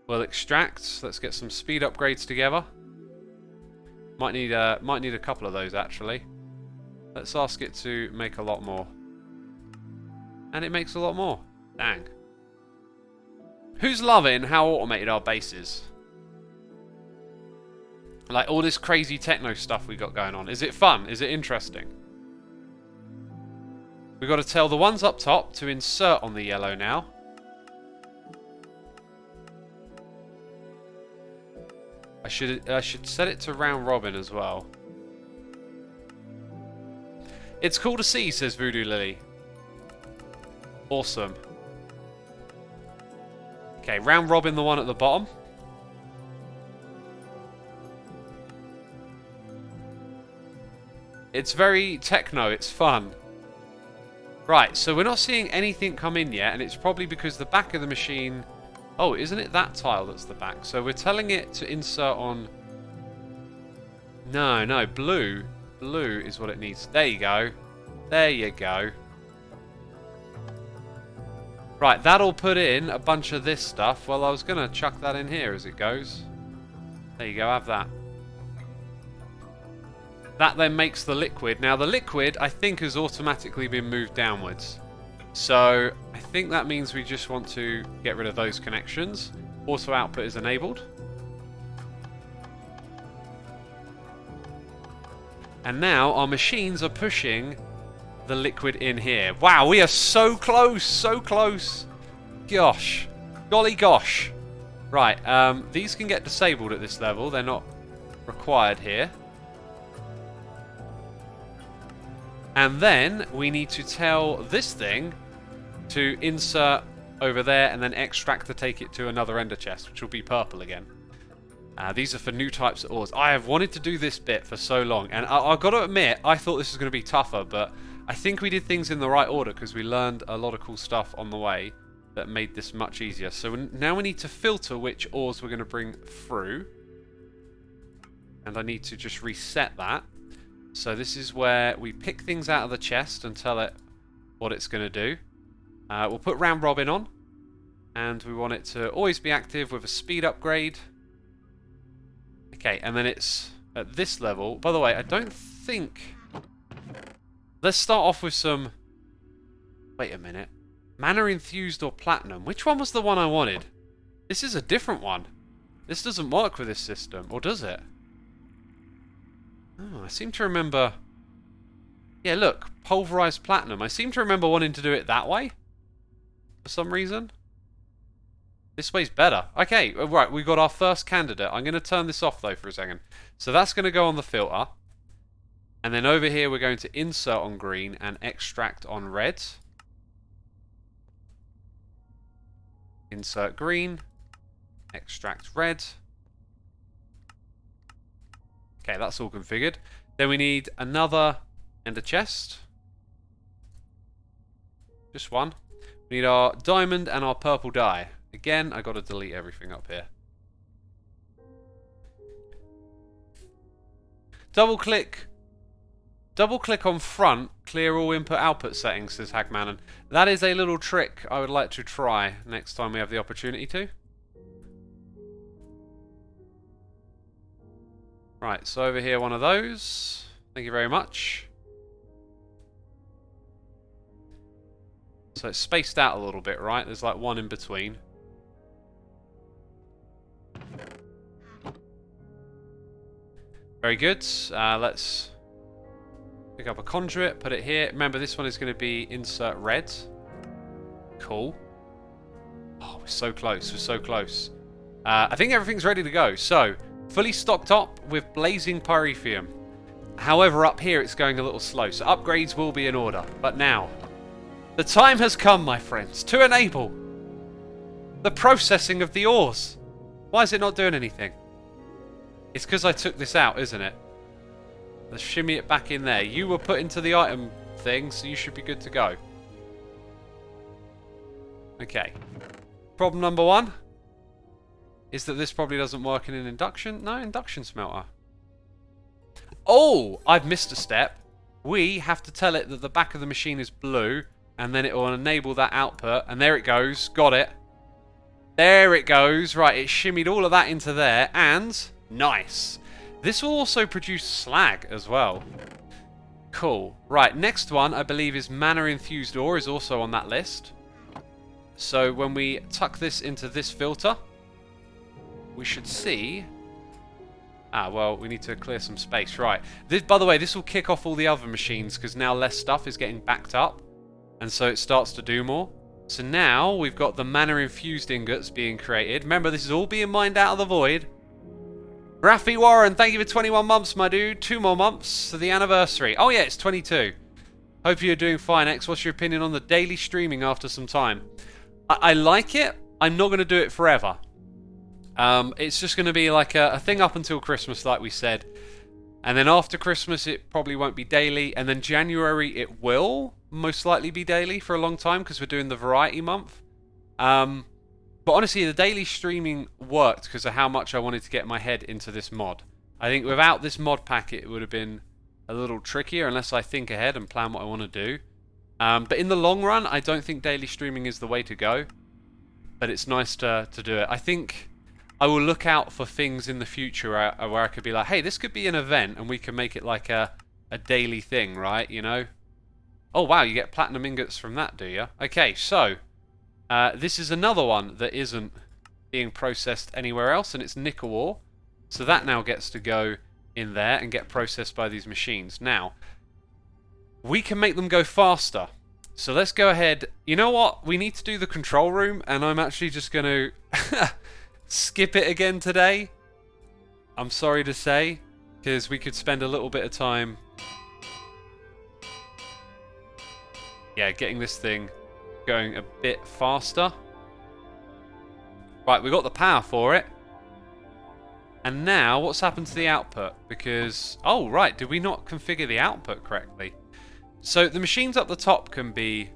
We'll extract. Let's get some speed upgrades together. Might need a couple of those actually. Let's ask it to make a lot more. And it makes a lot more. Dang. Who's loving how automated our base is? Like all this crazy techno stuff we got going on. Is it fun? Is it interesting? We've got to tell the ones up top to insert on the yellow now. I should set it to round robin as well. It's cool to see, says Voodoo Lily. Awesome. Okay, round robin the one at the bottom. It's very techno, it's fun. Right, so we're not seeing anything come in yet, and it's probably because the back of the machine... Oh, isn't it that tile that's the back? So we're telling it to insert on... No, blue. Blue is what it needs. There you go. There you go. Right, that'll put in a bunch of this stuff. Well, I was going to chuck that in here as it goes. There you go, have that. That then makes the liquid. Now, the liquid, I think, has automatically been moved downwards. So, I think that means we just want to get rid of those connections. Auto output is enabled. And now our machines are pushing the liquid in here. Wow, we are so close, so close. Gosh. Golly gosh. Right, these can get disabled at this level. They're not required here. And then we need to tell this thing to insert over there and then extract to take it to another ender chest, which will be purple again. These are for new types of ores. I have wanted to do this bit for so long, and I've got to admit, I thought this was going to be tougher, but I think we did things in the right order because we learned a lot of cool stuff on the way that made this much easier. So now we need to filter which ores we're going to bring through, and I need to just reset that. So this is where we pick things out of the chest and tell it what it's going to do. We'll put round robin on, and we want it to always be active with a speed upgrade. Okay, and then it's at this level. By the way, I don't think... Let's start off with some... Wait a minute. Mana infused or platinum. Which one was the one I wanted? This is a different one. This doesn't work with this system, or does it? Oh, I seem to remember... Yeah, look, pulverized platinum. I seem to remember wanting to do it that way. For some reason. This way's better. Okay, right, we've got our first candidate. I'm going to turn this off, though, for a second. So that's going to go on the filter. And then over here, we're going to insert on green and extract on red. Insert green. Extract red. Okay, that's all configured. Then we need another ender chest. Just one. We need our diamond and our purple dye. Again, I got to delete everything up here. Double click on front, clear all input-output settings, says Hagman. That is a little trick I would like to try next time we have the opportunity to. Right, so over here, one of those. Thank you very much. So it's spaced out a little bit, right? There's like one in between. Very good. Let's pick up a conduit, put it here. Remember, this one is going to be insert red. Cool. Oh, we're so close. We're so close. I think everything's ready to go. So, fully stocked up with blazing pyrethium. However, up here it's going a little slow. So upgrades will be in order. But now, the time has come, my friends, to enable the processing of the ores. Why is it not doing anything? It's because I took this out, isn't it? Let's shimmy it back in there. You were put into the item thing, so you should be good to go. Okay. Problem number one is that this probably doesn't work in an induction. No, induction smelter. Oh, I've missed a step. We have to tell it that the back of the machine is blue, and then it will enable that output. And there it goes. Got it. There it goes. Right, it shimmied all of that into there, and nice. This will also produce slag as well. Cool. Right, next one I believe is mana infused ore is also on that list. So when we tuck this into this filter, we should see... Ah, well, we need to clear some space. Right. This, by the way, this will kick off all the other machines because now less stuff is getting backed up. And so it starts to do more. So now we've got the mana-infused ingots being created. Remember, this is all being mined out of the void. Rafi Warren, thank you for 21 months, my dude. 2 more months to the anniversary. Oh, yeah, it's 22. Hope you're doing fine, X. What's your opinion on the daily streaming after some time? I like it. I'm not going to do it forever. It's just going to be like a thing up until Christmas, like we said. And then after Christmas, it probably won't be daily. And then January, it will most likely be daily for a long time because we're doing the variety month. But honestly, the daily streaming worked because of how much I wanted to get my head into this mod. I think without this mod pack, it would have been a little trickier unless I think ahead and plan what I want to do. But in the long run, I don't think daily streaming is the way to go. But it's nice to do it. I think I will look out for things in the future where I could be like, hey, this could be an event and we can make it like a daily thing, right? You know? Oh, wow, you get platinum ingots from that, do you? Okay, so this is another one that isn't being processed anywhere else, and it's nickel ore. So that now gets to go in there and get processed by these machines. Now, we can make them go faster. So let's go ahead. You know what? We need to do the control room, and I'm actually just going to skip it again today. I'm sorry to say, because we could spend a little bit of time, yeah, getting this thing going a bit faster. Right, we got the power for it. And now, what's happened to the output? Because, oh, right, did we not configure the output correctly? So, the machines up the top can be...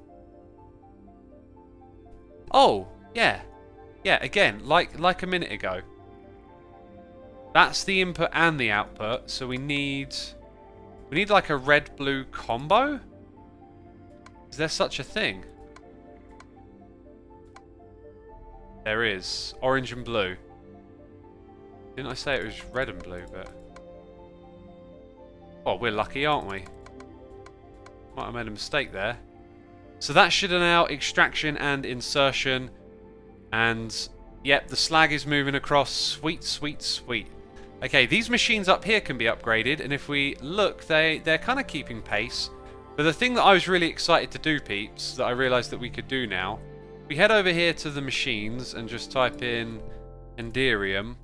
Oh, yeah. Yeah, again, like a minute ago. That's the input and the output, so we need like a red-blue combo? Is there such a thing? There is. Orange and blue. Didn't I say it was red and blue, but... Oh, we're lucky, aren't we? Might have made a mistake there. So that should allow extraction and insertion. And, yep, the slag is moving across. Sweet, sweet, sweet. Okay, these machines up here can be upgraded. And if we look, they're kind of keeping pace. But the thing that I was really excited to do, peeps, that I realised that we could do now... We head over here to the machines and just type in Enderium.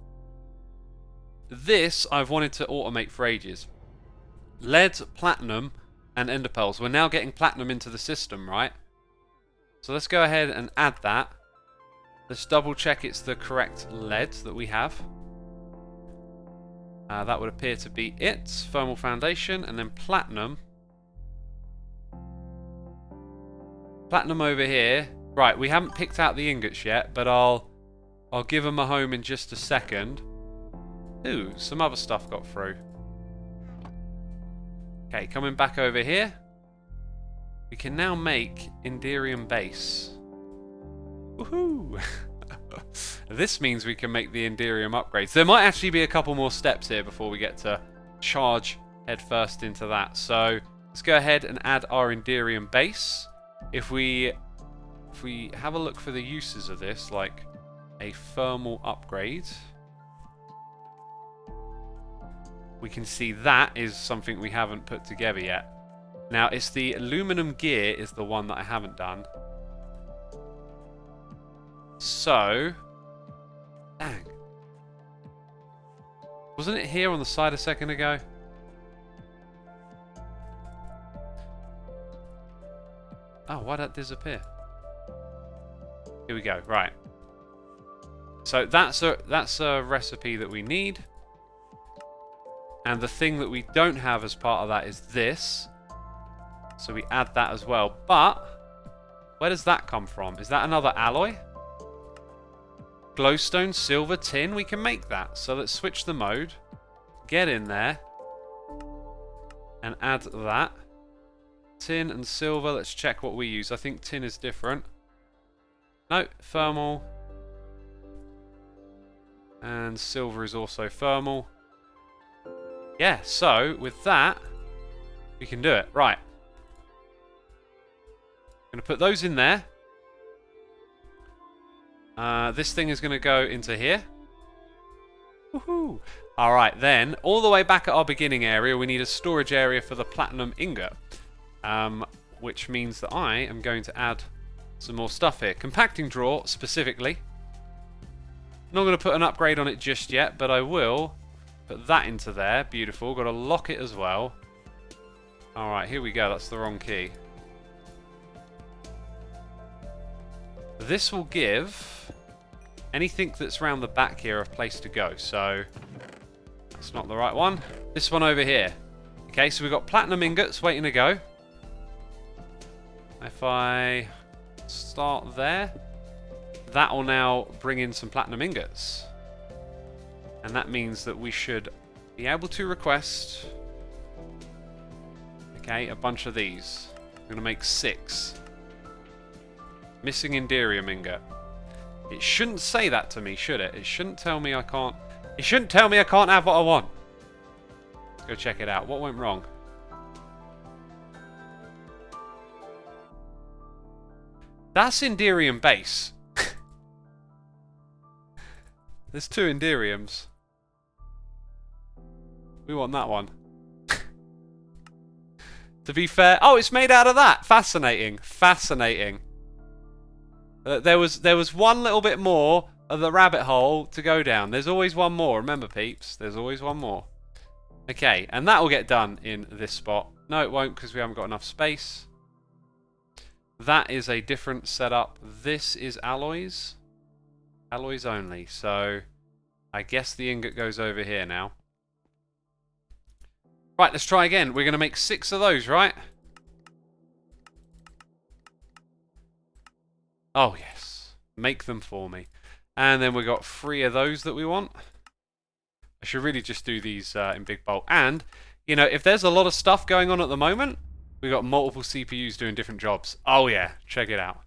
This I've wanted to automate for ages. Lead, platinum, and ender pearls. We're now getting platinum into the system, right? So let's go ahead and add that. Let's double check it's the correct lead that we have. That would appear to be it. Thermal foundation, and then platinum. Platinum over here. Right, we haven't picked out the ingots yet, but I'll give them a home in just a second. Ooh, some other stuff got through. Okay, coming back over here. We can now make Enderium base. Woohoo! This means we can make the Enderium upgrades. There might actually be a couple more steps here before we get to charge head first into that. So let's go ahead and add our Enderium base. If we have a look for the uses of this, like a thermal upgrade, we can see that is something we haven't put together yet. Now, it's the aluminum gear is the one that I haven't done. So... Dang. Wasn't it here on the side a second ago? Oh, why'd that disappear? Here we go, right. So that's a recipe that we need. And the thing that we don't have as part of that is this. So we add that as well. But, where does that come from? Is that another alloy? Glowstone, silver, tin, we can make that. So let's switch the mode. Get in there. And add that. Tin and silver, let's check what we use. I think tin is different. No, thermal. And silver is also thermal. Yeah, so with that, we can do it. Right. I'm going to put those in there. This thing is going to go into here. Woohoo! Alright, then, all the way back at our beginning area, we need a storage area for the platinum ingot. Which means that I am going to add some more stuff here. Compacting drawer, specifically. Not going to put an upgrade on it just yet, but I will put that into there. Beautiful. Got to lock it as well. Alright, here we go. That's the wrong key. This will give anything that's around the back here a place to go. So, that's not the right one. This one over here. Okay, so we've got platinum ingots waiting to go. If I start there, that will now bring in some platinum ingots. And that means that we should be able to request, okay, a bunch of these. I'm going to make 6. Missing Enderium ingot. It shouldn't say that to me, should it? It shouldn't tell me I can't. It shouldn't tell me I can't have what I want. Let's go check it out. What went wrong? That's Enderium base. There's 2 Enderiums. We want that one. To be fair... Oh, it's made out of that! Fascinating. Fascinating. There was one little bit more of the rabbit hole to go down. There's always one more. Remember, peeps? There's always one more. Okay, and that will get done in this spot. No, it won't because we haven't got enough space. That is a different setup. This is alloys. Alloys only. So, I guess the ingot goes over here now. Right, let's try again. We're going to make 6 of those, right? Oh, yes. Make them for me. And then we've got 3 of those that we want. I should really just do these in big bulk. And, you know, if there's a lot of stuff going on at the moment, we've got multiple CPUs doing different jobs. Oh, yeah. Check it out.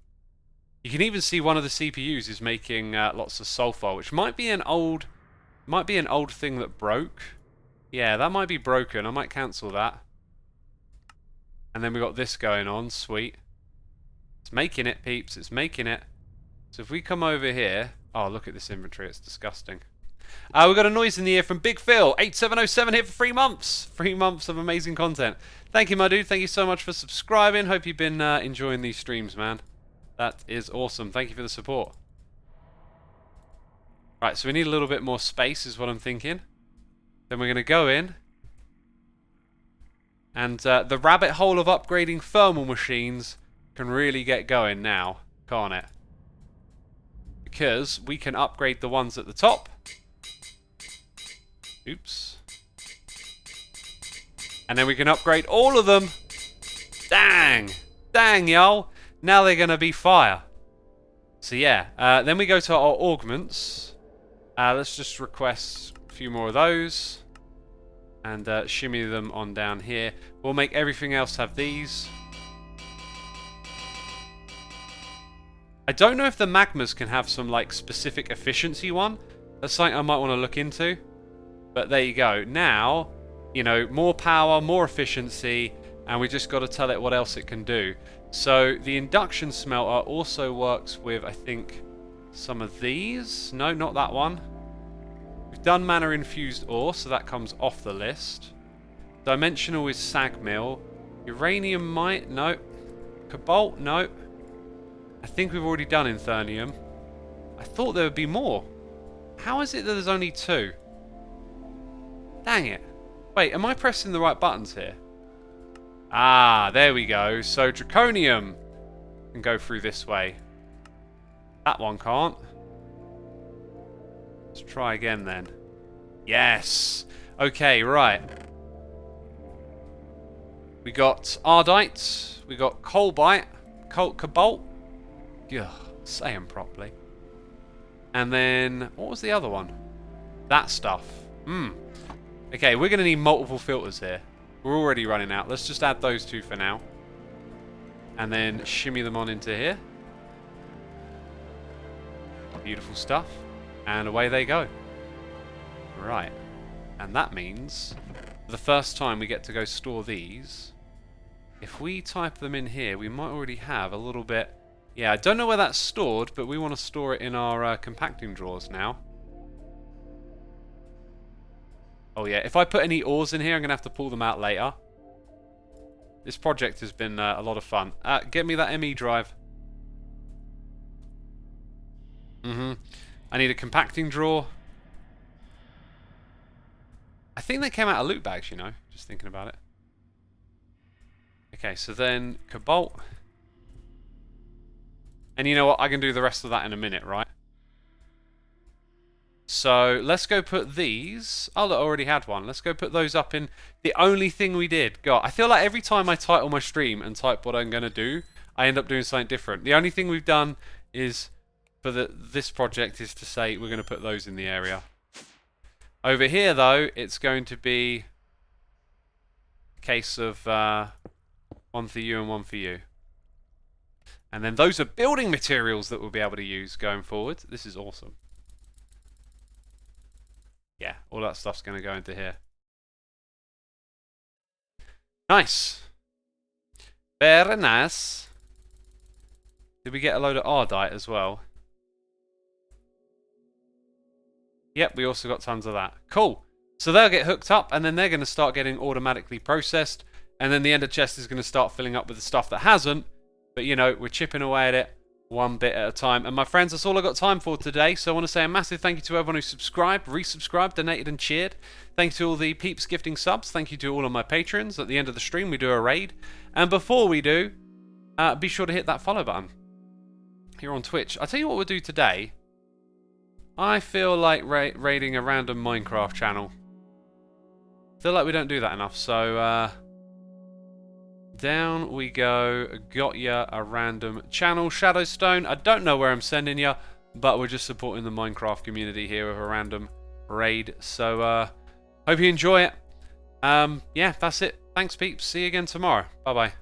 You can even see one of the CPUs is making lots of sulfur, which might be an old thing that broke. Yeah, that might be broken. I might cancel that. And then we got this going on. Sweet. It's making it, peeps. It's making it. So if we come over here... Oh, look at this inventory. It's disgusting. We've got a noise in the ear from Big Phil. 8707 here for 3 months. 3 months of amazing content. Thank you, my dude. Thank you so much for subscribing. Hope you've been enjoying these streams, man. That is awesome. Thank you for the support. Right, so we need a little bit more space is what I'm thinking. Then we're going to go in. And the rabbit hole of upgrading thermal machines can really get going now, can't it? Because we can upgrade the ones at the top. Oops. And then we can upgrade all of them. Dang. Dang, y'all. Now they're going to be fire. So yeah, then we go to our augments. Let's just request a few more of those. And shimmy them on down here. We'll make everything else have these. I don't know if the magmas can have some like specific efficiency one. That's something I might want to look into. But there you go. Now, you know, more power, more efficiency, and we just got to tell it what else it can do. So the Induction Smelter also works with, I think, some of these. No, not that one. We've done mana infused ore, so that comes off the list. Dimensional is sag mill. Uranium might, no. Cobalt, no. I think we've already done Infernium. I thought there would be more. How is it that there's only 2? Dang it. Wait, am I pressing the right buttons here? Ah, there we go. So Draconium can go through this way. That one can't. Let's try again then. Yes. Okay, right. We got Ardite. We got Colbite. Cobalt. Ugh, say them properly. And then, what was the other one? That stuff. Okay, we're going to need multiple filters here. We're already running out. Let's just add those 2 for now. And then shimmy them on into here. Beautiful stuff. And away they go. Right. And that means, for the first time we get to go store these. If we type them in here, we might already have a little bit... Yeah, I don't know where that's stored, but we want to store it in our compacting drawers now. Oh yeah, if I put any ores in here, I'm going to have to pull them out later. This project has been a lot of fun. Get me that ME drive. I need a compacting drawer. I think they came out of loot bags, you know, just thinking about it. Okay, so then Cobalt. And you know what? I can do the rest of that in a minute, right? So let's go put these. Oh, look, I already had one. Let's go put those up in the only thing we did. God, I feel like every time I title my stream and type what I'm going to do, I end up doing something different. The only thing we've done is, for this project, is to say we're going to put those in the area. Over here, though, it's going to be a case of one for you and one for you. And then those are building materials that we'll be able to use going forward. This is awesome. Yeah, all that stuff's going to go into here. Nice. Very nice. Did we get a load of Ardite as well? Yep, we also got tons of that. Cool. So they'll get hooked up, and then they're going to start getting automatically processed. And then the ender chest is going to start filling up with the stuff that hasn't. But, you know, we're chipping away at it one bit at a time. And my friends, that's all I've got time for today. So I want to say a massive thank you to everyone who subscribed, resubscribed, donated and cheered. Thank you to all the peeps gifting subs. Thank you to all of my patrons. At the end of the stream, we do a raid. And before we do, be sure to hit that follow button here on Twitch. I'll tell you what we'll do today. I feel like raiding a random Minecraft channel. I feel like we don't do that enough. So, down we go. Got ya a random channel. Shadowstone. I don't know where I'm sending ya, but we're just supporting the Minecraft community here with a random raid. So, hope you enjoy it. Yeah, that's it. Thanks, peeps. See you again tomorrow. Bye-bye.